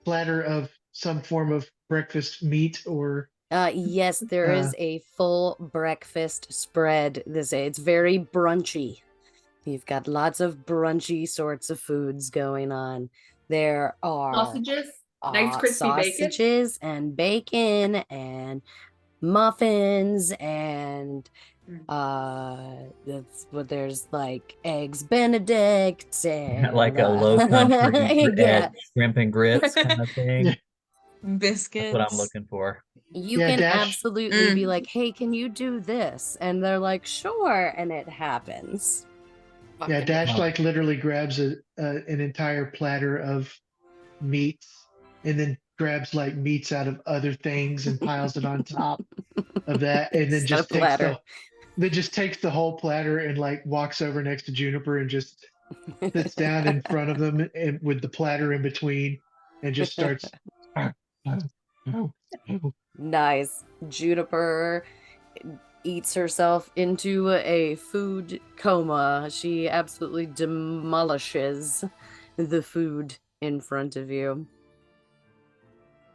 platter of some form of breakfast meat or? Yes, there is a full breakfast spread. It's very brunchy. You've got lots of brunchy sorts of foods going on. There are Sausages, nice crispy bacon. sausages and bacon and muffins and that's what there's like eggs Benedict and Like a low country yeah. shrimp and grits kind of thing. Biscuits. That's what I'm looking for. You Yeah, can Dash. absolutely be like, hey, can you do this? And they're like, sure, and it happens. Yeah, Dash like literally grabs an entire platter of meats and then grabs like meats out of other things and piles it on top of that, and then Just a just takes the whole platter and like walks over next to Juniper and just sits down in front of them and with the platter in between and just starts. Nice. Juniper eats herself into a food coma. She absolutely demolishes the food in front of you.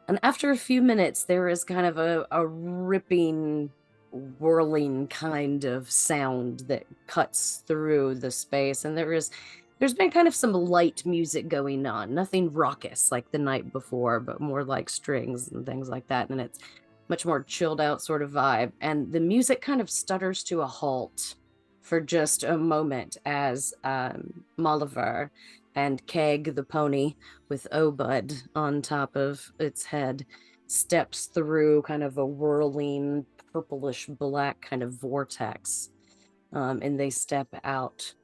And after a few minutes, there is kind of a ripping, whirling kind of sound that cuts through the space. And there's been kind of some light music going on. Nothing raucous like the night before, but more like strings and things like that. And it's much more chilled out sort of vibe. And the music kind of stutters to a halt for just a moment as Molliver and Keg the pony with Obud on top of its head steps through kind of a whirling purplish black kind of vortex. And they step out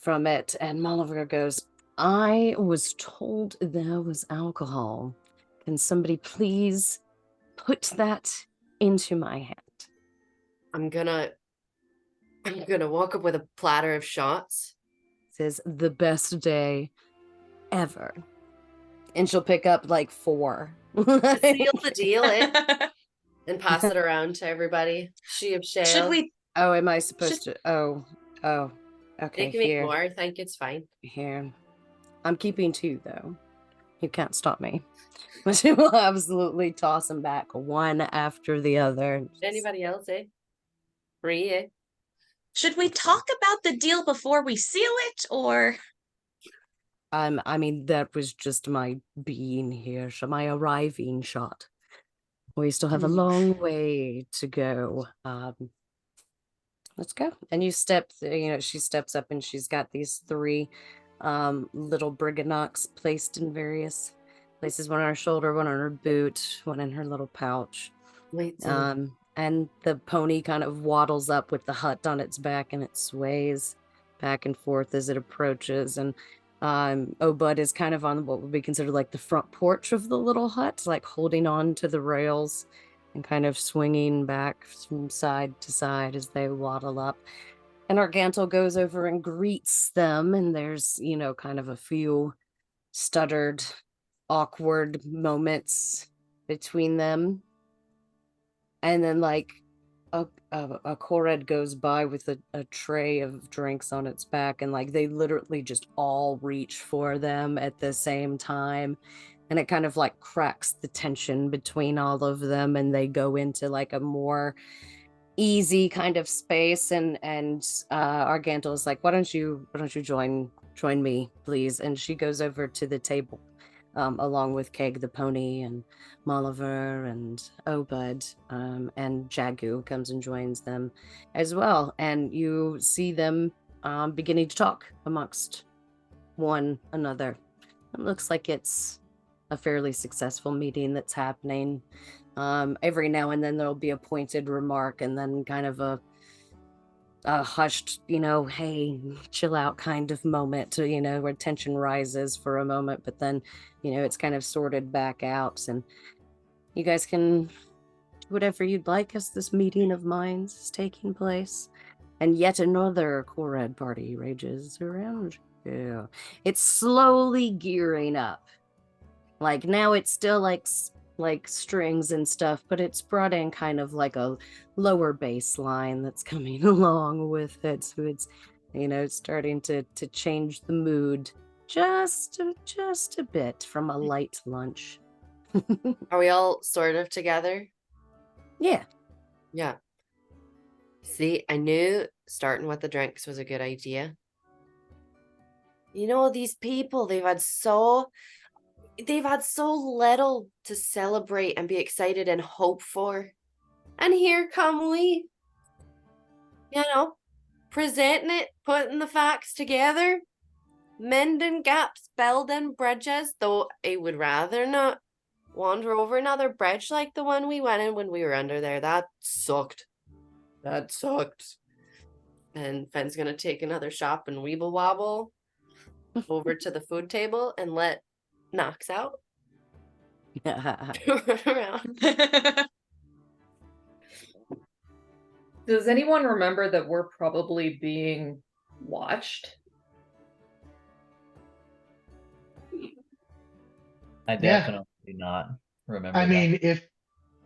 from it, and Molliver goes, I was told there was alcohol. Can somebody please put that into my hand? I'm gonna walk up with a platter of shots. Says the best day ever. And she'll pick up like 4. Seal the deal and pass it around to everybody. She of shale. Should we? Oh, am I supposed to? Oh. Okay, They can make here. more. I think it's fine. Here. I'm keeping 2, though. You can't stop me. But she will absolutely toss them back one after the other. Anybody else, eh? Bree, eh? Should we talk about the deal before we seal it, or? I mean, that was just my being here, my arriving shot. We still have a long way to go. Let's go. And you step, she steps up and she's got these three little Brigganocks placed in various places, one on her shoulder, one on her boot, one in her little pouch. Wait, And the pony kind of waddles up with the hut on its back and it sways back and forth as it approaches. And Obud is kind of on what would be considered like the front porch of the little hut, like holding on to the rails and kind of swinging back from side to side as they waddle up. And Argantel goes over and greets them, and there's, kind of a few stuttered, awkward moments between them. And then, like, a Korred goes by with a tray of drinks on its back, and, like, they literally just all reach for them at the same time. And it kind of, like, cracks the tension between all of them, and they go into, like, a more easy kind of space. And Argantel is like, why don't you join me, please? And she goes over to the table along with Keg the pony and Molliver and Obud, and Jagu comes and joins them as well. And you see them beginning to talk amongst one another. It looks like it's a fairly successful meeting that's happening. Every now and then there'll be a pointed remark and then kind of a hushed, hey, chill out kind of moment, where tension rises for a moment, but then, it's kind of sorted back out. And you guys can do whatever you'd like as this meeting of minds is taking place. And yet another Korred party rages around you. It's slowly gearing up. Like, now it's still like strings and stuff, but it's brought in kind of like a lower bass line that's coming along with it. So it's, starting to change the mood just a bit from a light lunch. Are we all sort of together? Yeah. Yeah. See, I knew starting with the drinks was a good idea. These people, they've had so little to celebrate and be excited and hope for. And here come we, presenting it, putting the facts together, mending gaps, building bridges, though I would rather not wander over another bridge like the one we went in when we were under there. That sucked. And Fenn's gonna take another shop and weeble wobble over to the food table and let Knox out. Run around. Does anyone remember that we're probably being watched? I definitely do not remember. I mean, if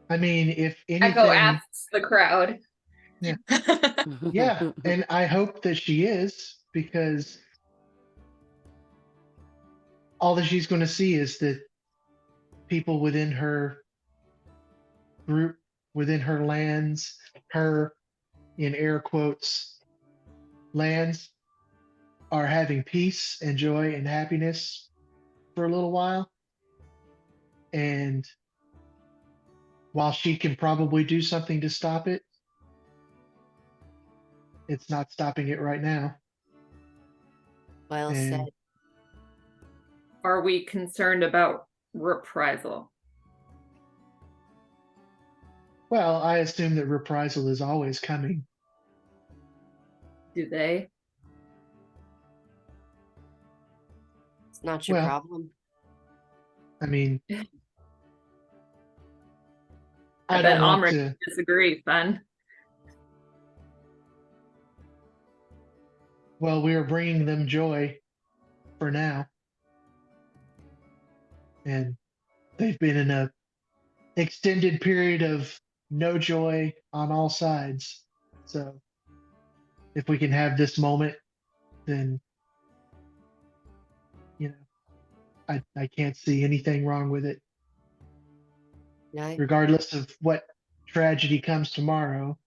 anything, Echo asks the crowd. Yeah. Yeah, and I hope that she is, because all that she's going to see is that people within her group, within her lands, her, in air quotes, lands, are having peace and joy and happiness for a little while. And while she can probably do something to stop it, it's not stopping it right now. Well And said. Are we concerned about reprisal? well, I assume that reprisal is always coming. Do they? It's not your Well, problem. I mean, I bet Omric disagree, Fen. Well, we are bringing them joy for now. And they've been in a extended period of no joy on all sides. So if we can have this moment, then, I can't see anything wrong with it. Yeah. Regardless of what tragedy comes tomorrow,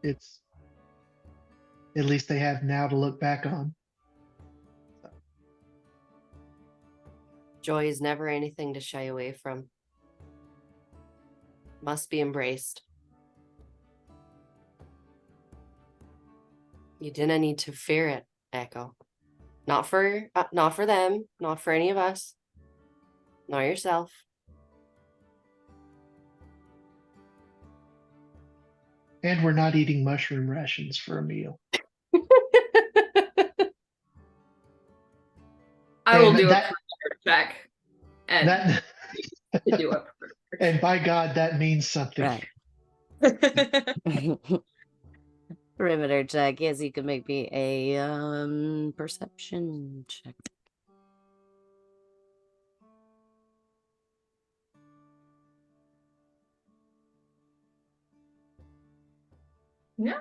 it's at least they have now to look back on. Joy is never anything to shy away from. Must be embraced. You didn't need to fear it, Echo. Not for them, not for any of us, nor yourself. And we're not eating mushroom rations for a meal. I will And do that- a perimeter check and That to do a and by God, that means something. Right. Perimeter check. Yes, you can make me a perception check. Yeah.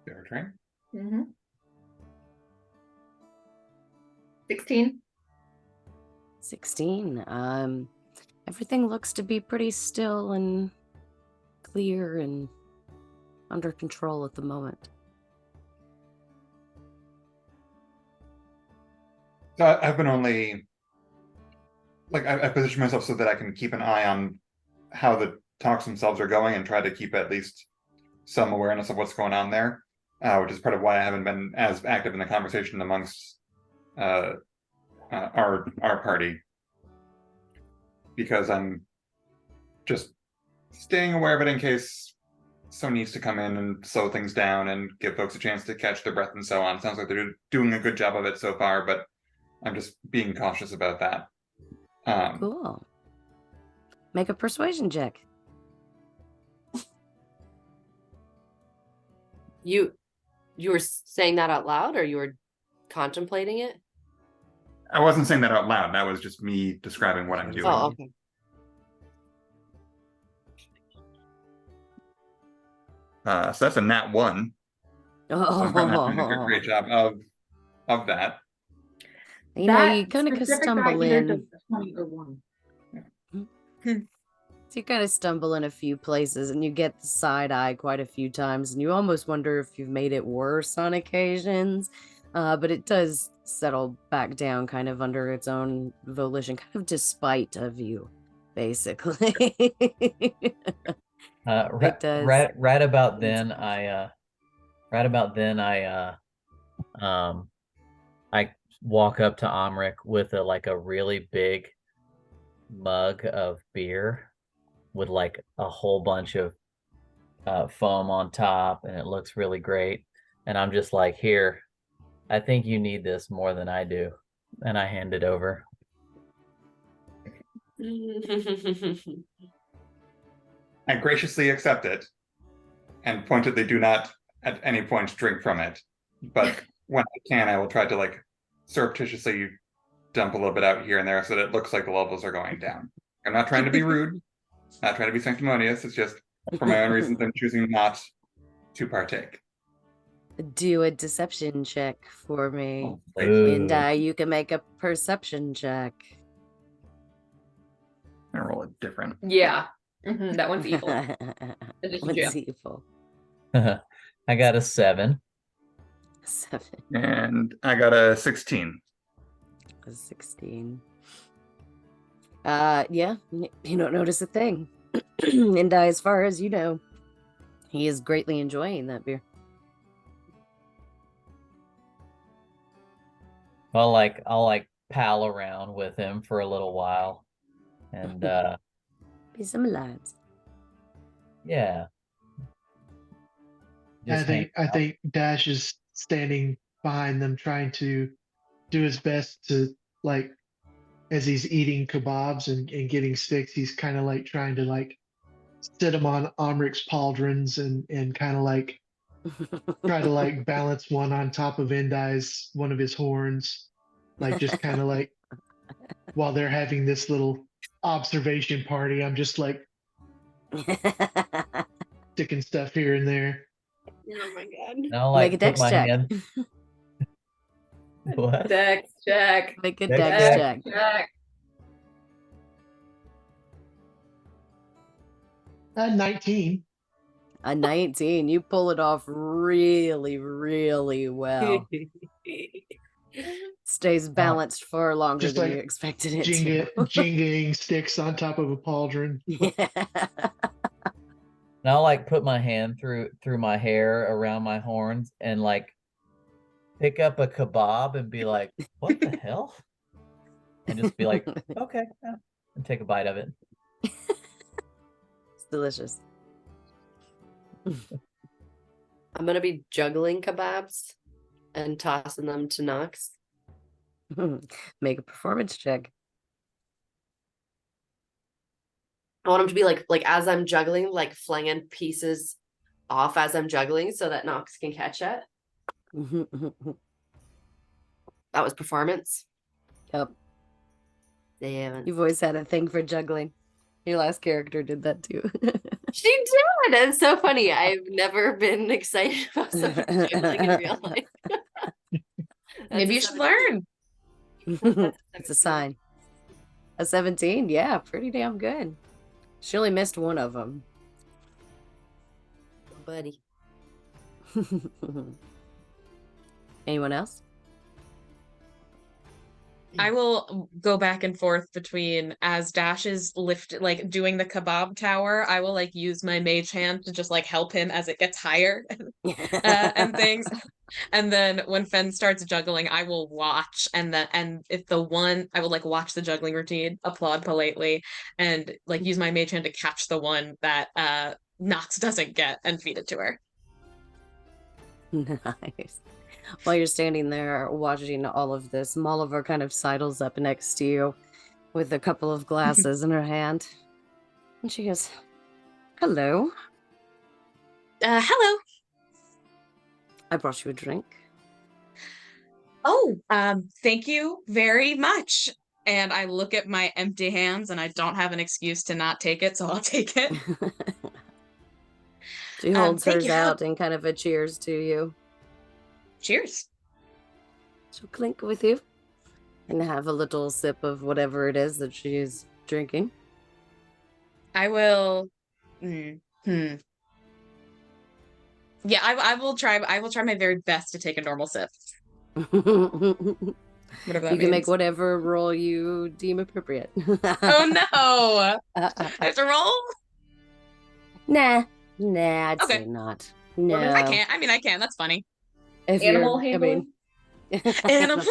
Fair train. Mm-hmm. 16. 16. Everything looks to be pretty still and clear and under control at the moment. So I've been only like I position myself so that I can keep an eye on how the talks themselves are going and try to keep at least some awareness of what's going on there, which is part of why I haven't been as active in the conversation amongst our party, because I'm just staying aware of it in case someone needs to come in and slow things down and give folks a chance to catch their breath and so on. Sounds like they're doing a good job of it so far, but I'm just being cautious about that. Cool. Make a persuasion check. You were saying that out loud, or you were contemplating it? I wasn't saying that out loud. That was just me describing what I'm doing. Oh, okay. So that's a nat 1. So I'm probably not doing a great job of that. You know, you kind of stumble in. 20 or 1. So you kind of stumble in a few places and you get the side eye quite a few times, and you almost wonder if you've made it worse on occasions. But it does settle back down kind of under its own volition, kind of despite of you, basically. It does. Right about then, I walk up to Amrik with a really big mug of beer with like a whole bunch of foam on top, and it looks really great. And I'm just like, here, I think you need this more than I do. And I hand it over. I graciously accept it and pointedly do not at any point drink from it. But when I can, I will try to like surreptitiously dump a little bit out here and there so that it looks like the levels are going down. I'm not trying to be rude, not trying to be sanctimonious. It's just for my own reasons I'm choosing not to partake. Do a deception check for me. Ooh. And you can make a perception check. I'm gonna roll it different. Yeah. That one's evil. What's evil? I got a 7. 7. And I got a 16. A 16. Yeah, you don't notice a thing. And as far as you know, he is greatly enjoying that beer. I'll pal around with him for a little while, and be some lads. Yeah. I think Dash is standing behind them, trying to do his best to, like, as he's eating kebabs and getting sticks, he's kind of like trying to like sit him on Amrik's pauldrons and kind of like try to like balance one on top of Endai's one of his horns, like just kind of like while they're having this little observation party, I'm just like sticking stuff here and there. Oh my god! I'll Make a put dex my check. hand. What? Dex check. Make a Dex dex check. 19. A 19. You pull it off really, really well. Stays balanced far longer Just than like you expected it to. jingling sticks on top of a pauldron. Yeah. And I'll like put my hand through my hair around my horns and like pick up a kebab and be like, "What the hell?" And just be like, "Okay," yeah, and take a bite of it. It's delicious. I'm gonna be juggling kebabs and tossing them to Knox. Make a performance check. I want him to be like as I'm juggling, like flinging pieces off as I'm juggling so that Knox can catch it. That was performance. Yep. Damn. You've always had a thing for juggling. Your last character did that too. She did. It's so funny. I've never been excited about something juggling in real life. Maybe you should learn. It's a sign. A 17, yeah, pretty damn good. She only missed one of them. Buddy. Anyone else? I will go back and forth between as Dash is like doing the kebab tower. I will like use my mage hand to just like help him as it gets higher and things. And then when Fen starts juggling, I will watch, and if the one I will like watch the juggling routine, applaud politely, and like use my mage hand to catch the one that Nox doesn't get and feed it to her. Nice. While you're standing there watching all of this, Molliver kind of sidles up next to you with a couple of glasses in her hand. And she goes, "Hello. Hello. I brought you a drink." Oh, thank you very much. And I look at my empty hands and I don't have an excuse to not take it, so I'll take it. She holds thank hers you. out in kind of a cheers to you. Cheers. She'll clink with you and have a little sip of whatever it is that she is drinking. I will. Yeah, I will try. I will try my very best to take a normal sip. You Whatever that can means. make whatever roll you deem appropriate. Oh no! I have to roll? Nah, I'd Okay. say not. No, I can't. I mean, I can. That's funny. If Animal you're, handling? Animal.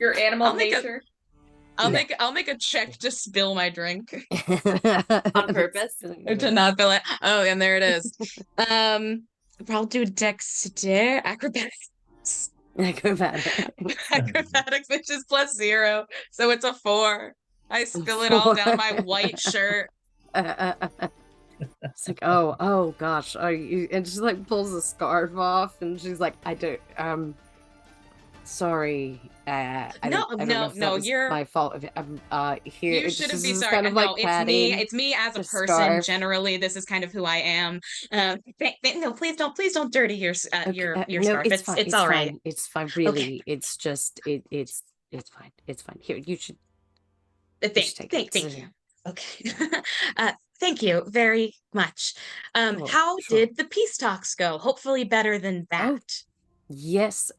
Your animal I'll make a- nature? I'll make a check to spill my drink On purpose. or to not fill it. Oh, and there it is. I'll do acrobatics. Acrobatics, which is +0, so it's a 4. I spill it all down my white shirt. It's like, oh gosh, and she like pulls the scarf off, and she's like, sorry, I don't know if that was you're my fault. Here, you it's shouldn't just be this sorry. kind of No, like it's me. padding It's me as a the person. scarf. Generally, this is kind of who I am. No, please don't dirty your No, scarf. it's fine. It's all right. Fine. It's fine. Really, it's just it's fine. It's fine. Here, you should. Thank you. Okay. Thank you very much. Sure, How sure. did the peace talks go? Hopefully better than that. Oh, yes,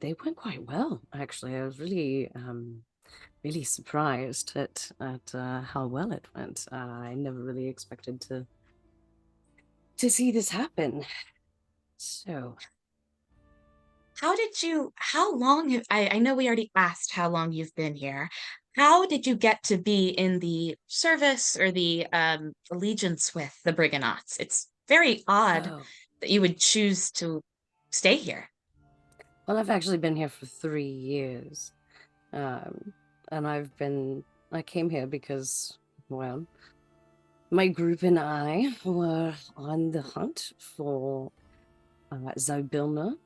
they went quite well, actually. I was really really surprised at how well it went. I never really expected to see this happen. So, how long I know we already asked how long you've been here. How did you get to be in the service or the allegiance with the Brigganocks? It's very odd that you would choose to stay here. Well, I've actually been here for 3 years. And I came here because, well, my group and I were on the hunt for Zybilna,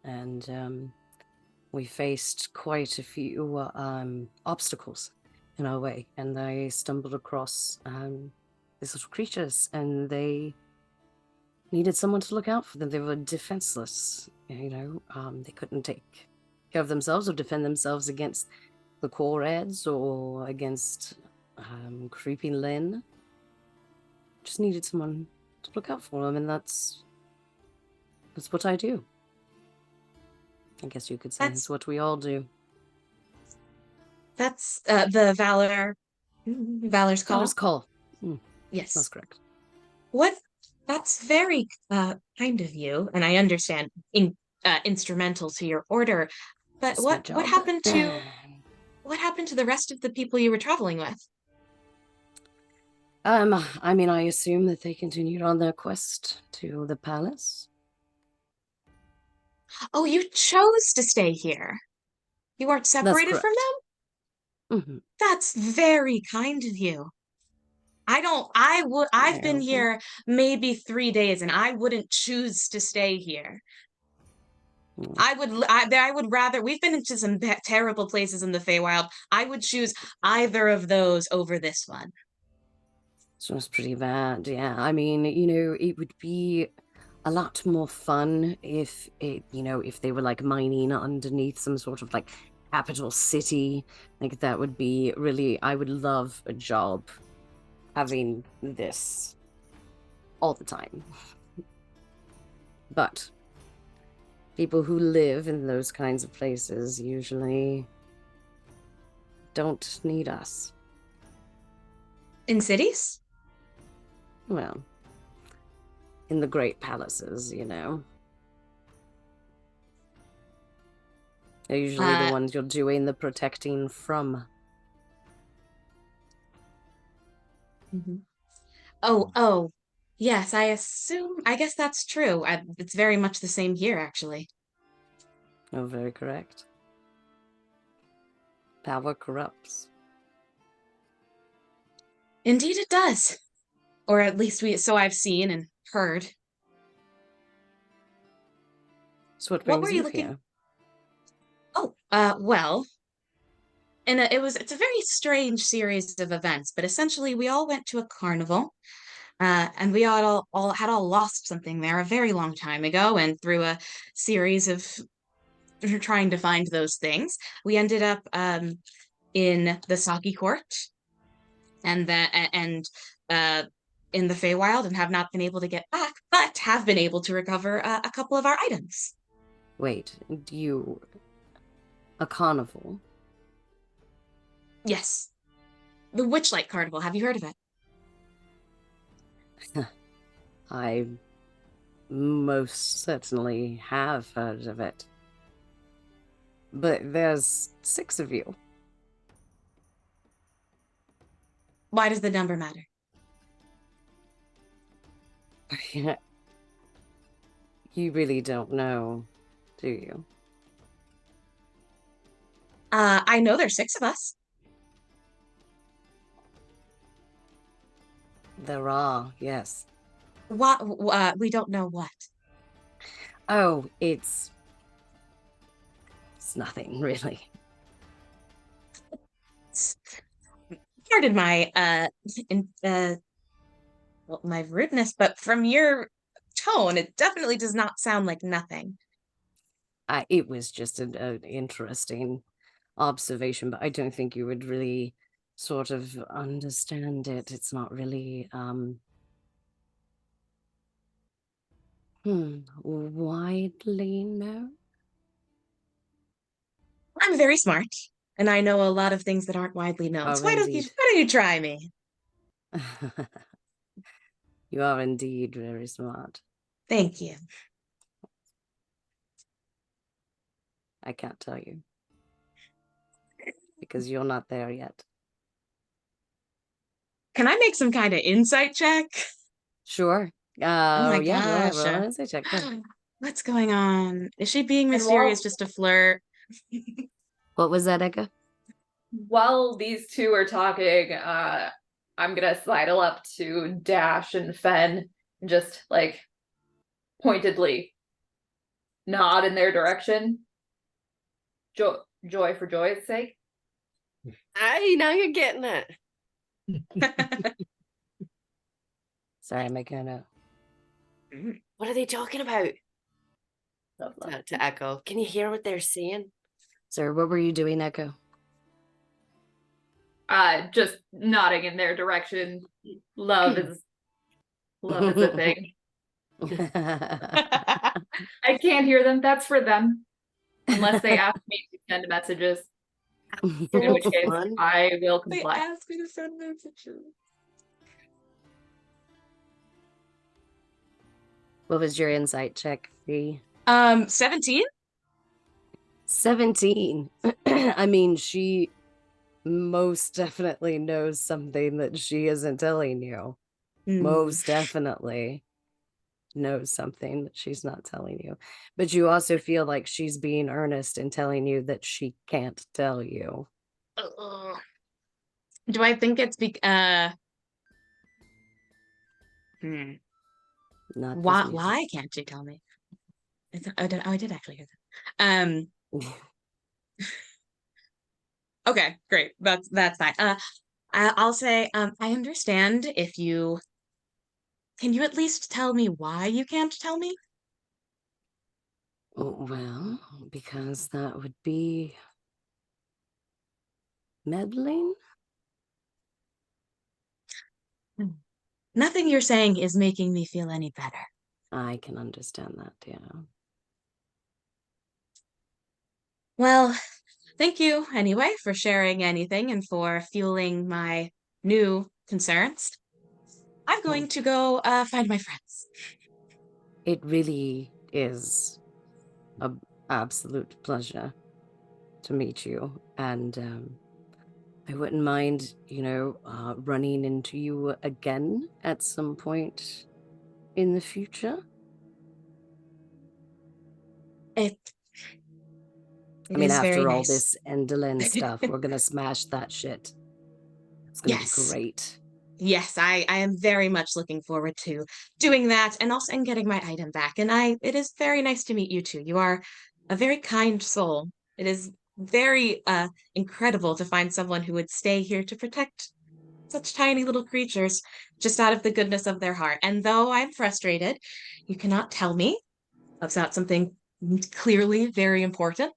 and we faced quite a few obstacles in our way, and I stumbled across these little creatures, and they needed someone to look out for them. They were defenseless, they couldn't take care of themselves or defend themselves against the Korreds or against Creeping Lynn. just needed someone to look out for them, and that's what I do. I guess you could say That's- it's what we all do. That's the Valor's call. Valor's call. Yes. That's correct. What? That's very kind of you, and I understand instrumental to your order. But Just my what job. happened to the rest of the people you were traveling with? I mean, I assume that they continued on their quest to the palace. Oh, you chose to stay here. You weren't separated from them? Mm-hmm. That's very kind of you. I've been here maybe 3 days and I wouldn't choose to stay here. I would rather, we've been into some terrible places in the Feywild. I would choose either of those over this one. This was pretty bad, yeah. I mean, it would be a lot more fun if if they were like mining underneath some sort of like capital city. Like that would be really, I would love a job having this all the time. But people who live in those kinds of places usually don't need us. In cities? Well, in the great palaces, They're usually the ones you're doing the protecting from. Mm-hmm. Oh, yes, I guess that's true. It's very much the same here, actually. Oh, very correct. Power corrupts. Indeed it does. Or at least so I've seen and heard. So what were you looking here? Oh, well, and it's a very strange series of events, but essentially we all went to a carnival, and we all had lost something there a very long time ago, and through a series of trying to find those things, we ended up in the Saki Court, and in the Feywild, and have not been able to get back, but have been able to recover a couple of our items. Wait, a carnival? Yes. The Witchlight Carnival. Have you heard of it? I most certainly have heard of it. But there's 6 of you. Why does the number matter? You really don't know, do you? I know there's 6 of us. There are, yes. What? We don't know what. Oh, it's nothing, really. Pardon my my rudeness, but from your tone, it definitely does not sound like nothing. It was just an interesting observation, but I don't think you would really sort of understand it. It's not really widely known. I'm very smart, and I know a lot of things that aren't widely known. Oh, so why don't you try me? You are indeed very smart. Thank you. I can't tell you. Because you're not there yet. Can I make some kind of insight check? Sure. Oh my yeah, gosh. roll an insight check. What's going on? Is she being mysterious just to flirt? What was that, Eka? While these two are talking, I'm gonna sidle up to Dash and Fen and just like pointedly nod in their direction. Joy for joy's sake. Aye, now you're getting it. Sorry, I'm making a note. What are they talking about? Love. To Echo. Can you hear what they're saying? Sir, what were you doing, Echo? Just nodding in their direction. Love is Love is a thing. I can't hear them. That's for them. Unless they ask me to send messages, in which case Fun. I will They comply. asked me to send messages. What was your insight check, Fee? 17? 17. I mean, she most definitely knows something that she isn't telling you. Most definitely knows something that she's not telling you. But you also feel like she's being earnest in telling you that she can't tell you. Do I think it's Not this why music. why can't you tell me? I did actually hear that. Okay, great. That's fine. I'll say I understand if you can you at least tell me why you can't tell me? Well, because that would be meddling. Nothing you're saying is making me feel any better. I can understand that, yeah. Well, thank you anyway for sharing anything and for fueling my new concerns. I'm going to go find my friends. It really is an absolute pleasure to meet you. And I wouldn't mind, running into you again at some point in the future. It I mean, is very after all nice. this Endelin stuff, we're gonna smash that shit. It's gonna be great. Yes, I am very much looking forward to doing that and also and getting my item back. And it is very nice to meet you too. You are a very kind soul. It is very incredible to find someone who would stay here to protect such tiny little creatures just out of the goodness of their heart. And though I'm frustrated, you cannot tell me about something clearly very important.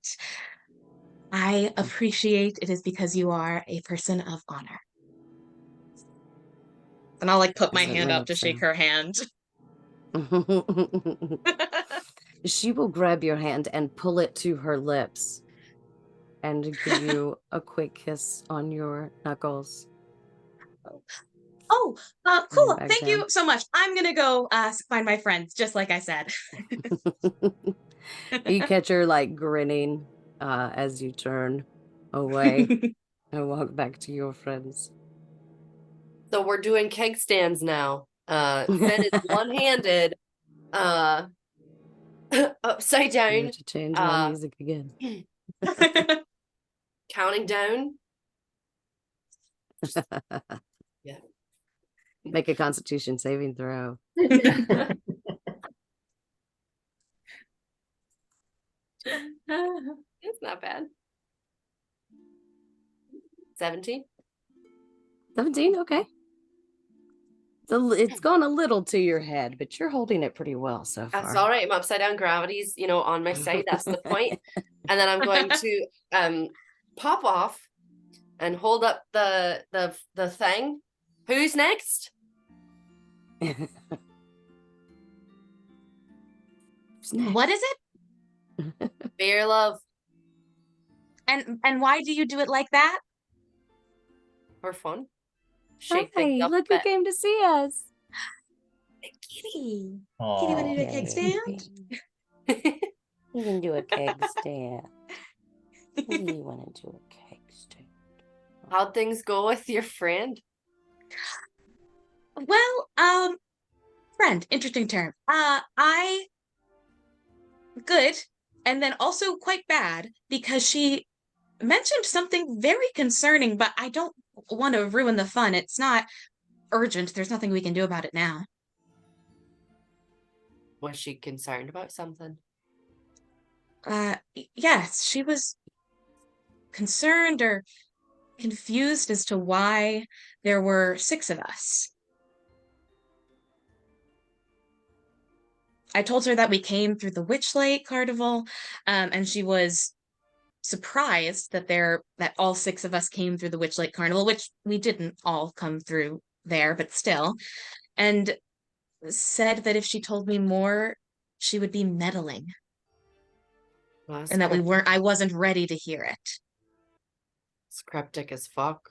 I appreciate it is because you are a person of honor. And I'll put my hand up to shake her hand. She will grab your hand and pull it to her lips and give you a quick kiss on your knuckles. Oh, cool. Thank down. you so much. I'm gonna go find my friends, just like I said. You catch her grinning as you turn away and walk back to your friends. So we're doing keg stands now. Finn is one-handed, upside You down, have to change my music again. counting down. Yeah. Make a Constitution saving throw. It's not bad. 17. 17, okay. So it's gone a little to your head, but you're holding it pretty well so far. That's all right. I'm upside down. Gravity's, on my side. That's the point. And then I'm going to pop off and hold up the thing. Who's next? What is it? Beer love. And why do you do it like that? For fun. Shake Hey, things up look a who bit. came to see us. Kitty. Aw. Kitty, want to do a keg stand? You can do a keg stand. What do you want to do a keg stand? How'd things go with your friend? Well, friend, interesting term. Good, and then also quite bad because she mentioned something very concerning, but I don't want to ruin the fun. It's not urgent. There's nothing we can do about it now. Was she concerned about something? Yes, she was concerned or confused as to why there were 6 of us. I told her that we came through the Witchlight Carnival, and she was surprised that all 6 of us came through the Witchlight Carnival, which we didn't all come through there, but still. And said that if she told me more, she would be meddling, Well, that's and that cryptic. I wasn't ready to hear it. It's cryptic as fuck.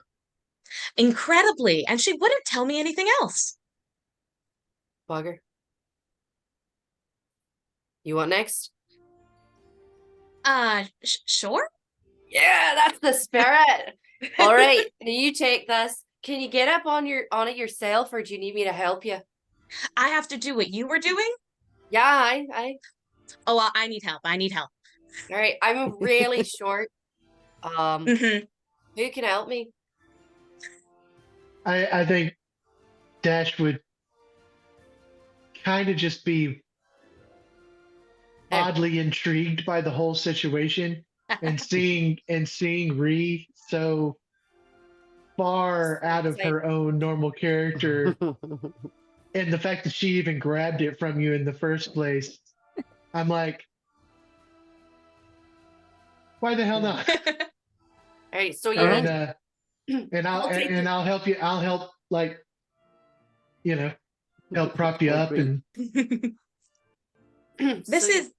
Incredibly, and she wouldn't tell me anything else. Bugger. You want next? Sure. Yeah, that's the spirit. All right, now you take this. Can you get up on it yourself, or do you need me to help you? I have to do what you were doing? Yeah, I. Oh, well, I need help. I need help. All right, I'm really short. Mm-hmm. Who can help me? I think Dash would kind of just be oddly intrigued by the whole situation and seeing Ree so far out of her own normal character, and the fact that she even grabbed it from you in the first place. I'm like, why the hell not? All right, so All you right. And I'll take it. I'll help you. I'll help, like, help prop you up. Agree. And This is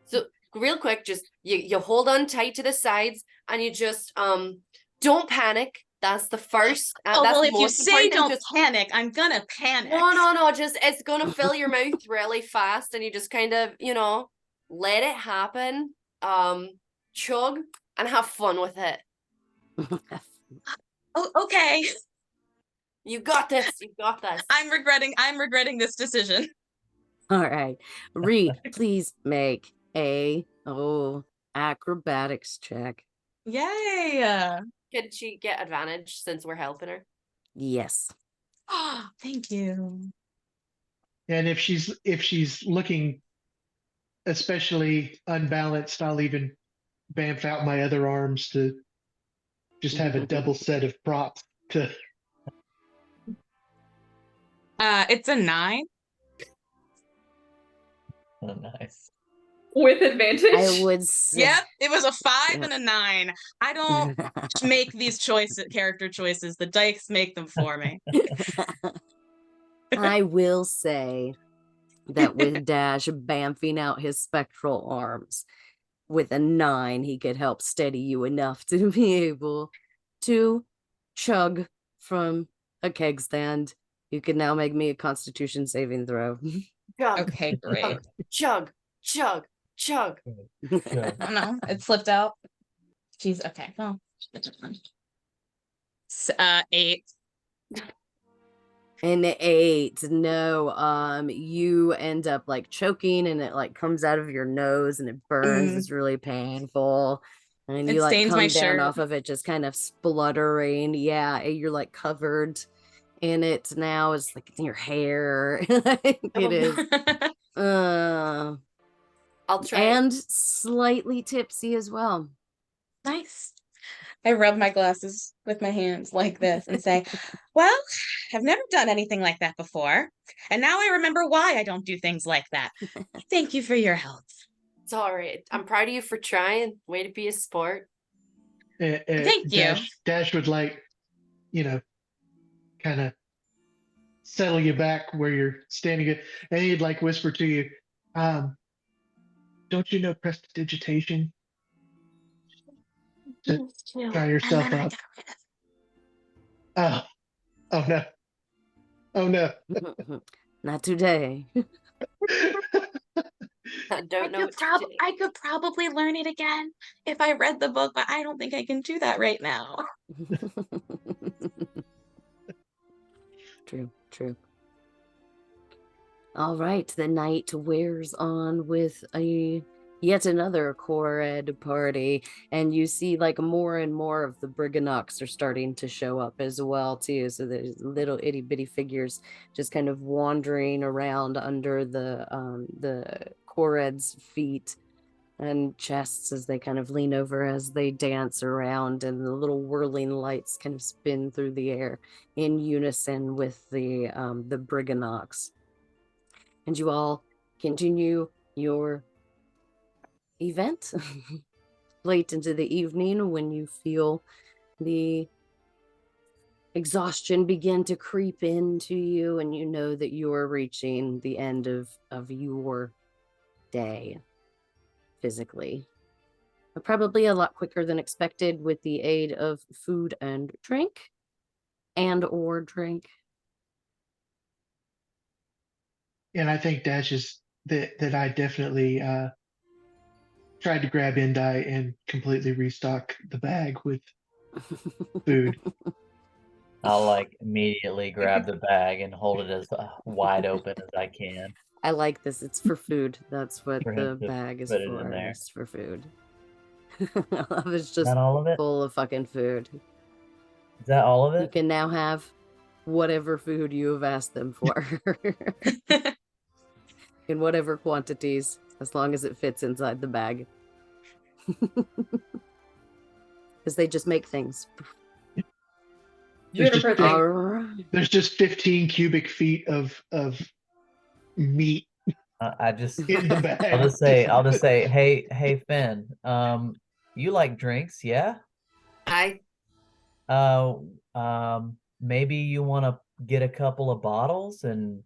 so real quick, just you hold on tight to the sides and you just don't panic. That's the first. oh That's well, the if you most say important thing. don't Just panic, I'm gonna panic. no. Just it's gonna fill your mouth really fast, and you just kind of let it happen. Chug and have fun with it. Oh, okay. You got this. You got this. I'm regretting this decision. All right. Ree, please make a acrobatics check. Yay. Can she get advantage since we're helping her? Yes. Oh, thank you. and if she's looking especially unbalanced, I'll even bamf out my other arms to just have a double set of props to. It's a 9. Oh, nice. With advantage. I would say. Yep, it was a 5 Yep. and a 9. I don't make these character choices. The dice make them for me. I will say that with Dash bamfing out his spectral arms, with a 9, he could help steady you enough to be able to chug from a keg stand. You can now make me a Constitution saving throw. Chug, Okay, great. chug, chug, chug. Oh no, it slipped out. Jeez, okay. Well, 8. An 8. No, you end up like choking and it like comes out of your nose and it burns. It's really painful. And It you like stains come my down shirt. off of it just kind of spluttering. Yeah, you're like covered in it now. It's like in your hair. It is. I'll try. And slightly tipsy as well. Nice. I rub my glasses with my hands like this and say, well, I've never done anything like that before. And now I remember why I don't do things like that. Thank you for your help. It's all right. I'm proud of you for trying. Way to be a sport. Thank you. Dash would, like, kind of settle you back where you're standing, and he'd like whisper to you, don't you know prestidigitation? To try yourself up. Oh no. Oh no. Not today. I don't know. I could probably learn it again if I read the book, but I don't think I can do that right now. True. All right, the night wears on with yet another Korred party, and you see like more and more of the Brigganocks are starting to show up as well too. So there's little itty bitty figures just kind of wandering around under the Korred's feet and chests as they kind of lean over as they dance around, and the little whirling lights kind of spin through the air in unison with the Brigganocks. And you all continue your event late into the evening when you feel the exhaustion begin to creep into you, and you know that you are reaching the end of your day physically. But probably a lot quicker than expected with the aid of food and drink. And I think Dash is that I definitely tried to grab Endai and completely restock the bag with food. I'll like immediately grab the bag and hold it as wide open as I can I like this. It's for food. That's what for him the to bag is put it in for. there. It's for food. It's Is just that all of it? full of fucking food. Is that all of You it? can now have whatever food you have asked them for. In whatever quantities, as long as it fits inside the bag. Because they just make things. There's just, Juniper thinks there's just 15 cubic feet of meat I just in the bag. I'll just say, hey Finn, you like drinks, yeah? I Uh, maybe you want to get a couple of bottles and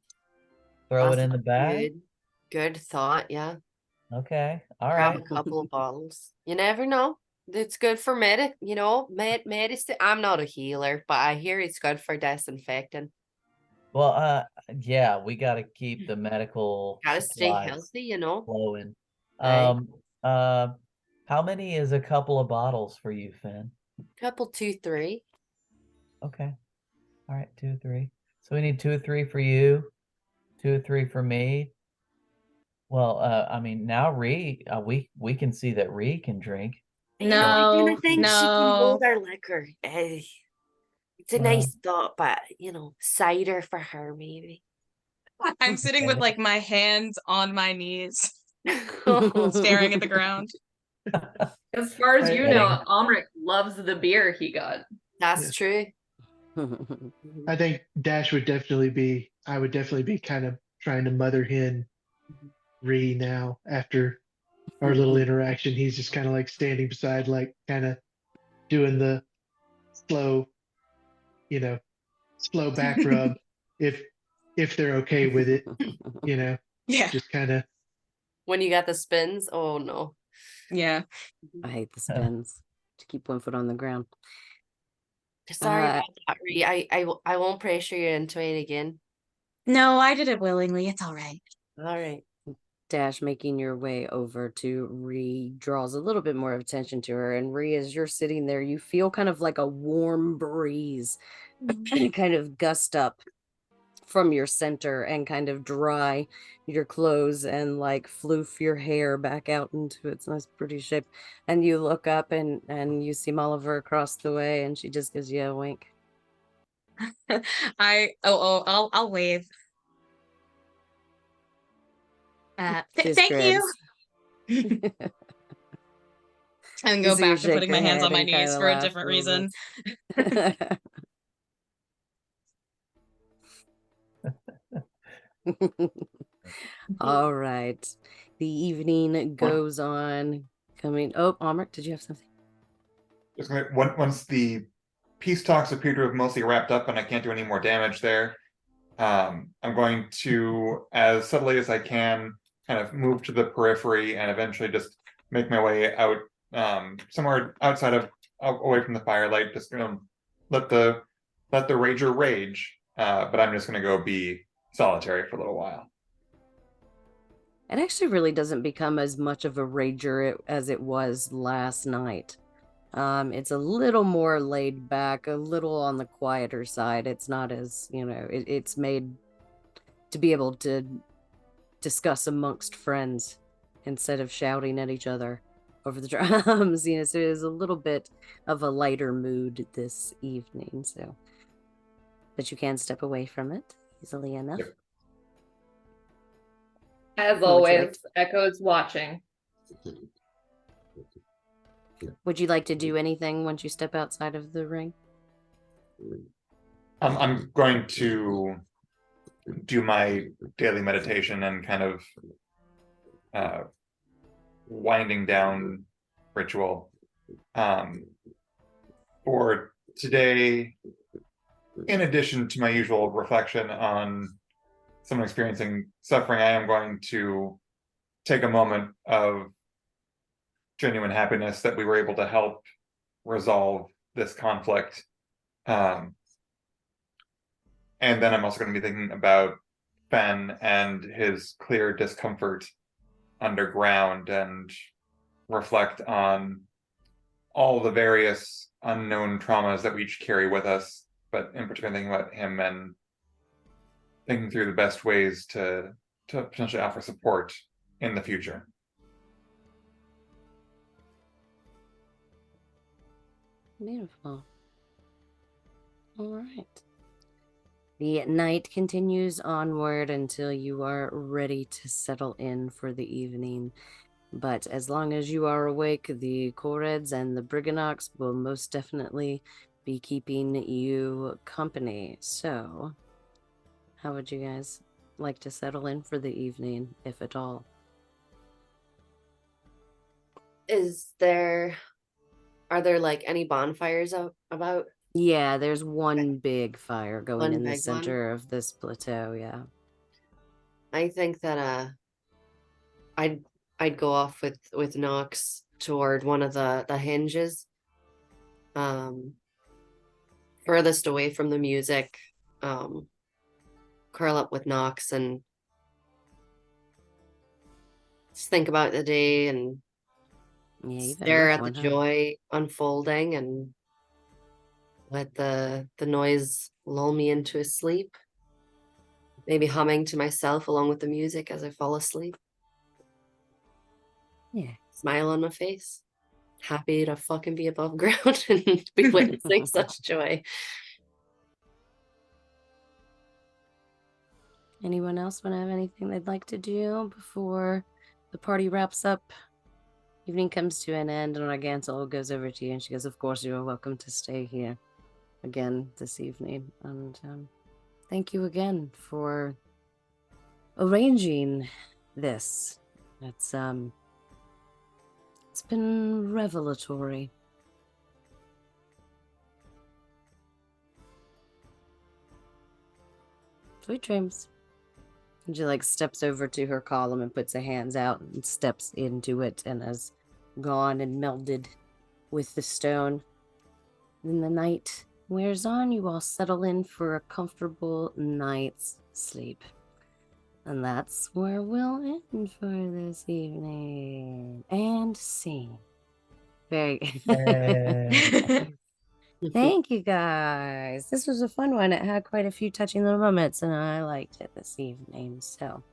throw it that's in the bag. good thought. Yeah, Okay, all grab right. a couple of bottles. You never know. It's good for medicine. I'm not a healer, but I hear it's good for disinfecting. Well, yeah, we got to keep the medical Gotta stay supplies healthy, flowing. Right? Uh, how many is a couple of bottles for you, Finn? Couple, 2, 3. Okay, all right, 2, 3. So we need 2 or 3 for you, 2 or 3 for me. Well, I mean, now we can see that Ree can drink. I No, think she can no. hold our liquor. It's a Well, nice thought, but cider for her maybe. I'm sitting with like my hands on my knees, Oh, staring at the ground. as far as you know, Petting. Omric loves the beer he got. that's Yeah. true. I think Dash would definitely be. I would definitely be kind of trying to mother hen Ree now after our little interaction. He's just kind of like standing beside, like kind of doing the slow, slow back rub. If they're okay with it, Yeah, just kind of. When you got the spins, oh no. yeah. I hate the spins. To keep one foot on the ground. Sorry about that, Ree. I won't pressure you into it again. No, I did it willingly. It's all right. All right. Dash, making your way over to Ree, draws a little bit more attention to her. And Ree, as you're sitting there, you feel kind of like a warm breeze kind of gust up from your center and kind of dry your clothes and like floof your hair back out into its nice pretty shape. And you look up and you see Molliver across the way, and she just gives you a wink. I'll wave. Just Thank you. grins. And You go see her back to shake putting her my hands head on my and knees kinda for a laugh different little reason. bit. All right. The evening goes on. Amrik, did you have something? Once the peace talks appear to have mostly wrapped up and I can't do any more damage there, I'm going to, as subtly as I can, kind of move to the periphery and eventually just make my way out, somewhere outside of, away from the firelight. Just gonna let the rager rage, but I'm just gonna go be solitary for a little while. It actually really doesn't become as much of a rager as it was last night. It's a little more laid back, a little on the quieter side. It's not as, it's made to be able to discuss amongst friends instead of shouting at each other over the drums. So it is a little bit of a lighter mood this evening. So, but you can step away from it easily enough. Yep. As Would you always, like Echo's watching. Would you like to do anything once you step outside of the ring? I'm going to do my daily meditation and kind of winding down ritual. For today, in addition to my usual reflection on someone experiencing suffering, I am going to take a moment of genuine happiness that we were able to help resolve this conflict. And then I'm also going to be thinking about Ben and his clear discomfort underground and reflect on all the various unknown traumas that we each carry with us, but in particular thinking about him and thinking through the best ways to potentially offer support in the future. Beautiful. All right. The night continues onward until you are ready to settle in for the evening. But as long as you are awake, the Korreds and the Brigganocks will most definitely be keeping you company. So, how would you guys like to settle in for the evening, if at all? Are there like any bonfires about? Yeah, there's one big fire going One in the big one? center of this plateau, yeah. I think that I'd go off with Nox toward one of the hinges, furthest away from the music, curl up with Nox and just think about the day and Yeah, you've had a stare rough at the one, huh? joy unfolding and let the noise lull me into a sleep. Maybe humming to myself along with the music as I fall asleep. Yeah. Smile on my face. Happy to fucking be above ground and be witnessing such joy. Anyone else want to have anything they'd like to do before the party wraps up? Evening comes to an end, and Argantel goes over to you, and she goes, "Of course, you are welcome to stay here again this evening. And thank you again for arranging this. It's been revelatory." Sweet dreams. And she steps over to her column and puts her hands out and steps into it and has gone and melded with the stone. Then the night wears on, you all settle in for a comfortable night's sleep. And that's where we'll end for this evening. And scene. Very good. Thank you guys. This was a fun one. It had quite a few touching little moments, and I liked it this evening. So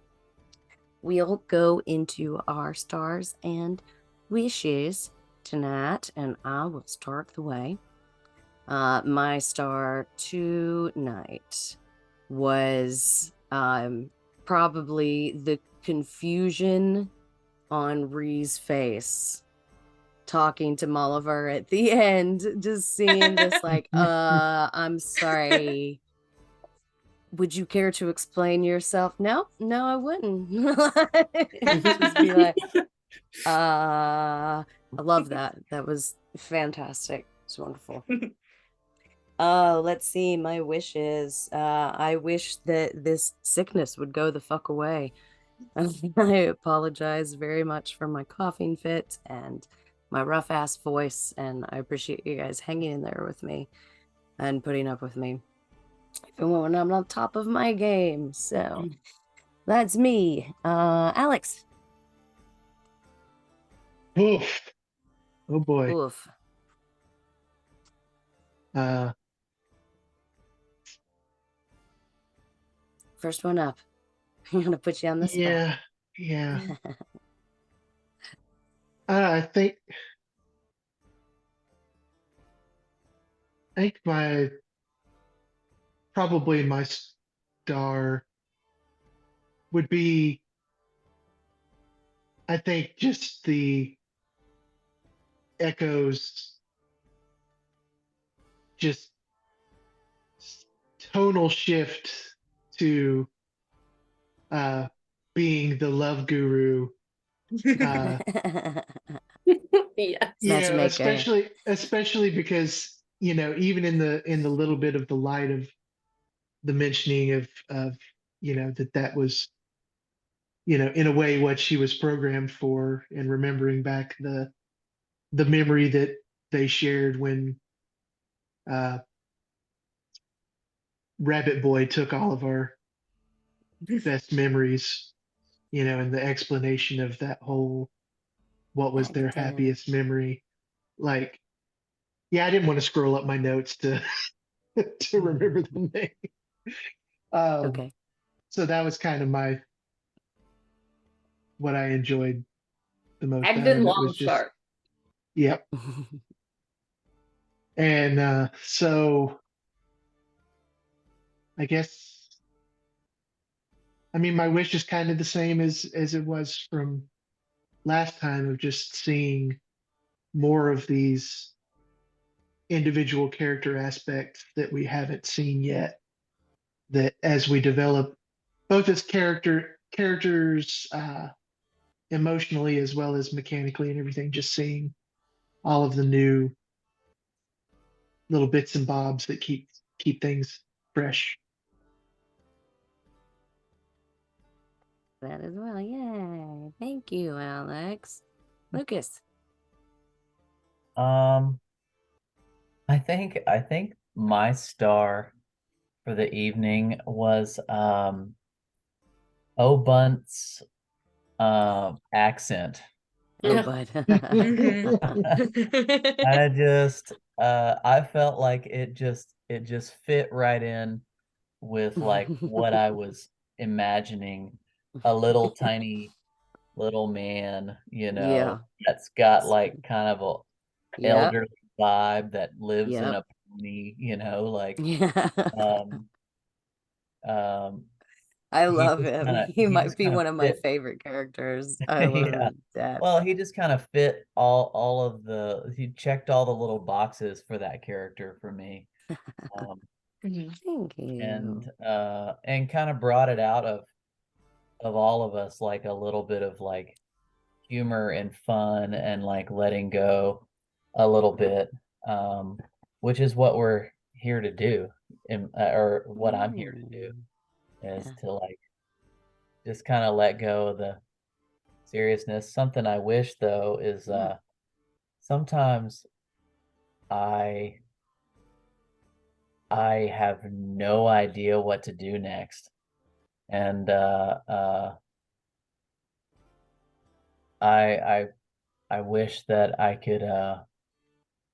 we'll go into our stars and wishes tonight, and I will start the way. My star tonight was probably the confusion on Ree's face talking to Molliver at the end, just seeing this I'm sorry, would you care to explain yourself? No, I wouldn't. Just be like, I love that. That was fantastic. It's wonderful. Let's see, my wishes. I wish that this sickness would go the fuck away. I apologize very much for my coughing fit and my rough ass voice, and I appreciate you guys hanging in there with me and putting up with me even when I'm on top of my game. So that's me. Alex. Oof. Oh boy. Oof. First one up. I'm gonna put you on the spot. Yeah. I think probably my star would be, I think, just the echoes, just tonal shift to being the love guru. Yes. Yeah, especially because even in the little bit of the light of the mentioning of that was in a way what she was programmed for, and remembering back the memory that they shared when uh, Rabbit Boy took all of our best memories, and the explanation of that whole what was their Actor. happiest memory. Like, yeah, I didn't want to scroll up my notes to to remember the name. Okay. So that was kind of what I enjoyed the most out Agden of it was just Longshark. yep. And so I guess my wish is kind of the same as it was from last time, of just seeing more of these individual character aspects that we haven't seen yet, that as we develop both as characters emotionally as well as mechanically and everything, just seeing all of the new little bits and bobs that keep things fresh. That as well. Yay. Thank you, Alex. Lucas. Um, I think my star for the evening was Obunt's accent. Oh, bud. I just I felt like it just fit right in with like what I was imagining, a little tiny little man, Yeah. that's got like kind of a Yep. elderly vibe that lives in Yep. a pony, like Yeah. um um I he love just him. kind of He he might just be kind of one of my fit. favorite characters. I love Yeah. him to death. Well, he just kind of fit he checked all the little boxes for that character for me. Um Thank you. and kind of brought it out of all of us, like a little bit of like humor and fun and like letting go a little bit, which is what we're here to do, or what I'm here to do, Mm. is Yeah. to like just kind of let go of the seriousness. Something I wish though is Mm. sometimes I I have no idea what to do next, and I I I wish that I could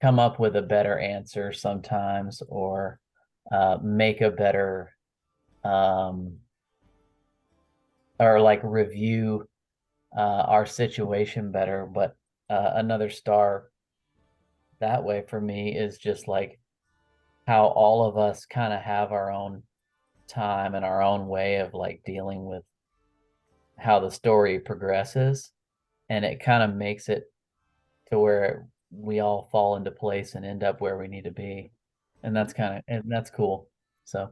come up with a better answer sometimes, or make a better um, or like review our situation better. But another star that way for me is just like how all of us kind of have our own time and our own way of like dealing with how the story progresses, and it kind of makes it to where we all fall into place and end up where we need to be, and that's cool. So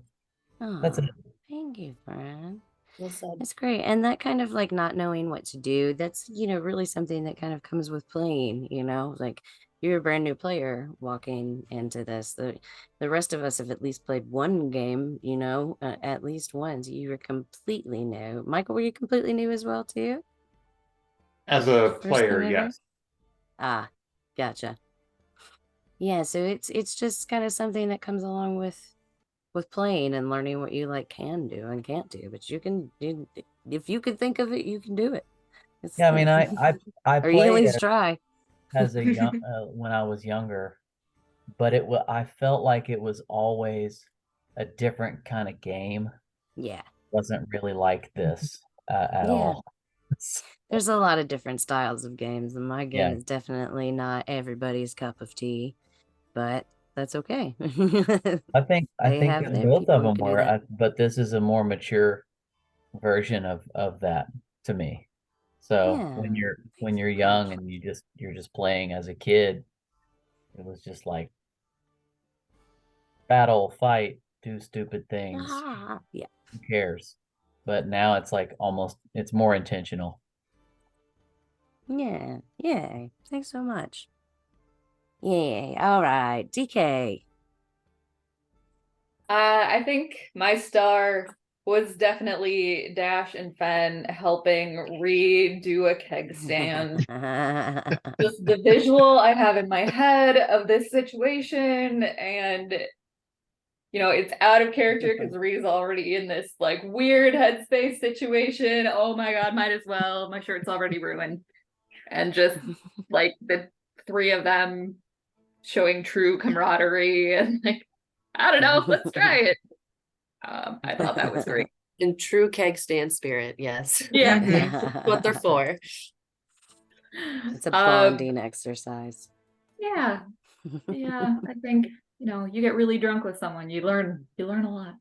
that's it. Oh, thank you, friend. Well said. That's great. And that kind of like not knowing what to do, that's, really something that kind of comes with playing, like you're a brand new player walking into this. The rest of us have at least played one game, at least once. You were completely new. Michael, were you completely new as well, too? As a First player, game ever? yes. Ah, gotcha. Yeah, so it's just kind of something that comes along with playing and learning what you like can do and can't do. But if you could think of it, you can do it. It's Yeah, I mean, I or you can at played least try. as a young when I was younger, but I felt like it was always a different kind of game. Yeah. Wasn't really like this at Yeah. all. So, There's a lot of different styles of games, and my game yeah, is definitely not everybody's cup of tea, but that's okay. I They think have that their both people of who them can do were, that. but this is a more mature version of that to me. So when Yeah. you're young and you're just playing as a kid, it was just like battle, fight, do stupid things. Yeah. Who cares? But now it's like it's more intentional. Yeah. Yay. Thanks so much. Yeah, all right. DK. I think my star was definitely Dash and Fen helping redo a keg stand. Just the visual I have in my head of this situation, and it's out of character because Ree's already in this like weird headspace situation. Oh my god, might as well. My shirt's already ruined. And just like the three of them showing true camaraderie and like, I don't know, let's try it. I thought that was great. In true keg stand spirit, yes. Yeah. Mhm. What they're for. It's a bonding exercise. Yeah. Yeah. I think, you get really drunk with someone, you learn a lot.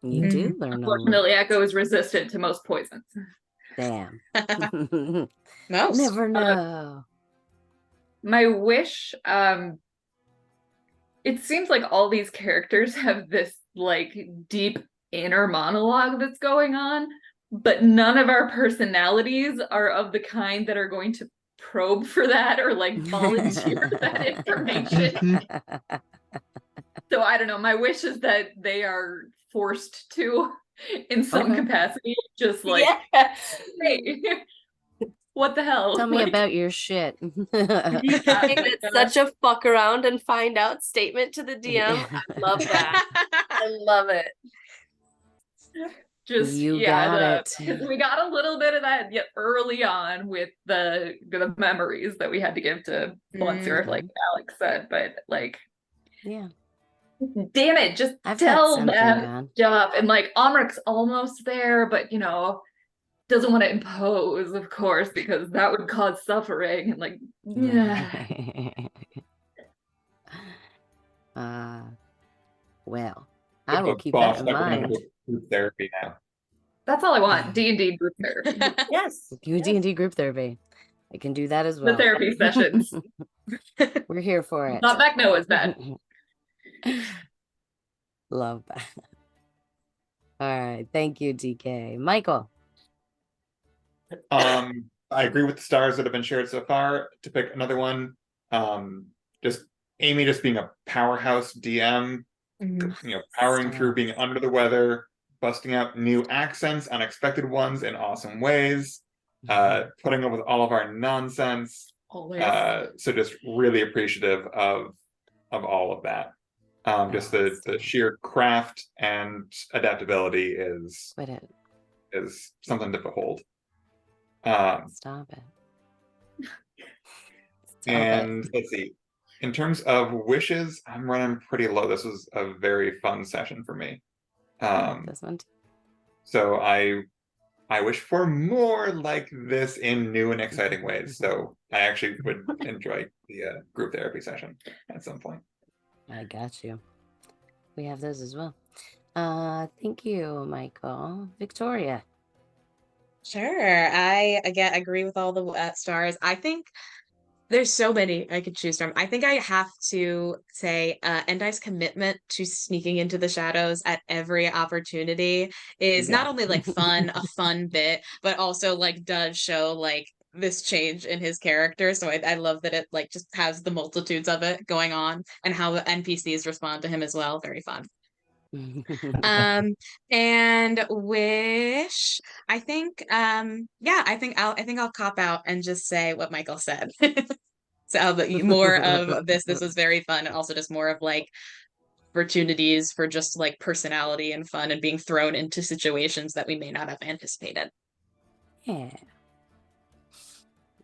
You do learn a lot. Unfortunately, Echo is resistant to most poisons. Damn. Most. Never know. My wish, it seems like all these characters have this like deep inner monologue that's going on, but none of our personalities are of the kind that are going to probe for that or like volunteer that information. So I don't know. My wish is that they are forced to, in some capacity, just like, hey, what the hell? Tell me about your shit. It's such a fuck around and find out statement to the DM. I love that. I love it. Just you got it. We got a little bit of that early on with the memories that we had to give to Blunzer, like Alex said, but like, yeah. Damn it, just tell them stuff. And like Omric's almost there, but doesn't want to impose, of course, because that would cause suffering. And like, well, I will keep that in mind. Group therapy now. That's all I want. D&D group therapy. Yes. Give me D&D group therapy. I can do that as well. The therapy sessions. We're here for it. Not back Noah's bad. Love that. All right. Thank you, DK. Michael. I agree with the stars that have been shared so far. To pick another one, just Amy just being a powerhouse DM, powering through being under the weather, busting out new accents, unexpected ones in awesome ways, putting up with all of our nonsense. Always. So just really appreciative of all of that. Just the sheer craft and adaptability is something to behold. Stop it. Let's see. In terms of wishes, I'm running pretty low. This was a very fun session for me. This one too. So I wish for more like this in new and exciting ways. So I actually would enjoy the group therapy session at some point. I got you. We have those as well. Thank you, Michael. Victoria. Sure. I again agree with all the stars. I think there's so many I could choose from. I think I have to say Endai's commitment to sneaking into the shadows at every opportunity is not only like a fun bit, but also like does show like this change in his character. So I love that it like just has the multitudes of it going on and how the NPCs respond to him as well. Very fun. And wish, I think I'll cop out and just say what Michael said. So more of this was very fun, and also just more of like opportunities for just like personality and fun and being thrown into situations that we may not have anticipated. Yeah,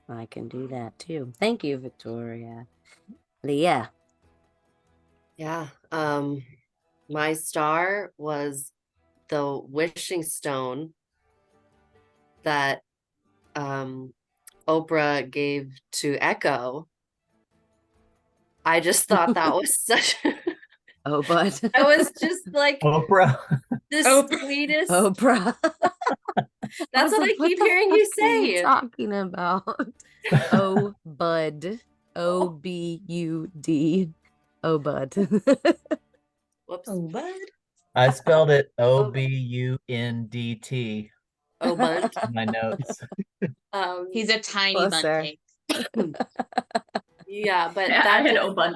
I can do that too. Thank you, Victoria. Leah. Yeah. My star was the wishing stone that Oprah gave to Echo. I just thought that was such Oh, but I was just like Oprah. The sweetest Oprah. That's what I keep hearing you say. Talking about oh bud. OBUD. Oh bud. Whoops. Oh bud. I spelled it OBUNDT. Oh bud. In my notes. He's a tiny bun cake. Yeah, but I that had just, opened.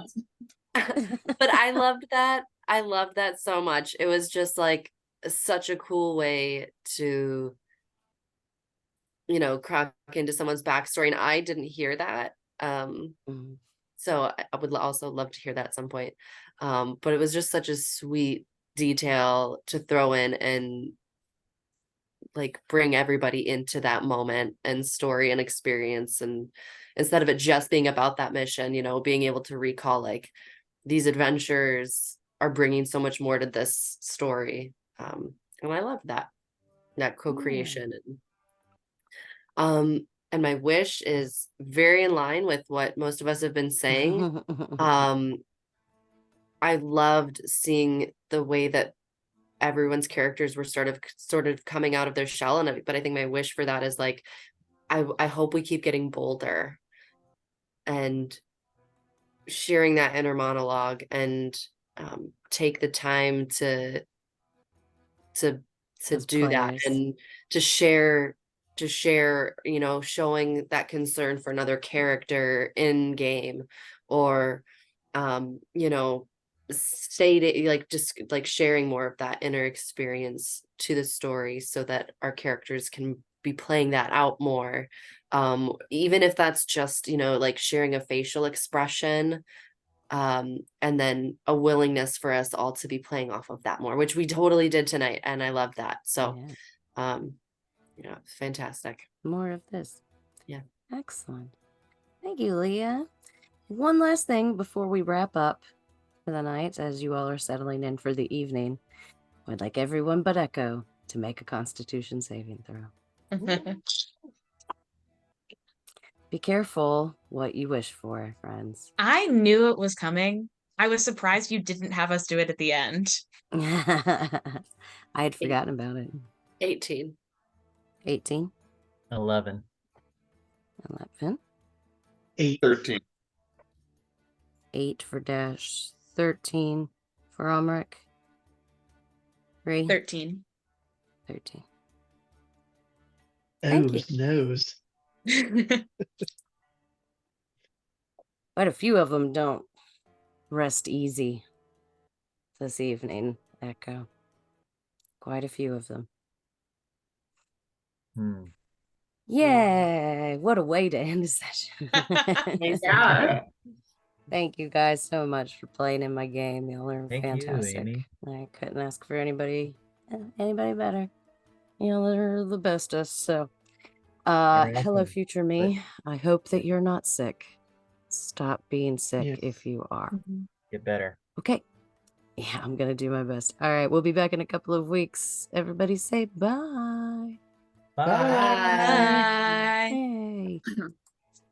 but I loved that. I loved that so much. It was just like such a cool way to, crack into someone's backstory. And I didn't hear that. Mhm. So I would also love to hear that at some point. But it was just such a sweet detail to throw in and like bring everybody into that moment and story and experience. And instead of it just being about that mission, being able to recall like these adventures are bringing so much more to this story. And I love that co-creation. And my wish is very in line with what most of us have been saying. I loved seeing the way that everyone's characters were sort of coming out of their shell, but I think my wish for that is like I hope we keep getting bolder and sharing that inner monologue, and take the time to As do that, players. and to share showing that concern for another character in game, or stating like just like sharing more of that inner experience to the story so that our characters can be playing that out more, even if that's just like sharing a facial expression, and then a willingness for us all to be playing off of that more, which we totally did tonight, and I love that. So Yeah. um fantastic. More of this. Yeah. Excellent. Thank you, Leah. One last thing before we wrap up for the night, as you all are settling in for the evening. I'd like everyone but Echo to make a Constitution saving throw. Be careful what you wish for, friends. I knew it was coming. I was surprised you didn't have us do it at the end. I had forgotten about it. 18. 18, 11. 11, 8. 13. 8 for Dash, 13 for Omric, 3, 13. 13. Oh, Thank you. nose. Quite a few of them don't rest easy this evening, Echo. Quite a few of them. Yay! What a way to end the session. Yeah. Thank you guys so much for playing in my game. Y'all are Thank you, fantastic. Amy. I couldn't ask for anybody better. Y'all are the bestest. So, right, hello, Echo. future me. I hope that you're not sick. Stop being sick Yes. if you are. Get better. Okay. Yeah, I'm gonna do my best. All right, we'll be back in a couple of weeks. Everybody say bye. Bye. Bye. Hey.